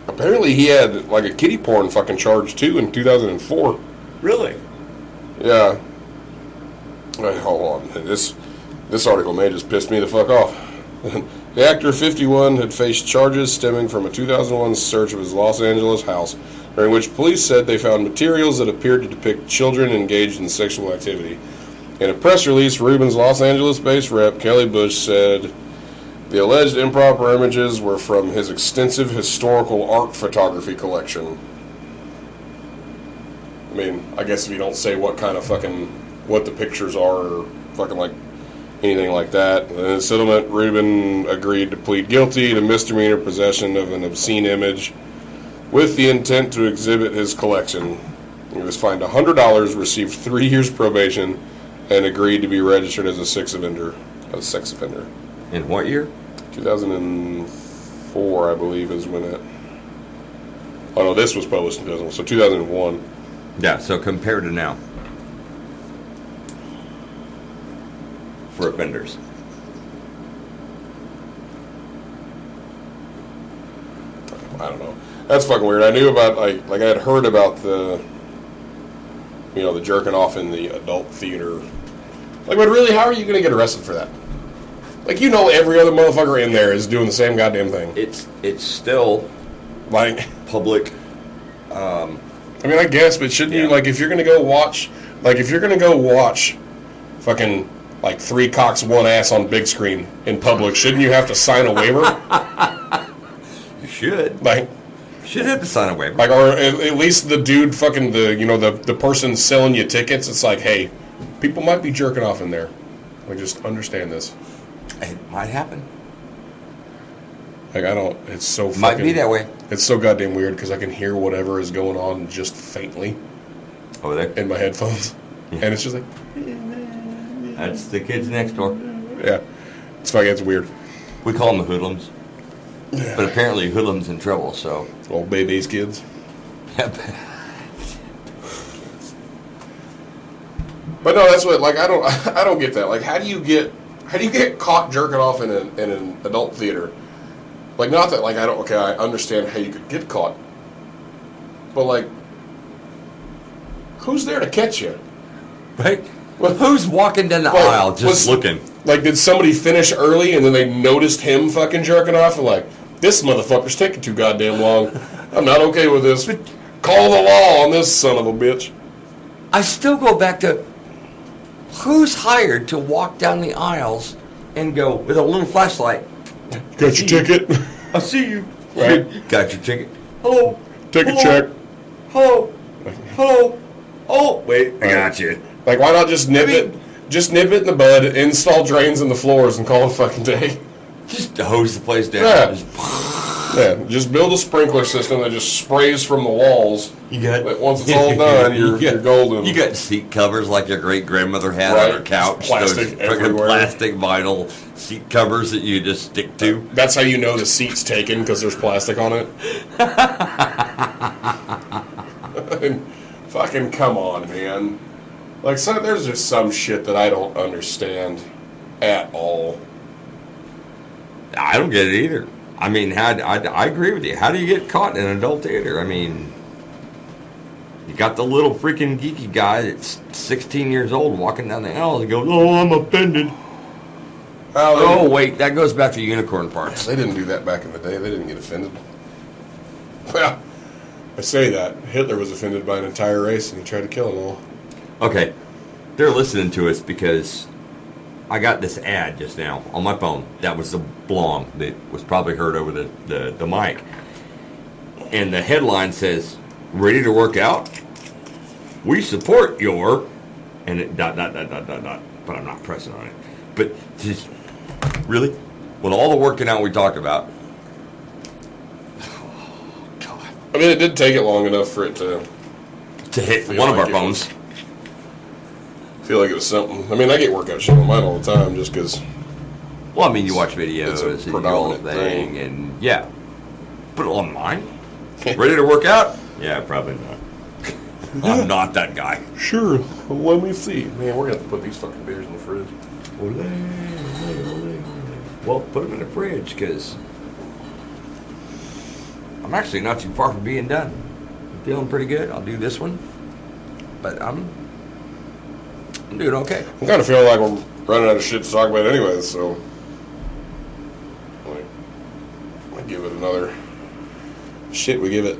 [SPEAKER 1] apparently he had, like, a kiddie porn fucking charge, too, in 2004.
[SPEAKER 2] Really?
[SPEAKER 1] Yeah. Wait, hold on. This article may just piss me the fuck off. The actor, 51, had faced charges stemming from a 2001 search of his Los Angeles house, during which police said they found materials that appeared to depict children engaged in sexual activity. In a press release, Rubin's Los Angeles-based rep, Kelly Bush, said the alleged improper images were from his extensive historical art photography collection. I mean, I guess if you don't say what the pictures are, or fucking, like, anything like that. In the settlement, Rubin agreed to plead guilty to misdemeanor possession of an obscene image with the intent to exhibit his collection. He was fined $100, received 3 years probation, and agreed to be registered as a sex offender.
[SPEAKER 2] In what year?
[SPEAKER 1] 2004, I believe, is when it... Oh, no, this was published in 2001, so 2001.
[SPEAKER 2] Yeah, so compared to now. For offenders.
[SPEAKER 1] I don't know. That's fucking weird. I knew about, like I had heard about the jerking off in the adult theater. Like, but really, how are you going to get arrested for that? Like, every other motherfucker in there is doing the same goddamn thing.
[SPEAKER 2] It's still
[SPEAKER 1] Like,
[SPEAKER 2] public.
[SPEAKER 1] I mean, I guess, but shouldn't you, like, if you're going to go watch fucking, like, 3 cocks, 1 ass on big screen in public, shouldn't you have to sign a waiver?
[SPEAKER 2] You should.
[SPEAKER 1] Like,
[SPEAKER 2] Should have to sign a waiver.
[SPEAKER 1] Like, or at least the dude fucking, the person selling you tickets, it's like, hey, people might be jerking off in there. Like, just understand this.
[SPEAKER 2] It might happen.
[SPEAKER 1] Like, it's so fucking...
[SPEAKER 2] Might be that way.
[SPEAKER 1] It's so goddamn weird because I can hear whatever is going on just faintly
[SPEAKER 2] Over there.
[SPEAKER 1] in my headphones.
[SPEAKER 2] Yeah.
[SPEAKER 1] And it's just like...
[SPEAKER 2] That's the kids next door.
[SPEAKER 1] Yeah. It's weird.
[SPEAKER 2] We call them the hoodlums.
[SPEAKER 1] Yeah.
[SPEAKER 2] But apparently hoodlums in trouble, so...
[SPEAKER 1] Old baby's kids.
[SPEAKER 2] Yep.
[SPEAKER 1] But no, that's what, like, I don't get that. Like, how do you get caught jerking off in an adult theater? Like, not that, like, I understand how you could get caught. But, like, who's there to catch you?
[SPEAKER 2] Right? Well, who's walking down the aisle just looking?
[SPEAKER 1] Like, did somebody finish early and then they noticed him fucking jerking off and like, this motherfucker's taking too goddamn long. I'm not okay with this. Call the law on this son of a bitch.
[SPEAKER 2] I still go back to who's hired to walk down the aisles and go with a little flashlight.
[SPEAKER 1] Got your ticket?
[SPEAKER 2] I see you.
[SPEAKER 1] Right.
[SPEAKER 2] Got your ticket. Hello.
[SPEAKER 1] Ticket check.
[SPEAKER 2] Hello. Hello. Oh, wait. I got you.
[SPEAKER 1] Like, why not just nip it? Just nip it in the bud, install drains in the floors, and call it a fucking day.
[SPEAKER 2] Just hose the place down.
[SPEAKER 1] Yeah. Just build a sprinkler system that just sprays from the walls.
[SPEAKER 2] You got.
[SPEAKER 1] But once it's all done, you're golden.
[SPEAKER 2] You got seat covers like your great grandmother had
[SPEAKER 1] Right.
[SPEAKER 2] on her couch.
[SPEAKER 1] Plastic
[SPEAKER 2] Those fucking
[SPEAKER 1] everywhere.
[SPEAKER 2] plastic vinyl seat covers that you just stick to.
[SPEAKER 1] That's how you know the seat's taken, because there's plastic on it. Fucking come on, man. Like, so there's just some shit that I don't understand at all.
[SPEAKER 2] I don't get it either. I mean, I agree with you. How do you get caught in an adult theater? I mean, you got the little freaking geeky guy that's 16 years old walking down the aisle and goes, "Oh, I'm offended." Oh, wait, that goes back to unicorn parts.
[SPEAKER 1] They didn't do that back in the day. They didn't get offended. Well, I say that. Hitler was offended by an entire race and he tried to kill them all.
[SPEAKER 2] Okay, they're listening to us because I got this ad just now on my phone. That was the blong that was probably heard over the mic. And the headline says, "Ready to work out? We support your..." And it dot, but I'm not pressing on it. But just, really? With all the working out we talked about,
[SPEAKER 1] I mean, it did take it long enough for it to
[SPEAKER 2] To hit
[SPEAKER 1] feel
[SPEAKER 2] one of
[SPEAKER 1] like
[SPEAKER 2] our
[SPEAKER 1] it
[SPEAKER 2] phones.
[SPEAKER 1] feel like it was something. I mean, I get workout shit on mine all the time just because.
[SPEAKER 2] Well, I mean, you watch videos
[SPEAKER 1] It's a
[SPEAKER 2] and you do all the
[SPEAKER 1] predominant
[SPEAKER 2] thing,
[SPEAKER 1] thing.
[SPEAKER 2] and yeah. Put it on mine. Ready to work out? Yeah, probably not. I'm not that guy.
[SPEAKER 1] Sure, let me see. Man, we're gonna have to put these fucking beers in the fridge.
[SPEAKER 2] Well, put them in the fridge, because I'm actually not too far from being done. I'm feeling pretty good. I'll do this one, but I'm doing okay.
[SPEAKER 1] I'm kind of feeling like we're running out of shit to talk about anyways, so I give it another. Shit, we give it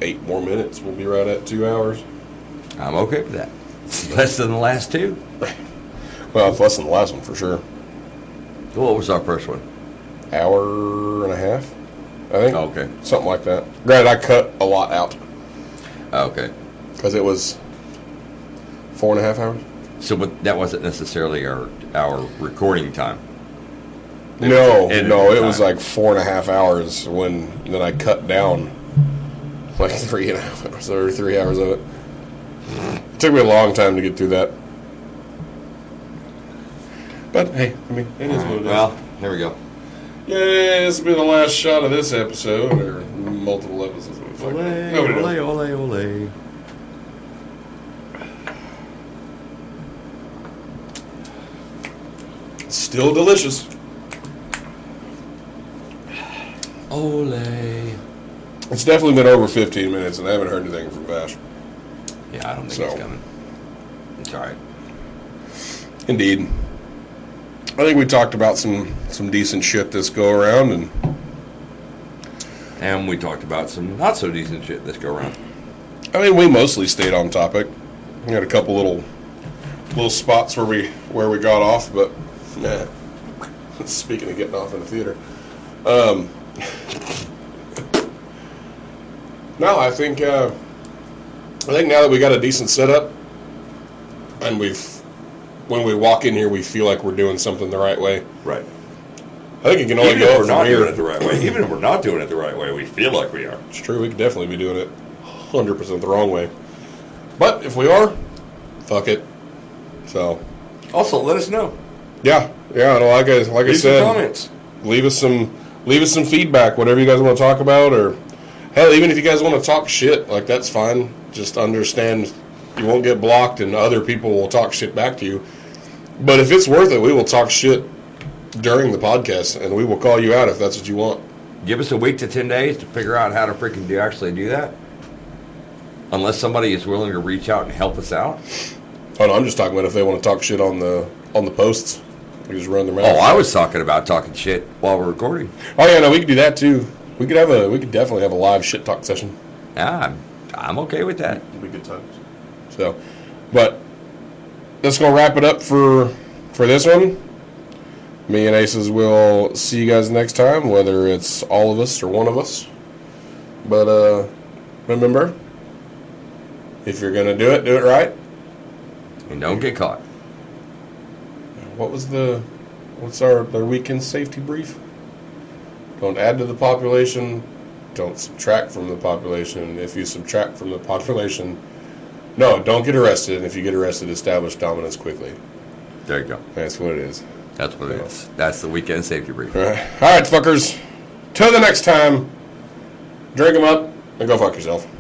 [SPEAKER 1] 8 more minutes. We'll be right at 2 hours.
[SPEAKER 2] I'm okay with that. Less than the last two.
[SPEAKER 1] Well, it's less than the last one for sure.
[SPEAKER 2] What was our first one?
[SPEAKER 1] Hour and a half, I think.
[SPEAKER 2] Okay.
[SPEAKER 1] Something like that. Granted, I cut a lot out
[SPEAKER 2] Okay.
[SPEAKER 1] because it was 4.5 hours.
[SPEAKER 2] So, but that wasn't necessarily our recording time.
[SPEAKER 1] No,
[SPEAKER 2] editing
[SPEAKER 1] it was
[SPEAKER 2] time.
[SPEAKER 1] like 4.5 hours then I cut down like 3.5 hours or 3 hours of it. It took me a long time to get through that. But hey, I mean, it is what it is.
[SPEAKER 2] Well, there we go.
[SPEAKER 1] Yay, this will be the last shot of this episode, or multiple episodes. Nobody knows.
[SPEAKER 2] ole.
[SPEAKER 1] Still delicious.
[SPEAKER 2] Ole.
[SPEAKER 1] It's definitely been over 15 minutes, and I haven't heard anything from Vash.
[SPEAKER 2] Yeah, I don't think
[SPEAKER 1] So.
[SPEAKER 2] it's coming. It's alright.
[SPEAKER 1] Indeed. I think we talked about some decent shit this go around,
[SPEAKER 2] And we talked about some not so decent shit this go around.
[SPEAKER 1] I mean, we mostly stayed on topic. We had a couple little spots where we got off, but nah. Speaking of getting off in the theater, no, I think now that we got a decent setup, and when we walk in here, we feel like we're doing something the right way.
[SPEAKER 2] Right.
[SPEAKER 1] I think it can only
[SPEAKER 2] Even
[SPEAKER 1] go
[SPEAKER 2] if
[SPEAKER 1] up
[SPEAKER 2] we're
[SPEAKER 1] from
[SPEAKER 2] not
[SPEAKER 1] here.
[SPEAKER 2] doing it the right way, even if we're not doing it the right way, we feel like we are.
[SPEAKER 1] It's true. We could definitely be doing it 100% the wrong way. But if we are, fuck it. So,
[SPEAKER 2] Also, let us know.
[SPEAKER 1] yeah. No, like I
[SPEAKER 2] Leave
[SPEAKER 1] said,
[SPEAKER 2] some comments.
[SPEAKER 1] leave us some feedback, whatever you guys want to talk about, or hell, even if you guys want to talk shit, like that's fine. Just understand you won't get blocked, and other people will talk shit back to you. But if it's worth it, we will talk shit during the podcast, and we will call you out if that's what you want.
[SPEAKER 2] Give us a week to 10 days to figure out how to freaking actually do that. Unless somebody is willing to reach out and help us out.
[SPEAKER 1] Oh no, I'm just talking about if they want to talk shit on the posts. We just run their mouth.
[SPEAKER 2] Oh, I was talking about talking shit while we're recording.
[SPEAKER 1] Oh yeah, no, we could do that too. We could definitely have a live shit talk session.
[SPEAKER 2] Yeah, I'm okay with that.
[SPEAKER 1] It'd be good times. So, but that's gonna wrap it up for this one. Me and Aces will see you guys next time, whether it's all of us or one of us. But remember, if you're gonna do it right.
[SPEAKER 2] And don't get caught.
[SPEAKER 1] What's our weekend safety brief? Don't add to the population. Don't subtract from the population. If you subtract from the population, no, don't get arrested. And if you get arrested, establish dominance quickly.
[SPEAKER 2] There you go.
[SPEAKER 1] That's what it is.
[SPEAKER 2] That's what it is. That's the weekend safety brief.
[SPEAKER 1] All right, fuckers. Till the next time, drink them up and go fuck yourself.